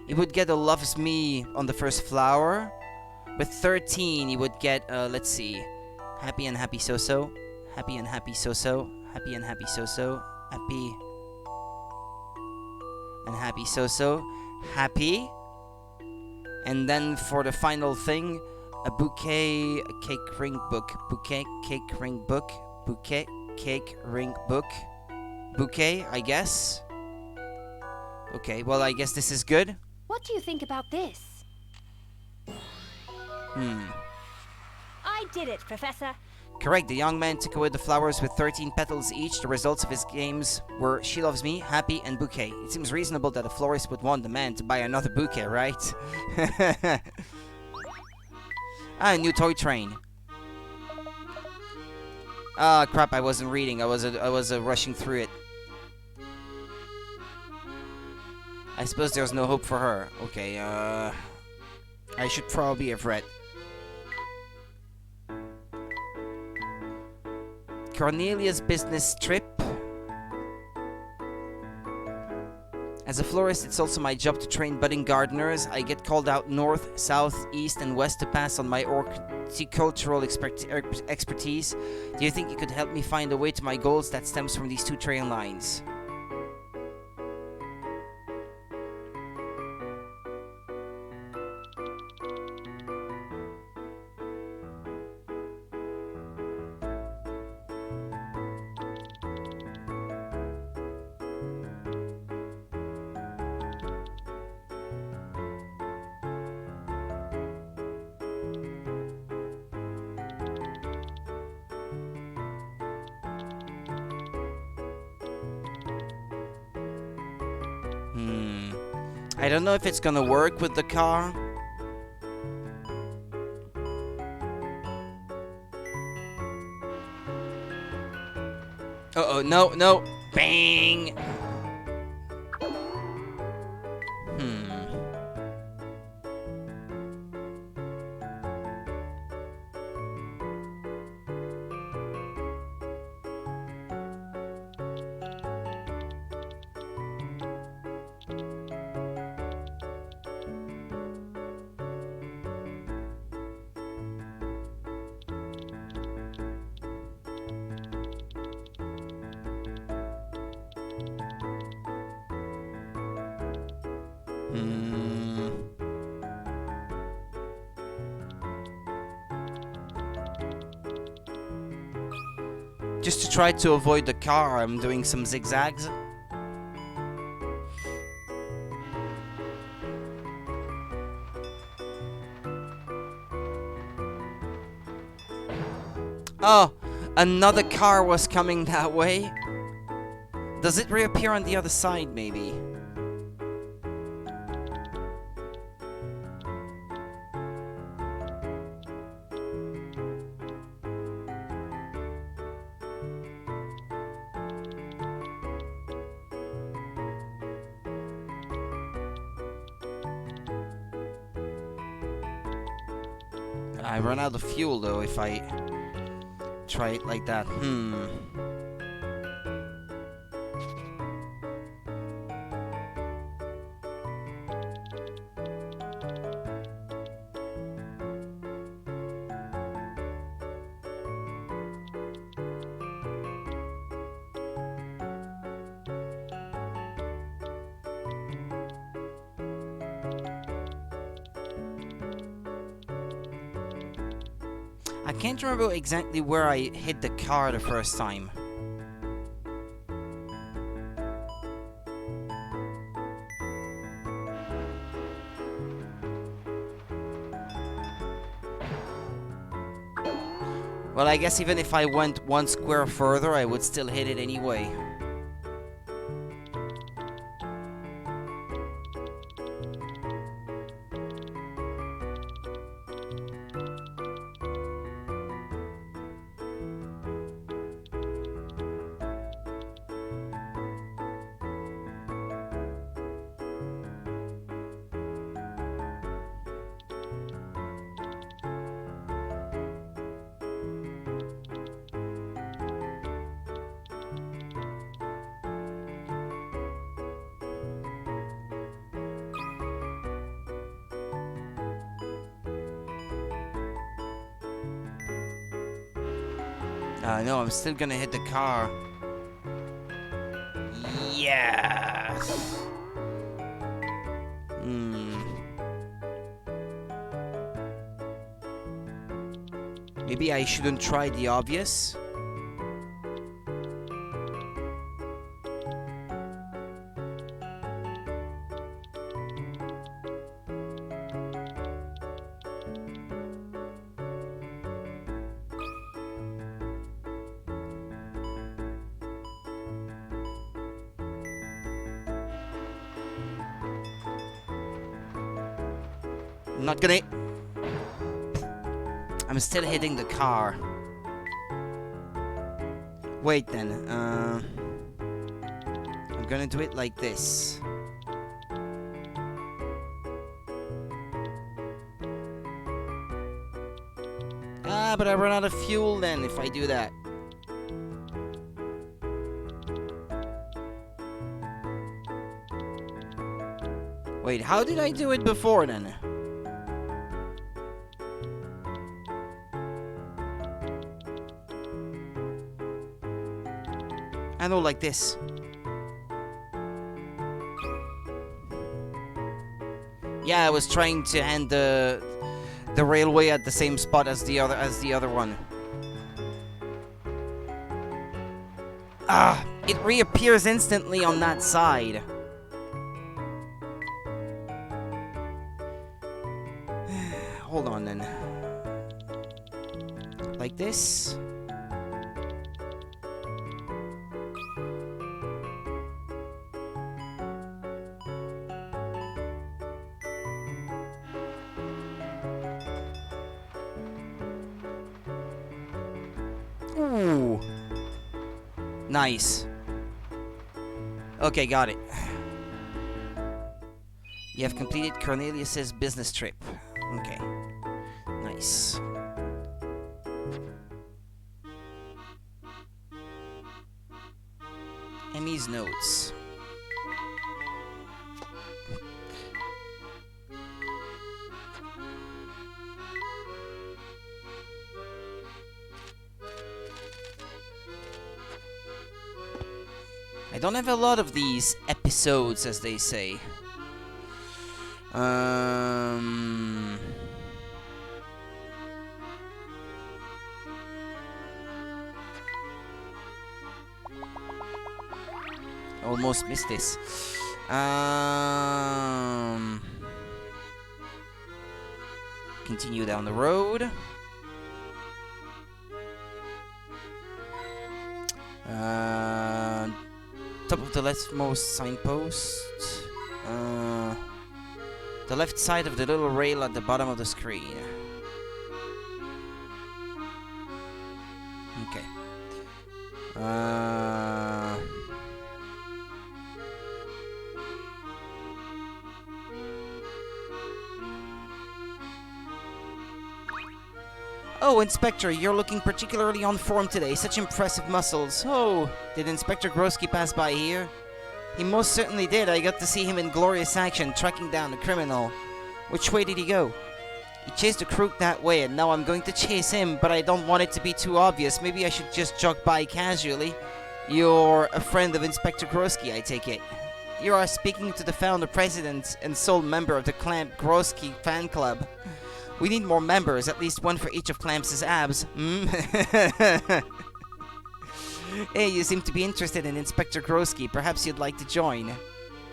A: He would get a Loves Me on the first flower. With 13, he would get, let's see, Happy and Happy So-So. Happy and Happy So-So. Happy and Happy So-So. Happy and Happy So-So. Happy. And then for the final thing, a bouquet, a cake, ring, book. Bouquet, cake, ring, book. Bouquet, cake, ring, book. Bouquet, I guess. Okay, well, I guess this is good.
E: What do you think about this? I did it, Professor.
A: Correct, the young man took away the flowers with 13 petals each. The results of his games were She Loves Me, Happy, and Bouquet. It seems reasonable that a florist would want the man to buy another bouquet, right? A new toy train. Ah, crap, I wasn't reading. I was rushing through it. I suppose there's no hope for her. Okay, I should probably have read. Cornelia's business trip. As a florist, it's also my job to train budding gardeners. I get called out north, south, east, and west to pass on my horticultural expertise. Do you think you could help me find a way to my goals that stems from these two train lines? I don't know if it's gonna work with the car. Uh-oh, no, no. Bang! Just to try to avoid the car, I'm doing some zigzags. Oh, another car was coming that way. Does it reappear on the other side, maybe? I run out of fuel though if I try it like that. I can't remember exactly where I hit the car the first time. Well, I guess even if I went one square further, I would still hit it anyway. No, I'm still gonna hit the car. Yes! Maybe I shouldn't try the obvious? I'm not gonna... I'm still hitting the car. Wait then, I'm gonna do it like this. Ah, but I run out of fuel then if I do that. Wait, how did I do it before then? I know, like this. Yeah, I was trying to end the railway at the same spot as the other one. Ah, it reappears instantly on that side. Hold on then. Like this. Ooh. Nice. Okay, got it. You have completed Cornelius's business trip. Okay. Nice. Emmy's notes. I don't have a lot of these episodes, as they say. Almost missed this. Continue down the road. Top of the leftmost signpost. The left side of the little rail at the bottom of the screen. Okay. Oh, Inspector, you're looking particularly on form today. Such impressive muscles. Oh, did Inspector Grosky pass by here? He most certainly did. I got to see him in glorious action, tracking down the criminal. Which way did he go? He chased the crook that way, and now I'm going to chase him, but I don't want it to be too obvious. Maybe I should just jog by casually. You're a friend of Inspector Grosky, I take it. You are speaking to the founder, president, and sole member of the Clamp Grosky fan club. We need more members, at least one for each of Clamp's abs. Hey, you seem to be interested in Inspector Grosky. Perhaps you'd like to join.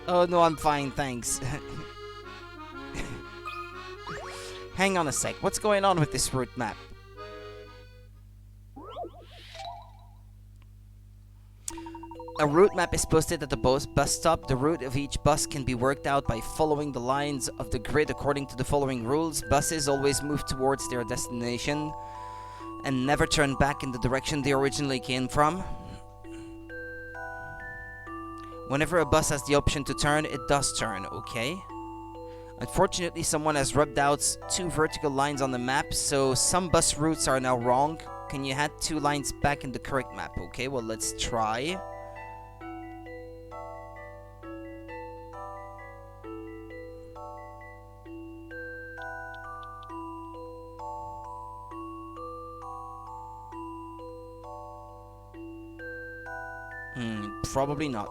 A: Oh, no, I'm fine, thanks. Hang on a sec. What's going on with this route map? A route map is posted at the bus stop. The route of each bus can be worked out by following the lines of the grid according to the following rules. Buses always move towards their destination and never turn back in the direction they originally came from. Whenever a bus has the option to turn, it does turn, okay? Unfortunately, someone has rubbed out 2 vertical lines on the map, so some bus routes are now wrong. Can you add 2 lines back in the correct map? Okay, well, let's try. Probably not.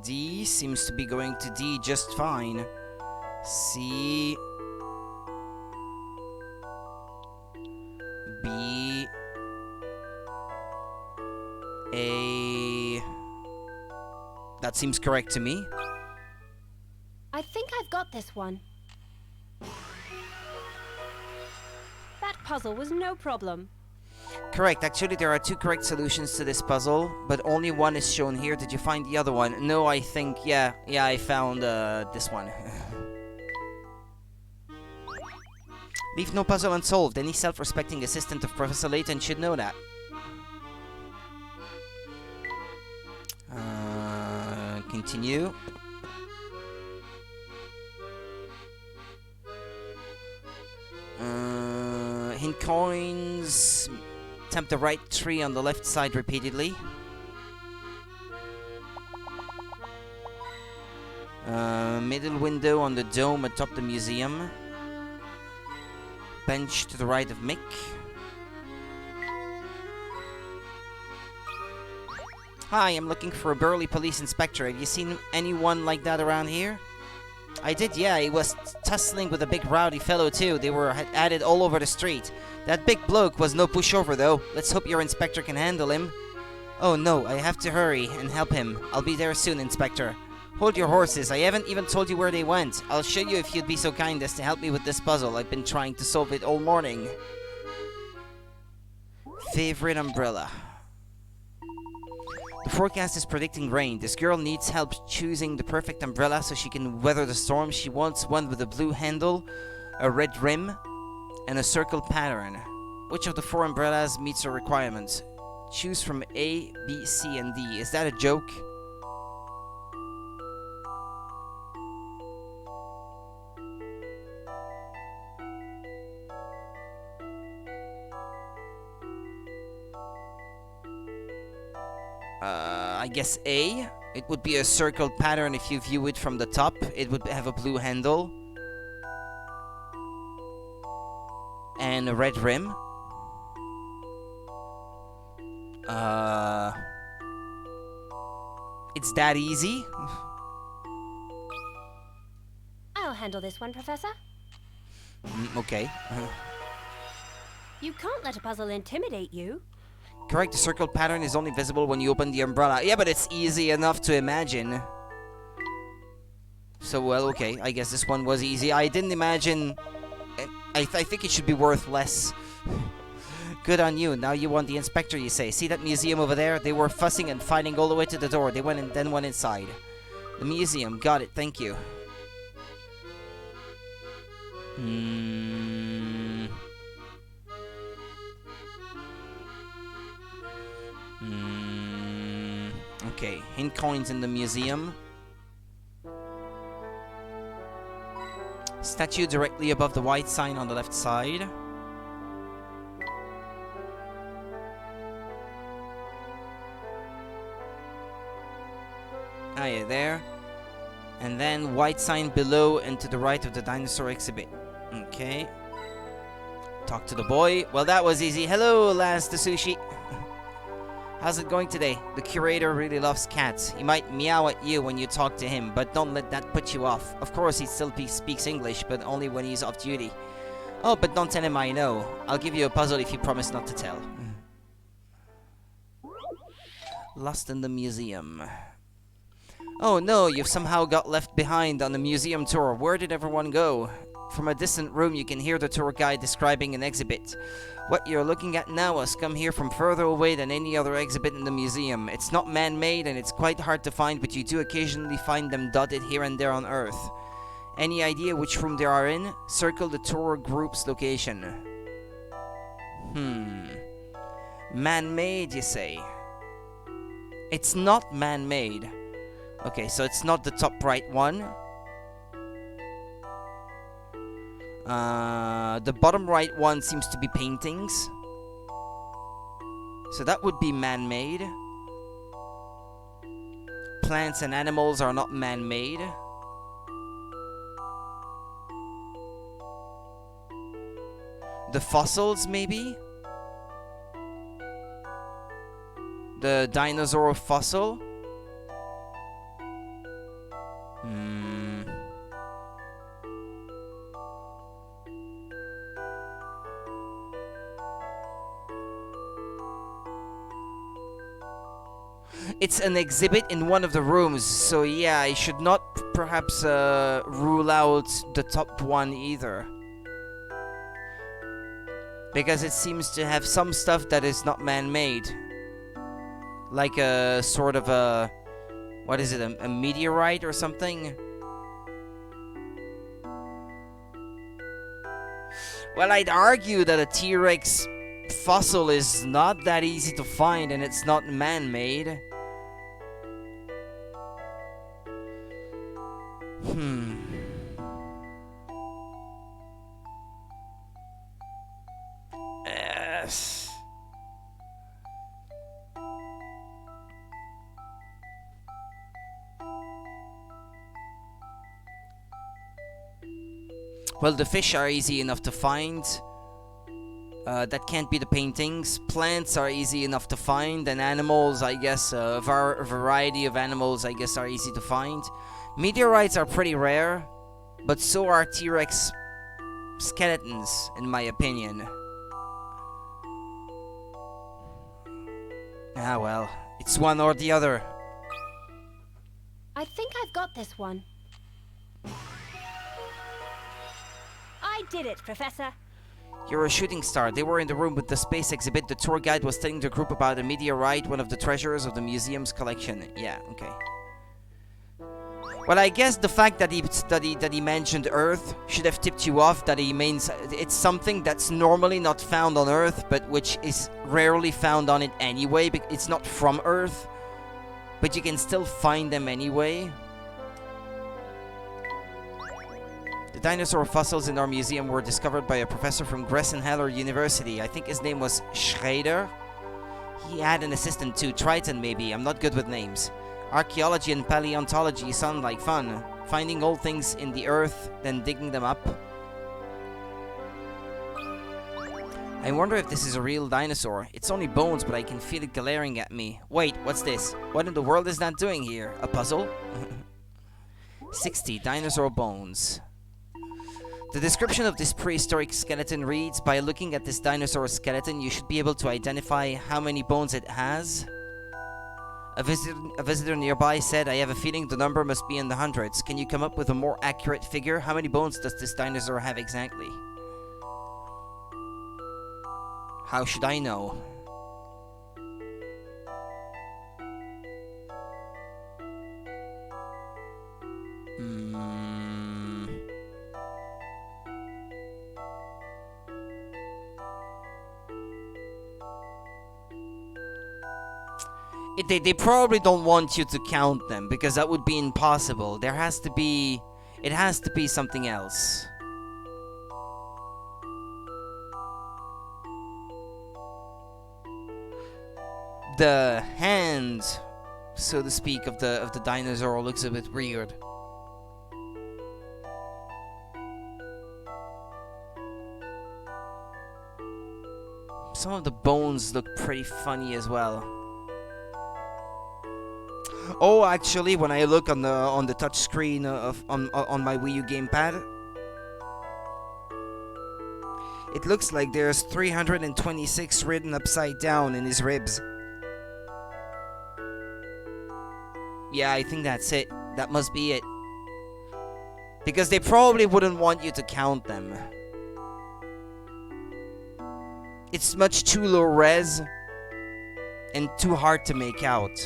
A: D seems to be going to D just fine. C, B, A. That seems correct to me.
E: I think I've got this one. That puzzle was no problem.
A: Correct. Actually, there are 2 correct solutions to this puzzle, but only one is shown here. Did you find the other one? No, I think, yeah, I found this one. Leave no puzzle unsolved. Any self-respecting assistant of Professor Layton should know that. Continue. Hint coins. Tap the right tree on the left side repeatedly. Middle window on the dome atop the museum. Bench to the right of Mick. Hi, I'm looking for a burly police inspector. Have you seen anyone like that around here? I did, yeah. He was tussling with a big rowdy fellow too. They were at it all over the street. That big bloke was no pushover though. Let's hope your inspector can handle him. Oh no, I have to hurry and help him. I'll be there soon, Inspector. Hold your horses. I haven't even told you where they went. I'll show you if you'd be so kind as to help me with this puzzle. I've been trying to solve it all morning. Favorite umbrella. The forecast is predicting rain. This girl needs help choosing the perfect umbrella so she can weather the storm. She wants one with a blue handle, a red rim, and a circle pattern. Which of the 4 umbrellas meets her requirements? Choose from A, B, C, and D. Is that a joke? I guess A. It would be a circle pattern if you view it from the top. It would have a blue handle. And a red rim. It's that easy?
E: I'll handle this one, Professor.
A: Okay.
E: You can't let a puzzle intimidate you.
A: Correct, the circle pattern is only visible when you open the umbrella. Yeah, but it's easy enough to imagine. So, well, okay. I guess this one was easy. I didn't imagine... I think it should be worth less. Good on you. Now you want the inspector, you say. See that museum over there? They were fussing and fighting all the way to the door. They went and then went inside. The museum. Got it. Thank you. Okay. Hint coins in the museum. Statue directly above the white sign on the left side. Ah, yeah, there. And then white sign below and to the right of the dinosaur exhibit. Okay. Talk to the boy. Well, that was easy. Hello, Lance the Sushi. How's it going today? The curator really loves cats. He might meow at you when you talk to him, but don't let that put you off. Of course, he still speaks English, but only when he's off duty. Oh, but don't tell him I know. I'll give you a puzzle if you promise not to tell. Lost in the museum. Oh no, you've somehow got left behind on the museum tour. Where did everyone go? From a distant room, you can hear the tour guide describing an exhibit. What you're looking at now has come here from further away than any other exhibit in the museum. It's not man-made and it's quite hard to find, but you do occasionally find them dotted here and there on Earth. Any idea which room they are in? Circle the tour group's location. Man-made, you say? It's not man-made. Okay, so it's not the top right one. The bottom right one seems to be paintings. So that would be man-made. Plants and animals are not man-made. The fossils, maybe? The dinosaur fossil? It's an exhibit in one of the rooms, so yeah, I should not perhaps rule out the top one either. Because it seems to have some stuff that is not man-made. Like a sort of a... What is it, a meteorite or something? Well, I'd argue that a T-Rex fossil is not that easy to find and it's not man-made. Yes. Well, the fish are easy enough to find. That can't be the paintings. Plants are easy enough to find, and animals, I guess, a variety of animals, I guess, are easy to find. Meteorites are pretty rare, but so are T-Rex skeletons, in my opinion. Ah, well, it's one or the other.
E: I think I've got this one. I did it, Professor.
A: You're a shooting star. They were in the room with the space exhibit. The tour guide was telling the group about a meteorite, one of the treasures of the museum's collection. Yeah, okay. Well, I guess the fact that he mentioned Earth should have tipped you off that he means it's something that's normally not found on Earth, but which is rarely found on it anyway. It's not from Earth, but you can still find them anyway. The dinosaur fossils in our museum were discovered by a professor from Gressenheller University. I think his name was Schrader. He had an assistant too, Triton maybe. I'm not good with names. Archaeology and paleontology sound like fun. Finding old things in the earth, then digging them up. I wonder if this is a real dinosaur. It's only bones, but I can feel it glaring at me. Wait, what's this? What in the world is that doing here? A puzzle? 60 dinosaur bones. The description of this prehistoric skeleton reads, by looking at this dinosaur skeleton, you should be able to identify how many bones it has. A visitor nearby said, I have a feeling the number must be in the hundreds. Can you come up with a more accurate figure? How many bones does this dinosaur have exactly? How should I know? They probably don't want you to count them, because that would be impossible. It has to be something else. The hand, so to speak, of the dinosaur looks a bit weird. Some of the bones look pretty funny as well. Oh, actually, when I look on the touch screen on my Wii U gamepad, it looks like there's 326 written upside down in his ribs. Yeah, I think that's it. That must be it. Because they probably wouldn't want you to count them. It's much too low res and too hard to make out.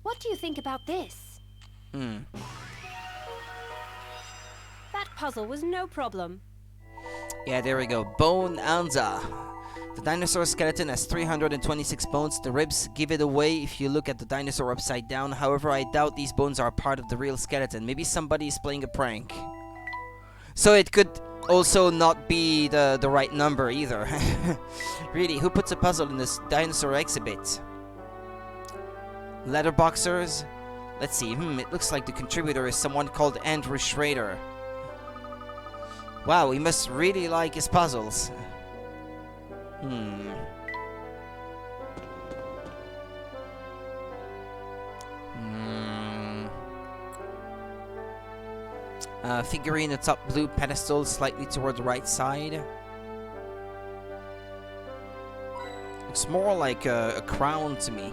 E: What do you think about this? That puzzle was no problem.
A: Yeah, there we go. Bone Anza. The dinosaur skeleton has 326 bones. The ribs give it away if you look at the dinosaur upside down. However, I doubt these bones are part of the real skeleton. Maybe somebody is playing a prank. So it could also not be the right number either. Really, who puts a puzzle in this dinosaur exhibit? Letterboxers? Let's see, it looks like the contributor is someone called Andrew Schrader. Wow, he must really like his puzzles. Figurine atop blue pedestal, slightly toward the right side. Looks more like a crown to me.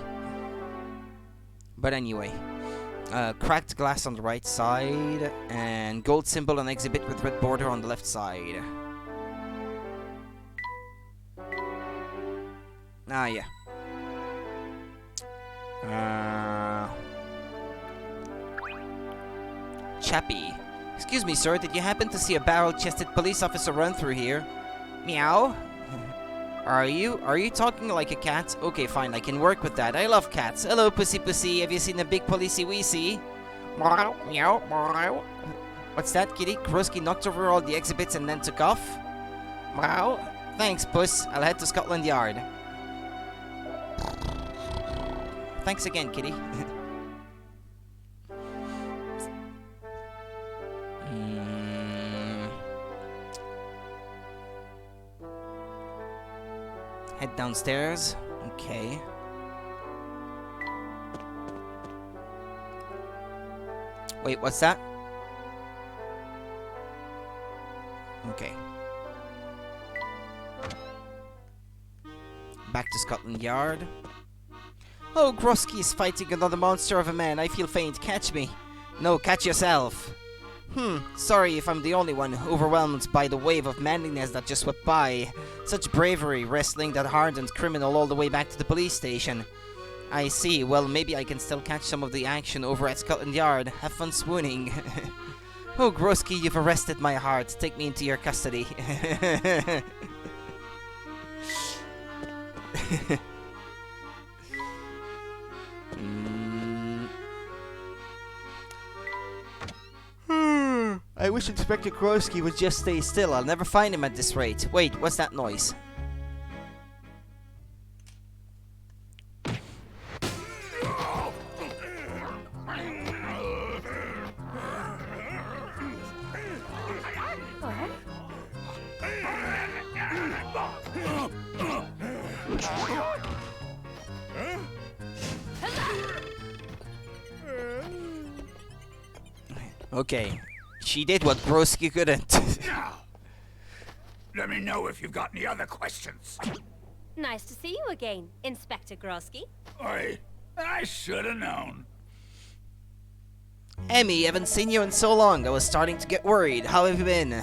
A: But anyway. Cracked glass on the right side, and gold symbol on exhibit with red border on the left side. Ah, yeah. Chappie. Excuse me, sir, did you happen to see a barrel-chested police officer run through here? Meow? Are you talking like a cat? Okay, fine, I can work with that. I love cats. Hello, pussy pussy. Have you seen a big policey weesey? Meow, meow, meow. What's that, kitty? Krosky knocked over all the exhibits and then took off? Meow. Thanks, puss. I'll head to Scotland Yard. Thanks again, kitty. Head downstairs. Okay. Wait, what's that? Okay. Back to Scotland Yard. Oh, Grosky is fighting another monster of a man. I feel faint. Catch me. No, catch yourself. Sorry if I'm the only one overwhelmed by the wave of manliness that just swept by. Such bravery, wrestling that hardened criminal all the way back to the police station. I see. Well, maybe I can still catch some of the action over at Scotland Yard. Have fun swooning. Oh, Grosky, you've arrested my heart. Take me into your custody. I wish Inspector Grosky would just stay still. I'll never find him at this rate. Wait, what's that noise? Okay. She did what Grosky couldn't.
H: Now, let me know if you've got any other questions.
E: Nice to see you again, Inspector Grosky.
H: I should have known.
A: Emmy, haven't seen you in so long. I was starting to get worried. How have you been?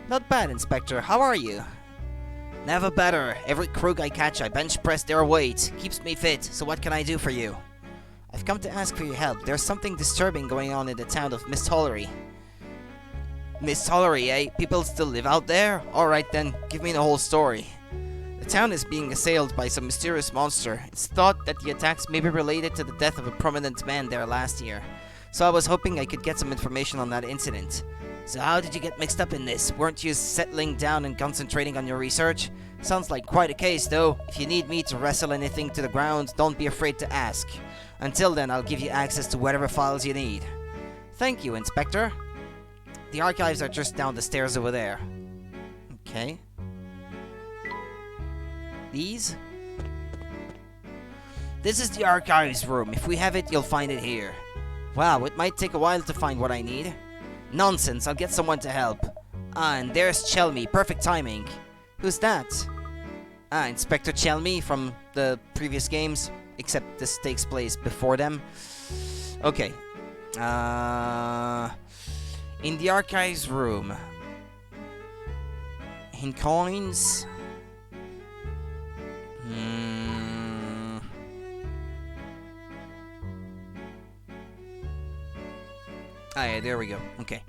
A: Not bad, Inspector. How are you? Never better. Every crook I catch, I bench press their weight. Keeps me fit. So what can I do for you? I've come to ask for your help. There's something disturbing going on in the town of Miss Tollery. Miss Tollery, eh? People still live out there? Alright then, give me the whole story. The town is being assailed by some mysterious monster. It's thought that the attacks may be related to the death of a prominent man there last year. So I was hoping I could get some information on that incident. So how did you get mixed up in this? Weren't you settling down and concentrating on your research? Sounds like quite a case though. If you need me to wrestle anything to the ground, don't be afraid to ask. Until then, I'll give you access to whatever files you need. Thank you, Inspector. The archives are just down the stairs over there. Okay. These? This is the archives room. If we have it, you'll find it here. Wow, it might take a while to find what I need. Nonsense, I'll get someone to help. Ah, and there's Chelmy. Perfect timing. Who's that? Ah, Inspector Chelmy from the previous games. Except this takes place before them. Okay. In the archives room. In coins. Ah, yeah, there we go. Okay.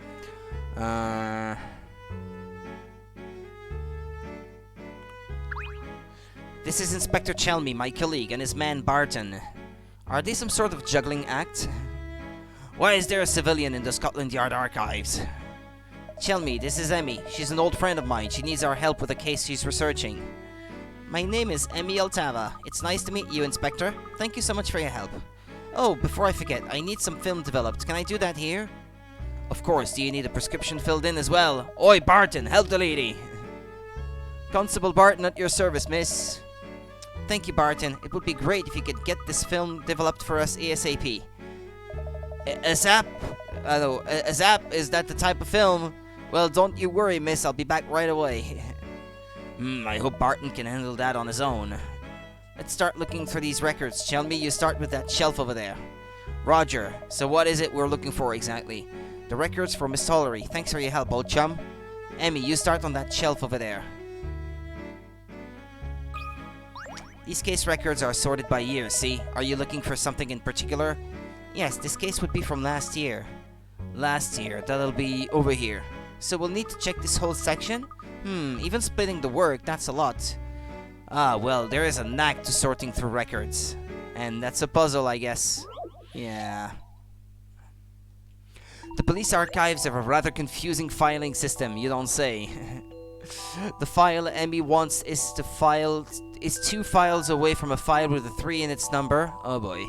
A: This is Inspector Chelmy, my colleague, and his man Barton. Are they some sort of juggling act? Why is there a civilian in the Scotland Yard archives? Tell me, this is Emmy. She's an old friend of mine. She needs our help with a case she's researching. My name is Emmy Altava. It's nice to meet you, Inspector. Thank you so much for your help. Oh, before I forget, I need some film developed. Can I do that here? Of course. Do you need a prescription filled in as well? Oi, Barton, help the lady. Constable Barton at your service, miss. Thank you, Barton. It would be great if you could get this film developed for us ASAP. A zap? A zap? Is that the type of film? Well, don't you worry, miss. I'll be back right away. I hope Barton can handle that on his own. Let's start looking for these records. Tell me, you start with that shelf over there. Roger. So what is it we're looking for exactly? The records for Miss Tollery. Thanks for your help, old chum. Emmy, you start on that shelf over there. These case records are sorted by year, see? Are you looking for something in particular? Yes, this case would be from last year. Last year, that'll be over here. So we'll need to check this whole section? Even splitting the work, that's a lot. Ah, well, there is a knack to sorting through records. And that's a puzzle, I guess. Yeah. The police archives have a rather confusing filing system, you don't say. The file Emmy wants is 2 files away from a file with a 3 in its number. Oh boy.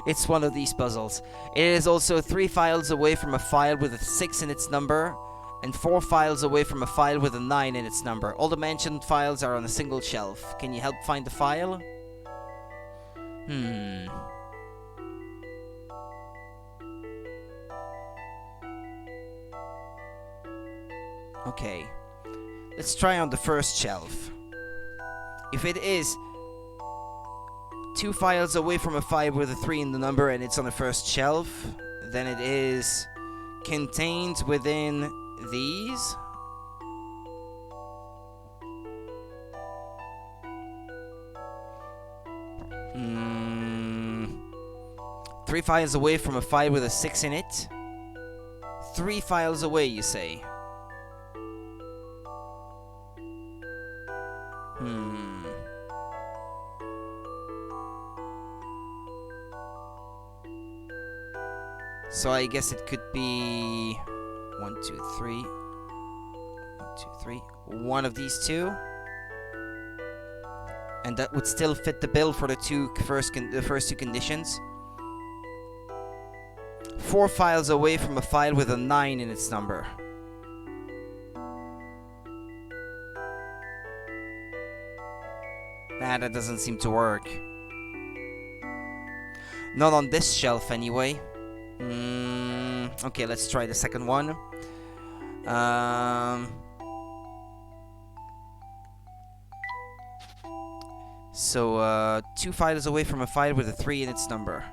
A: It's one of these puzzles. It is also 3 files away from a file with a 6 in its number, and 4 files away from a file with a 9 in its number. All the mentioned files are on a single shelf. Can you help find the file? Okay. Let's try on the first shelf. If it is 2 files away from a file with a 3 in the number and it's on the first shelf, then it is contained within these. Three files away from a file with a 6 in it. 3 files away, you say? So I guess it could be 1, 2, 3. 1, 2, 3. One of these two. And that would still fit the bill for the first two conditions. 4 files away from a file with a 9 in its number. Nah, that doesn't seem to work. Not on this shelf, anyway. Okay, let's try the second one. So, 2 files away from a file with a 3 in its number.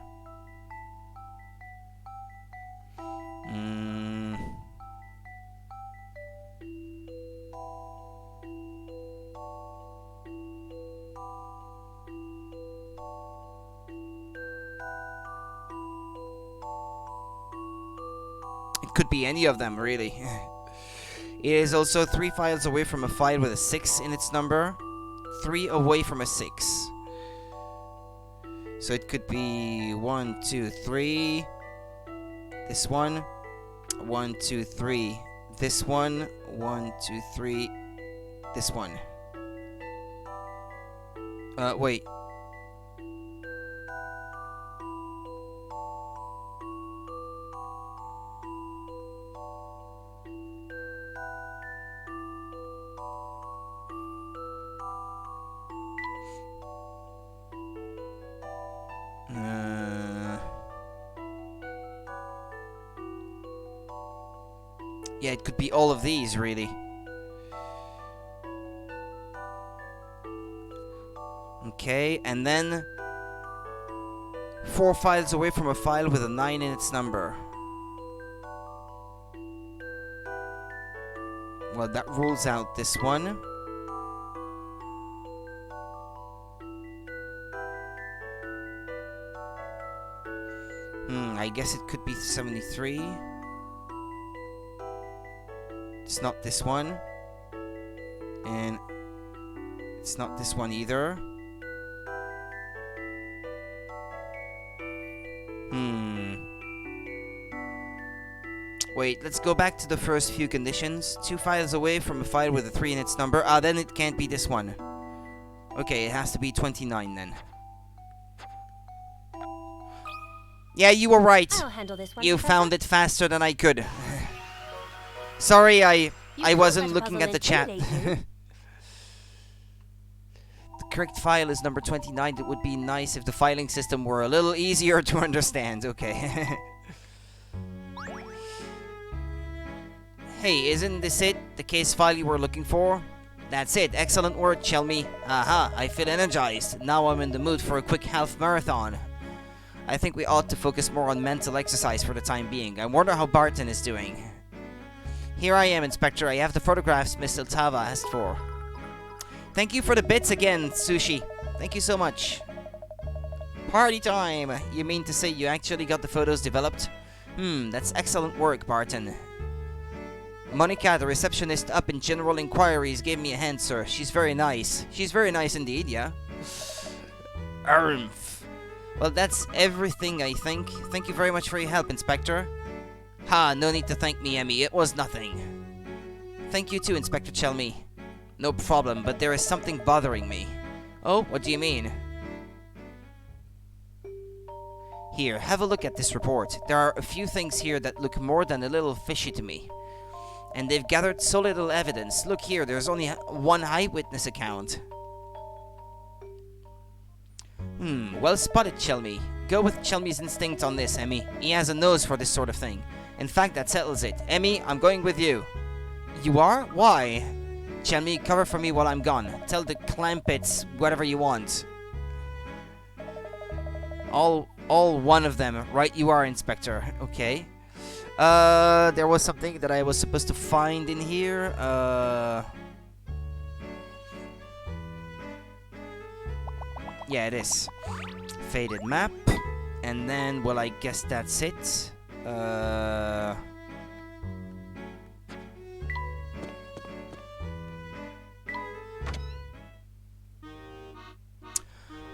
A: It could be any of them, really. It is also 3 files away from a file with a 6 in its number. 3 away from a 6. So it could be 1, 2, 3. This one. 1, 2, 3. This one. 1, 2, 3. This one. Wait. Yeah, it could be all of these, really. Okay, and then 4 files away from a file with a 9 in its number. Well, that rules out this one. I guess it could be 73. It's not this one. And it's not this one either. Wait, let's go back to the first few conditions. 2 files away from a file with a 3 in its number. Ah, then it can't be this one. Okay, it has to be 29 then. Yeah, you were right.
E: I'll handle this one,
A: You
E: Professor.
A: found it faster than I could. Sorry, I
E: You
A: wasn't
E: can't
A: looking
E: let
A: at
E: a
A: the chat.
E: puzzle intimidate you.
A: The correct file is number 29. It would be nice if the filing system were a little easier to understand. Okay. Hey, isn't this it? The case file you were looking for? That's it. Excellent work, Chelmy. Aha, I feel energized. Now I'm in the mood for a quick half marathon. I think we ought to focus more on mental exercise for the time being. I wonder how Barton is doing. Here I am, Inspector. I have the photographs Miss Iltava asked for. Thank you for the bits again, Sushi. Thank you so much. Party time! You mean to say you actually got the photos developed? That's excellent work, Barton. Monica, the receptionist up in General Inquiries, gave me a hand, sir. She's very nice. She's very nice indeed, yeah? Armph. Well, that's everything, I think. Thank you very much for your help, Inspector. Ha, no need to thank me, Emmy. It was nothing. Thank you too, Inspector Chelmy. No problem, but there is something bothering me. Oh, what do you mean? Here, have a look at this report. There are a few things here that look more than a little fishy to me. And they've gathered so little evidence. Look here, there's only one eyewitness account. Well spotted, Chelmy. Go with Chelmy's instinct on this, Emmy. He has a nose for this sort of thing. In fact, that settles it. Emmy, I'm going with you. You are? Why? Chelmy, cover for me while I'm gone. Tell the Clampets whatever you want. All one of them. Right you are, Inspector. Okay. There was something that I was supposed to find in here. Yeah, it is. Faded map. And then, well, I guess that's it.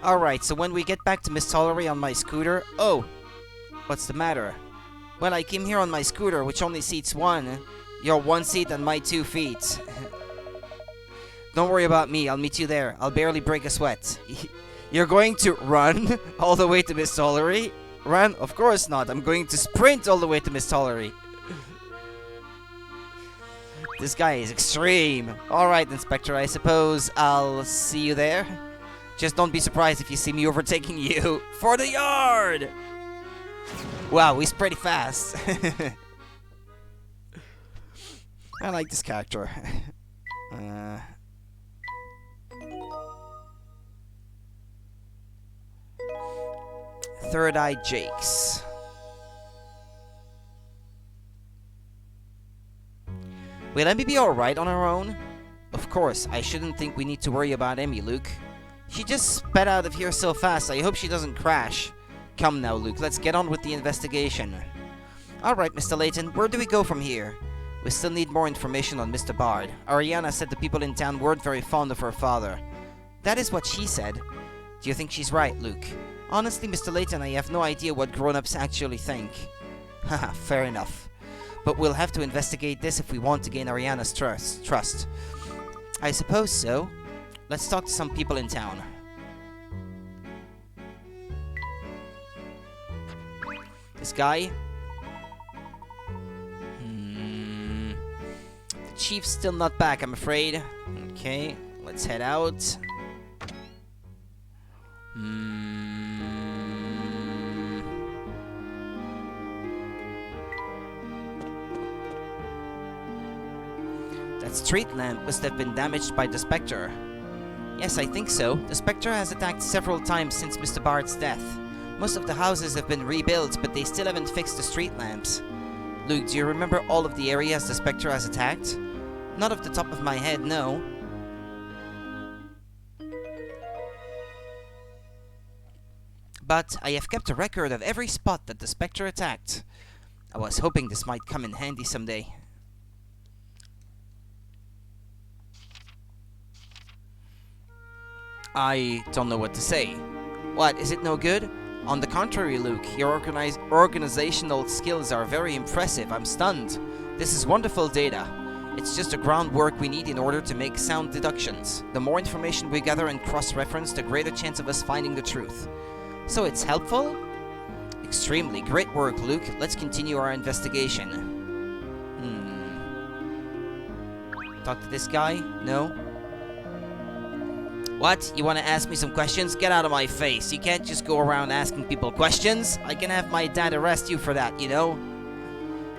A: Alright, so when we get back to Miss Tollery on my scooter... Oh! What's the matter? Well, I came here on my scooter, which only seats one. Your 1 seat and my 2 feet. Don't worry about me, I'll meet you there. I'll barely break a sweat. You're going to run all the way to Miss Tollery? Run? Of course not. I'm going to sprint all the way to Miss Tollery. This guy is extreme. Alright, Inspector, I suppose I'll see you there. Just don't be surprised if you see me overtaking you. For the yard! Wow, he's pretty fast. I like this character. Third Eye Jakes. Will Emmy be alright on her own? Of course, I shouldn't think we need to worry about Emmy, Luke. She just sped out of here so fast, I hope she doesn't crash. Come now, Luke, let's get on with the investigation. Alright, Mr. Layton, where do we go from here? We still need more information on Mr. Bard. Ariana said the people in town weren't very fond of her father. That is what she said. Do you think she's right, Luke? Honestly, Mr. Layton, I have no idea what grown-ups actually think. Haha, fair enough. But we'll have to investigate this if we want to gain Ariana's trust. I suppose so. Let's talk to some people in town. This guy? The chief's still not back, I'm afraid. Okay, let's head out. That street lamp must have been damaged by the Spectre. Yes, I think so. The Spectre has attacked several times since Mr. Bard's death. Most of the houses have been rebuilt, but they still haven't fixed the street lamps. Luke, do you remember all of the areas the Spectre has attacked? Not off the top of my head, no. But I have kept a record of every spot that the Spectre attacked. I was hoping this might come in handy someday. I don't know what to say. What, is it no good? On the contrary, Luke, your organizational skills are very impressive. I'm stunned. This is wonderful data. It's just the groundwork we need in order to make sound deductions. The more information we gather and cross-reference, the greater chance of us finding the truth. So it's helpful? Extremely. Great work, Luke. Let's continue our investigation. Talk to this guy? No? What? You want to ask me some questions? Get out of my face. You can't just go around asking people questions. I can have my dad arrest you for that, you know?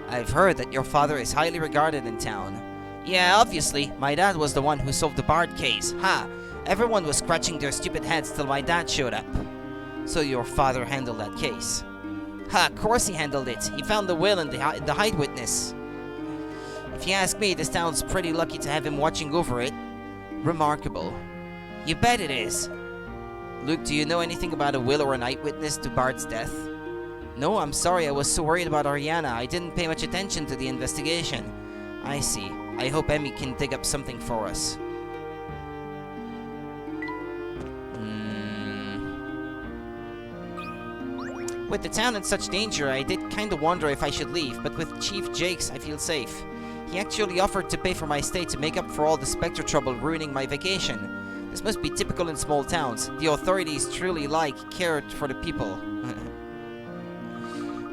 A: I've heard that your father is highly regarded in town. Yeah, obviously. My dad was the one who solved the Bard case. Ha! Everyone was scratching their stupid heads till my dad showed up. So your father handled that case. Ha! Of course he handled it. He found the will and the hide witness. If you ask me, this town's pretty lucky to have him watching over it. Remarkable. You bet it is. Luke, do you know anything about a will or an eyewitness to Bard's death? No, I'm sorry, I was so worried about Ariana, I didn't pay much attention to the investigation. I see. I hope Emmy can dig up something for us. With the town in such danger, I did kinda wonder if I should leave, but with Chief Jakes, I feel safe. He actually offered to pay for my stay to make up for all the Spectre trouble ruining my vacation. This must be typical in small towns. The authorities truly cared for the people.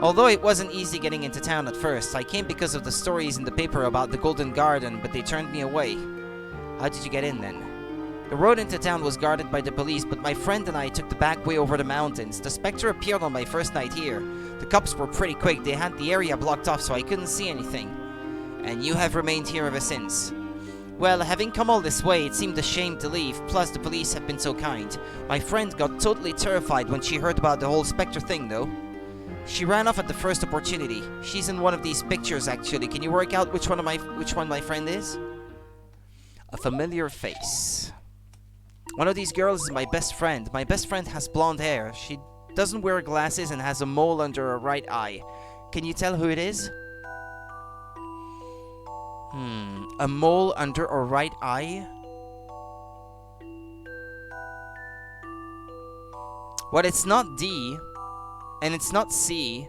A: Although it wasn't easy getting into town at first, I came because of the stories in the paper about the Golden Garden, but they turned me away. How did you get in then? The road into town was guarded by the police, but my friend and I took the back way over the mountains. The Spectre appeared on my first night here. The cops were pretty quick. They had the area blocked off so I couldn't see anything. And you have remained here ever since. Well, having come all this way, it seemed a shame to leave, plus the police have been so kind. My friend got totally terrified when she heard about the whole Spectre thing, though. She ran off at the first opportunity. She's in one of these pictures, actually. Can you work out which one my friend is? A familiar face. One of these girls is my best friend. My best friend has blonde hair. She doesn't wear glasses and has a mole under her right eye. Can you tell who it is? A mole under her right eye? Well, it's not D, and it's not C,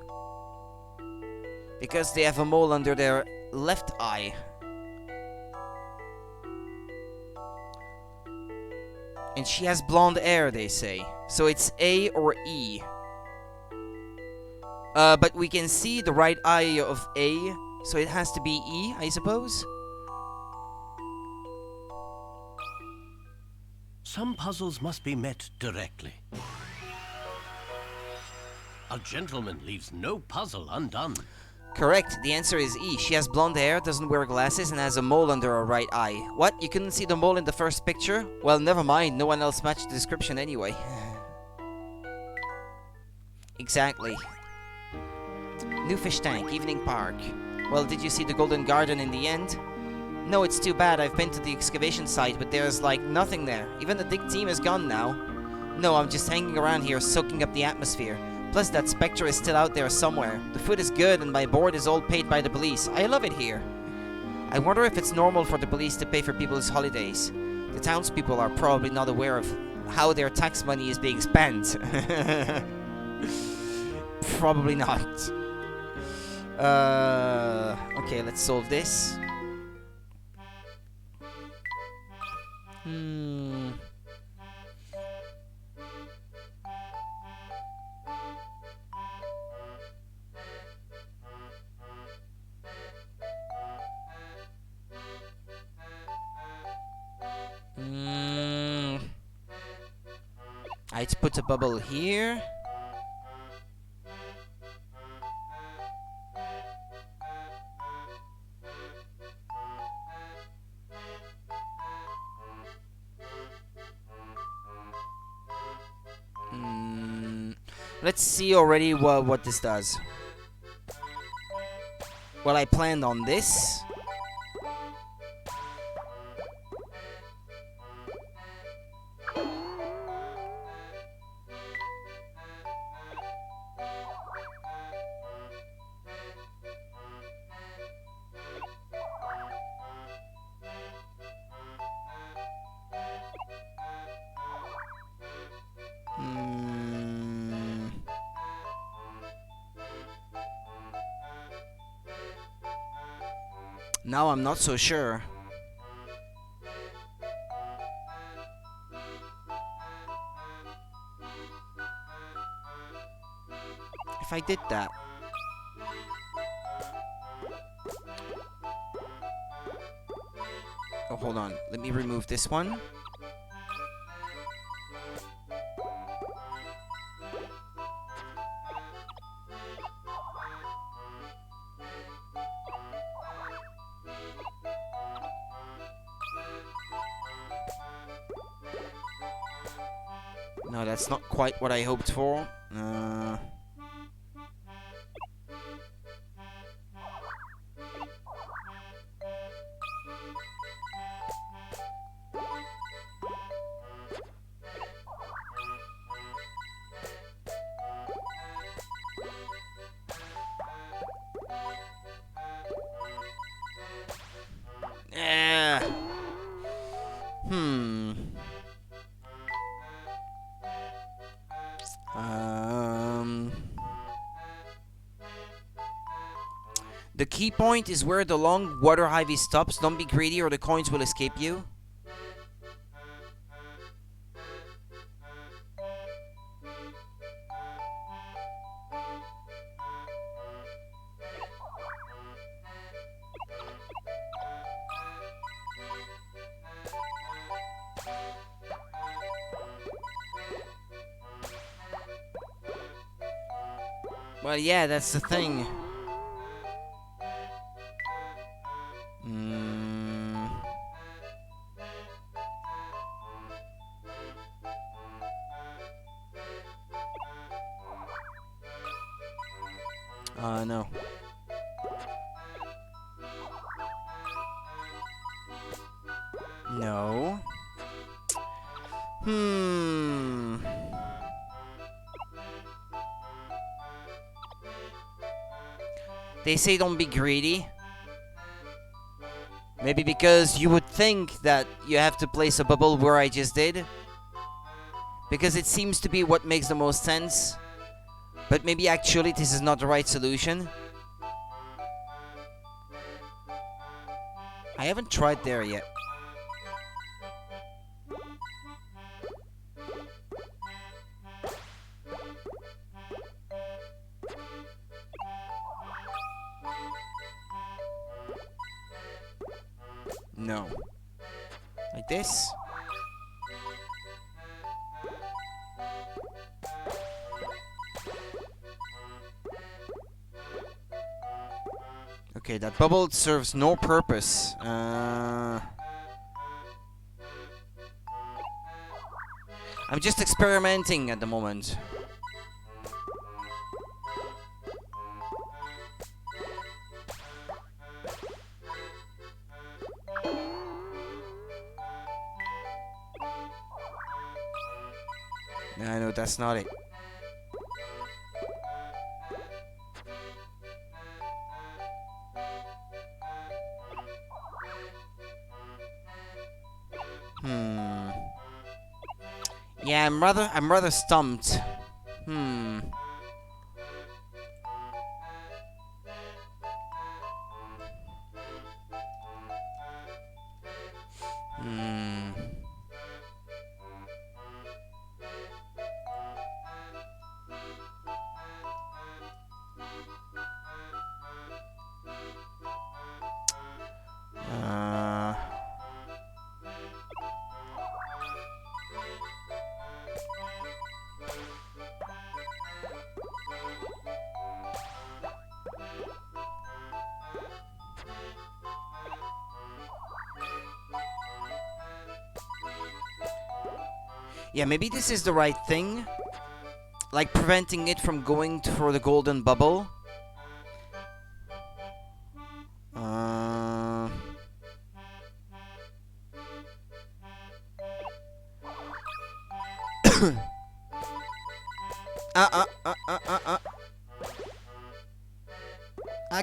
A: because they have a mole under their left eye. And she has blonde hair, they say. So it's A or E. But we can see the right eye of A, so it has to be E, I suppose?
C: Some puzzles must be met directly. A gentleman leaves no puzzle undone.
A: Correct. The answer is E. She has blonde hair, doesn't wear glasses, and has a mole under her right eye. What? You couldn't see the mole in the first picture? Well, never mind. No one else matched the description anyway. Exactly. New fish tank, evening park. Well, did you see the Golden Garden in the end? No, it's too bad. I've been to the excavation site, but there's like nothing there. Even the dig team is gone now. No, I'm just hanging around here, soaking up the atmosphere. Plus, that Spectre is still out there somewhere. The food is good, and my board is all paid by the police. I love it here. I wonder if it's normal for the police to pay for people's holidays. The townspeople are probably not aware of how their tax money is being spent. Probably not. Okay, let's solve this. I'd put a bubble here. Let's see already what this does. Well, I planned on this. Now I'm not so sure. If I did that. Oh, hold on. Let me remove this one. No, that's not quite what I hoped for. Hmm. The key point is where the long water ivy stops. Don't be greedy or the coins will escape you. Well, yeah, that's the thing. No. No. They say don't be greedy. Maybe because you would think that you have to place a bubble where I just did. Because it seems to be what makes the most sense. But maybe actually this is not the right solution. I haven't tried there yet. No. Like this? Okay, that bubble serves no purpose. I'm just experimenting at the moment. No, that's not it. Yeah, I'm rather stumped. Yeah, maybe this is the right thing. Like preventing it from going for the golden bubble.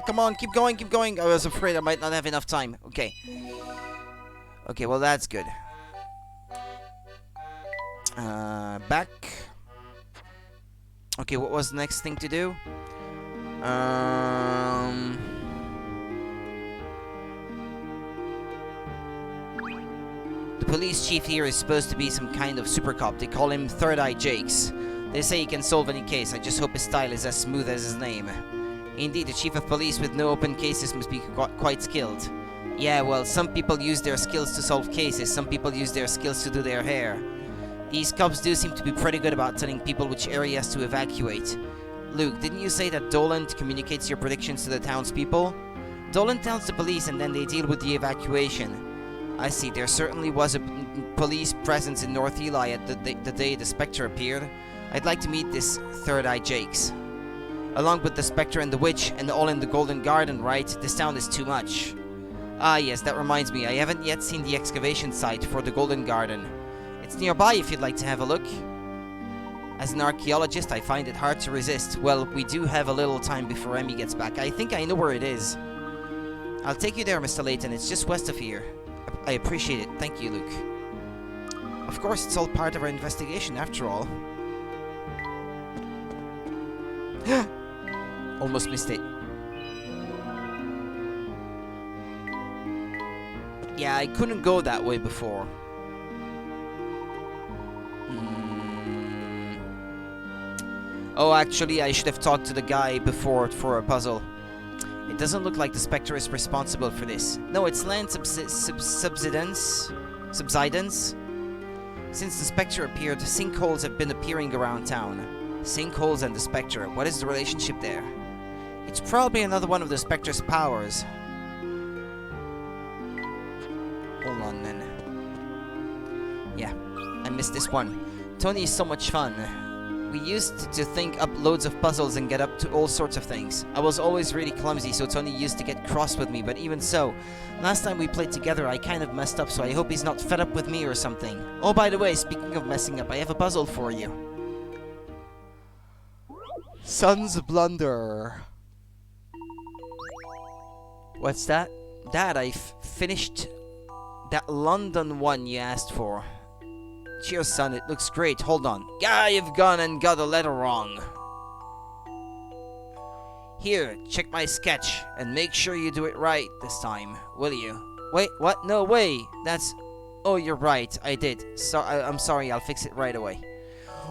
A: Come on, keep going, keep going. I was afraid I might not have enough time. Okay. Okay, well that's good. Back. Okay, what was the next thing to do? police chief here is supposed to be some kind of super cop. They call him Third Eye Jakes. They say he can solve any case. I just hope his style is as smooth as his name. Indeed, the chief of police with no open cases must be quite skilled. Yeah, well, some people use their skills to solve cases, some people use their skills to do their hair. These cops do seem to be pretty good about telling people which areas to evacuate. Luke, didn't you say that Dolan communicates your predictions to the townspeople? Dolan tells the police and then they deal with the evacuation. I see, there certainly was a police presence in North Eli at the day the Spectre appeared. I'd like to meet this Third Eye Jakes. Along with the Spectre and the Witch, and all in the Golden Garden, right? This town is too much. Ah yes, that reminds me, I haven't yet seen the excavation site for the Golden Garden. It's nearby if you'd like to have a look. As an archaeologist, I find it hard to resist. Well, we do have a little time before Emmy gets back. I think I know where it is. I'll take you there, Mr. Layton. It's just west of here. I appreciate it. Thank you, Luke. Of course, it's all part of our investigation, after all. Almost missed it. Yeah, I couldn't go that way before. Oh, actually, I should have talked to the guy before for a puzzle. It doesn't look like the Spectre is responsible for this. No, it's land subsidence. Since the Spectre appeared, sinkholes have been appearing around town. Sinkholes and the Spectre. What is the relationship there? It's probably another one of the Spectre's powers. Hold on then. Yeah, I missed this one. Tony is so much fun. We used to think up loads of puzzles and get up to all sorts of things. I was always really clumsy, so Tony used to get cross with me, but even so, last time we played together I kind of messed up, so I hope he's not fed up with me or something. Oh, by the way, speaking of messing up, I have a puzzle for you. Son's blunder. What's that? Dad, I finished that London one you asked for. Cheers, son, it looks great. Hold on. I've gone and got a letter wrong. Here, check my sketch, and make sure you do it right this time, will you? Wait, what? No way! That's... Oh, you're right, I did. I'm sorry, I'll fix it right away.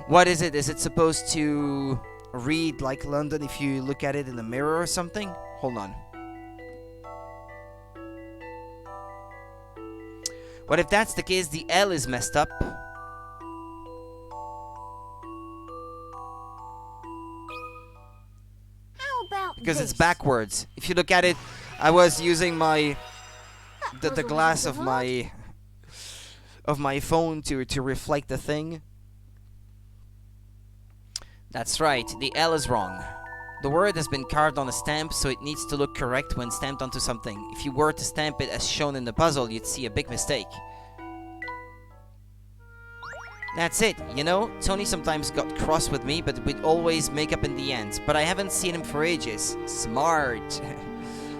A: What is it? Is it supposed to read like London if you look at it in the mirror or something? Hold on. What if that's the case, the L is messed up? Because it's backwards. If you look at it, I was using my the glass of my phone to reflect the thing. That's right, the L is wrong. The word has been carved on a stamp, so it needs to look correct when stamped onto something. If you were to stamp it as shown in the puzzle, you'd see a big mistake. That's it, you know, Tony sometimes got cross with me, but we'd always make up in the end. But I haven't seen him for ages. Smart.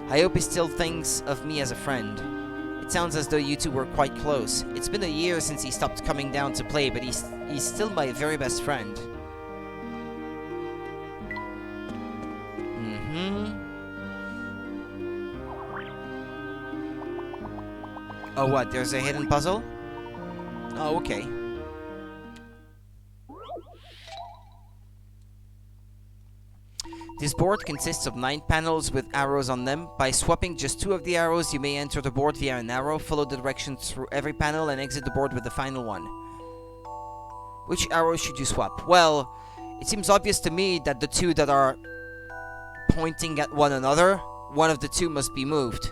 A: I hope he still thinks of me as a friend. It sounds as though you two were quite close. It's been a year since he stopped coming down to play, but he's still my very best friend. Oh, what? There's a hidden puzzle? Oh, okay. This board consists of 9 panels with arrows on them. By swapping just 2 of the arrows, you may enter the board via an arrow, follow the directions through every panel, and exit the board with the final one. Which arrows should you swap? Well, it seems obvious to me that the 2 that are pointing at one another, one of the 2 must be moved.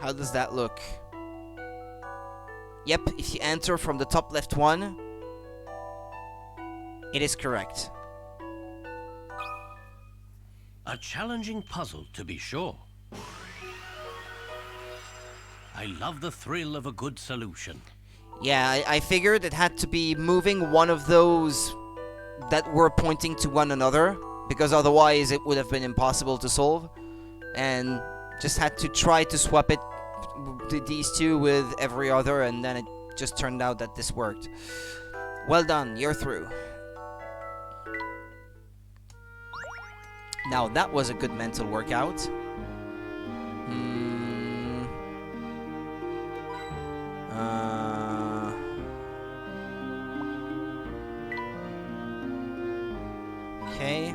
A: How does that look? Yep, if you enter from the top left one, it is correct.
C: A challenging puzzle, to be sure. I love the thrill of a good solution.
A: Yeah, I figured it had to be moving one of those that were pointing to one another, because otherwise it would have been impossible to solve. And just had to try to swap it, these two with every other, and then it just turned out that this worked. Well done, you're through. Now that was a good mental workout. Okay.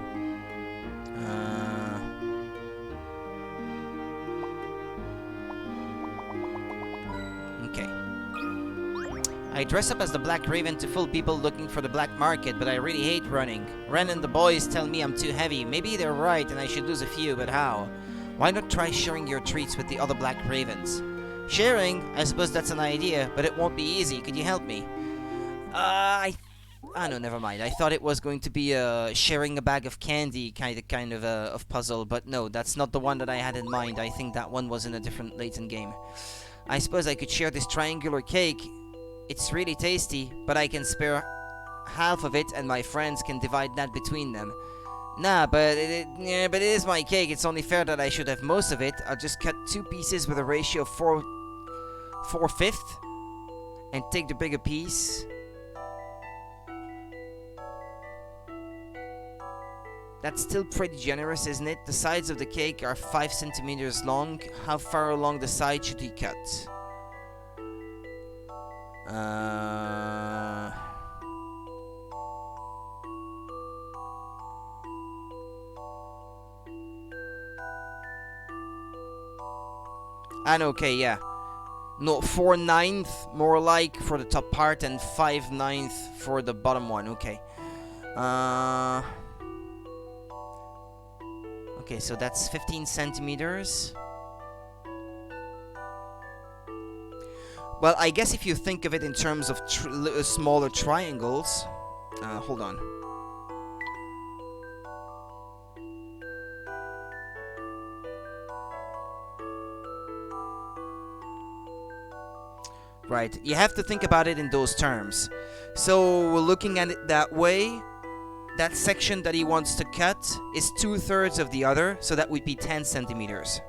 A: Okay. I dress up as the Black Raven to fool people looking for the black market, but I really hate running. Ren and the boys tell me I'm too heavy. Maybe they're right and I should lose a few, but how? Why not try sharing your treats with the other Black Ravens? Sharing? I suppose that's an idea, but it won't be easy. Could you help me? No, never mind. I thought it was going to be sharing a bag of candy kind of puzzle, but no, that's not the one that I had in mind. I think that one was in a different Layton game. I suppose I could share this triangular cake. It's really tasty, but I can spare half of it and my friends can divide that between them. Nah, but it is my cake. It's only fair that I should have most of it. I'll just cut 2 pieces with a ratio of 4/5 and take the bigger piece. That's still pretty generous, isn't it? The sides of the cake are 5 centimeters long. How far along the side should he cut? Okay, yeah. No, 4/9 more like for the top part and 5/9 for the bottom one. Okay. Okay, so that's 15 centimeters. Well, I guess if you think of it in terms of smaller triangles... hold on. Right, you have to think about it in those terms. So, looking at it that way, that section that he wants to cut is 2/3 of the other, so that would be 10 centimeters.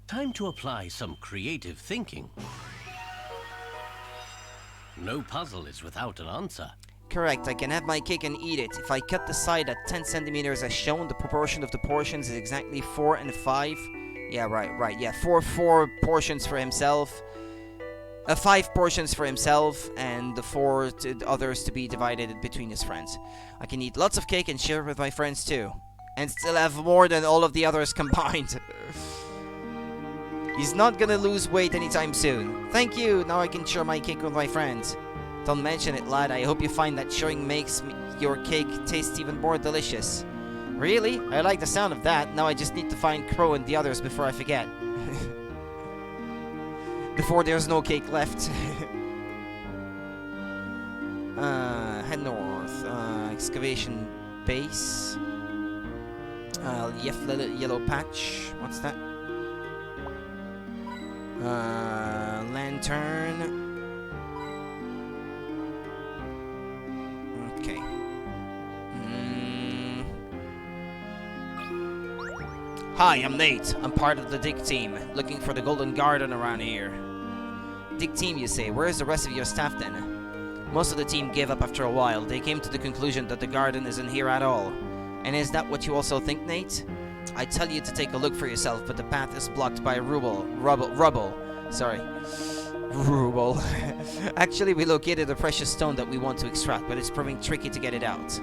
C: Time to apply some creative thinking. No puzzle is without an answer.
A: Correct, I can have my cake and eat it. If I cut the side at 10 centimeters as shown, the proportion of the portions is exactly 4 and 5. Yeah, right, yeah, 4 portions for himself. 5 portions for himself, and the 4 others to be divided between his friends. I can eat lots of cake and share it with my friends too. And still have more than all of the others combined. He's not gonna lose weight anytime soon. Thank you, now I can share my cake with my friends. Don't mention it, lad. I hope you find that sharing makes your cake taste even more delicious. Really? I like the sound of that. Now I just need to find Crow and the others before I forget. Before there's no cake left. Head north. Excavation base. Yellow patch. What's that? Lantern. Okay. Hi, I'm Nate. I'm part of the dig team, looking for the golden garden around here. Dig team, you say? Where's the rest of your staff then? Most of the team gave up after a while. They came to the conclusion that the garden isn't here at all. And is that what you also think, Nate? I tell you to take a look for yourself, but the path is blocked by rubble. Sorry. Rubble. Actually, we located a precious stone that we want to extract, but it's proving tricky to get it out.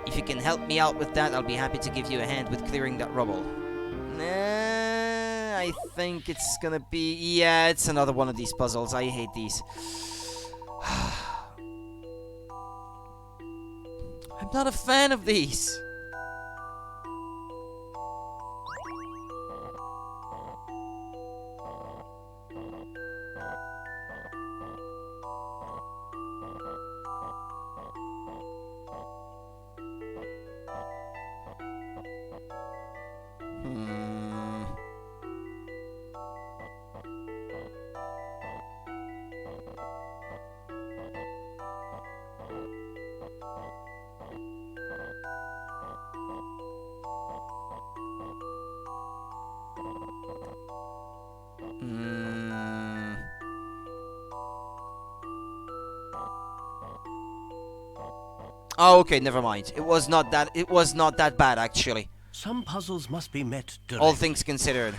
A: If you can help me out with that, I'll be happy to give you a hand with clearing that rubble. Nah, I think it's gonna be... Yeah, it's another one of these puzzles. I hate these. I'm not a fan of these. Hmm. Oh, okay, never mind. It was not that bad actually.
C: Some puzzles must be met directly.
A: All things considered.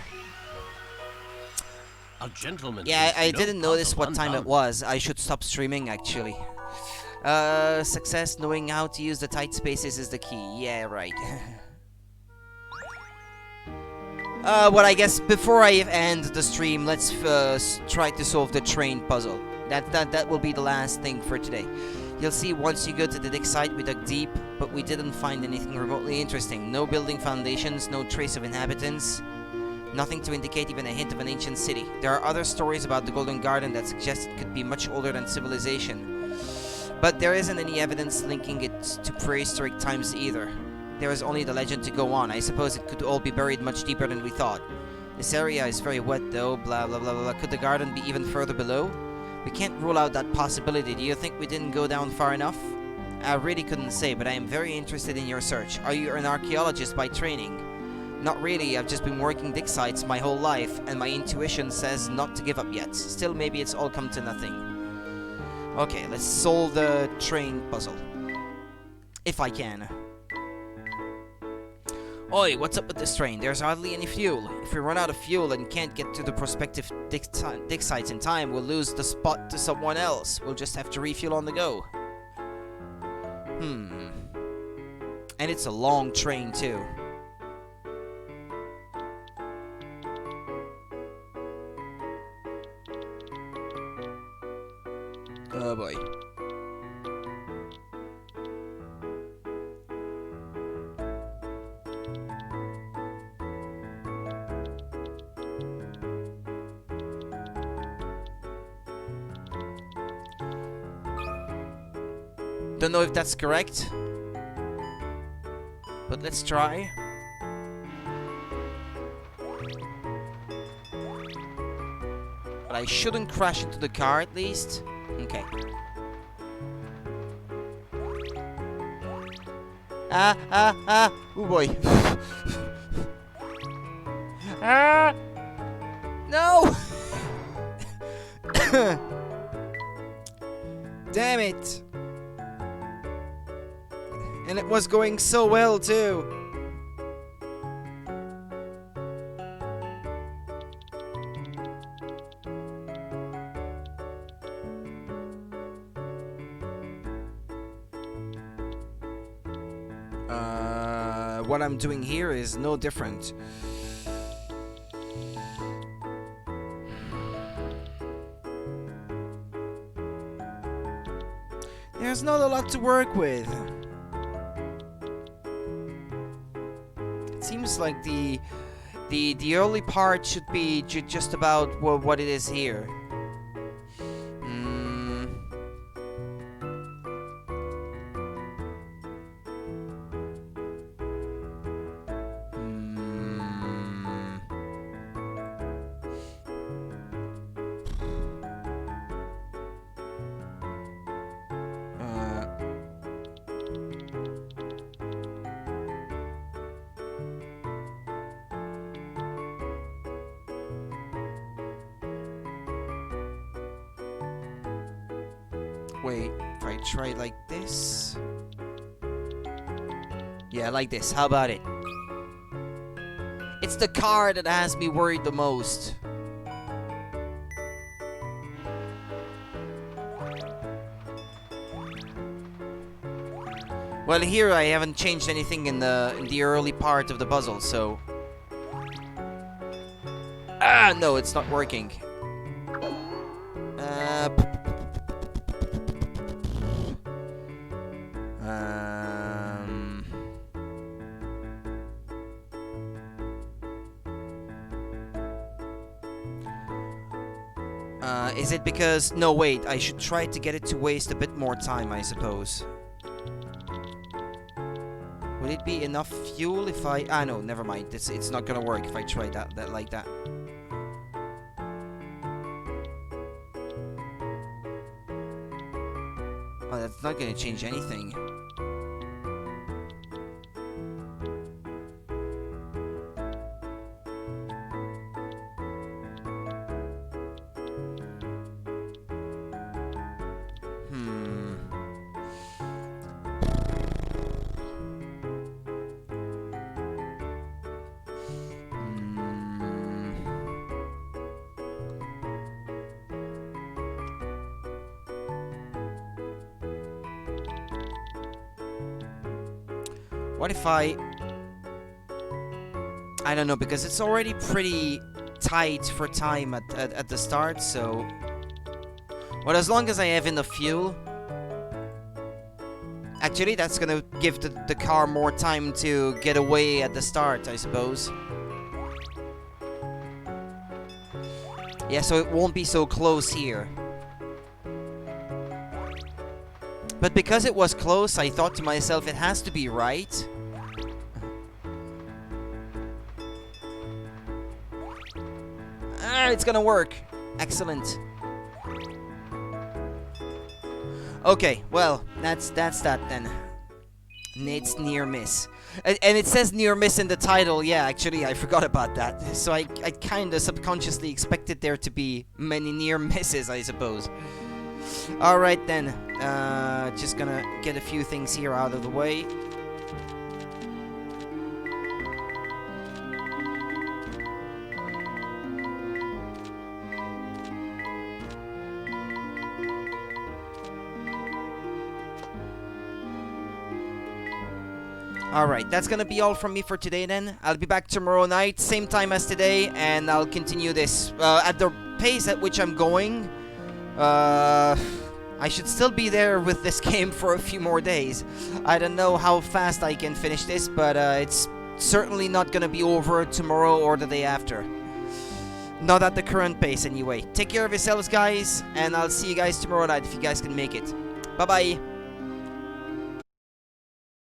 C: A gentleman.
A: Yeah, I
C: leaves no
A: didn't notice
C: puzzle
A: what time it
C: undone.
A: was. I should stop streaming actually. Success knowing how to use the tight spaces is the key. Yeah, right. Well, I guess before I end the stream, let's try to solve the train puzzle. That will be the last thing for today. You'll see once you go to the dig site, we dug deep, but we didn't find anything remotely interesting. No building foundations, no trace of inhabitants, nothing to indicate even a hint of an ancient city. There are other stories about the Golden Garden that suggest it could be much older than civilization, but there isn't any evidence linking it to prehistoric times either. There is only the legend to go on. I suppose it could all be buried much deeper than we thought. This area is very wet though, blah blah blah blah. Could the garden be even further below? We can't rule out that possibility. Do you think we didn't go down far enough? I really couldn't say, but I am very interested in your search. Are you an archaeologist by training? Not really, I've just been working dig sites my whole life, and my intuition says not to give up yet. Still, maybe it's all come to nothing. Okay, let's solve the train puzzle. If I can. Oi, what's up with this train? There's hardly any fuel. If we run out of fuel and can't get to the prospective dig sites in time, we'll lose the spot to someone else. We'll just have to refuel on the go. And it's a long train, too. Oh boy. Don't know if that's correct, but let's try. But I shouldn't crash into the car at least. Okay. Oh boy. No! Damn it! And it was going so well too. What I'm doing here is no different. There's not a lot to work with. It seems like the early part should be just about what it is here. Wait, if I try like this? Yeah, like this. How about it? It's the car that has me worried the most. Well, here I haven't changed anything in the early part of the puzzle, so... no, it's not working. Is it because... No, wait, I should try to get it to waste a bit more time, I suppose. Would it be enough fuel if I... no, never mind. It's not gonna work if I try that like that. Oh, that's not gonna change anything. What if I don't know, because it's already pretty tight for time at the start, so... Well, as long as I have enough fuel... Actually, that's gonna give the car more time to get away at the start, I suppose. Yeah, so it won't be so close here. But because it was close, I thought to myself, it has to be right. Ah, it's gonna work. Excellent. Okay, well, that's that then. It's near miss. And it says near miss in the title. Yeah, actually, I forgot about that. So I kind of subconsciously expected there to be many near misses, I suppose. Alright then. Just gonna get a few things here out of the way. Alright, that's gonna be all from me for today then. I'll be back tomorrow night, same time as today, and I'll continue this at the pace at which I'm going. I should still be there with this game for a few more days. I don't know how fast I can finish this, but it's certainly not gonna be over tomorrow or the day after. Not at the current pace anyway. Take care of yourselves, guys, and I'll see you guys tomorrow night if you guys can make it. Bye-bye.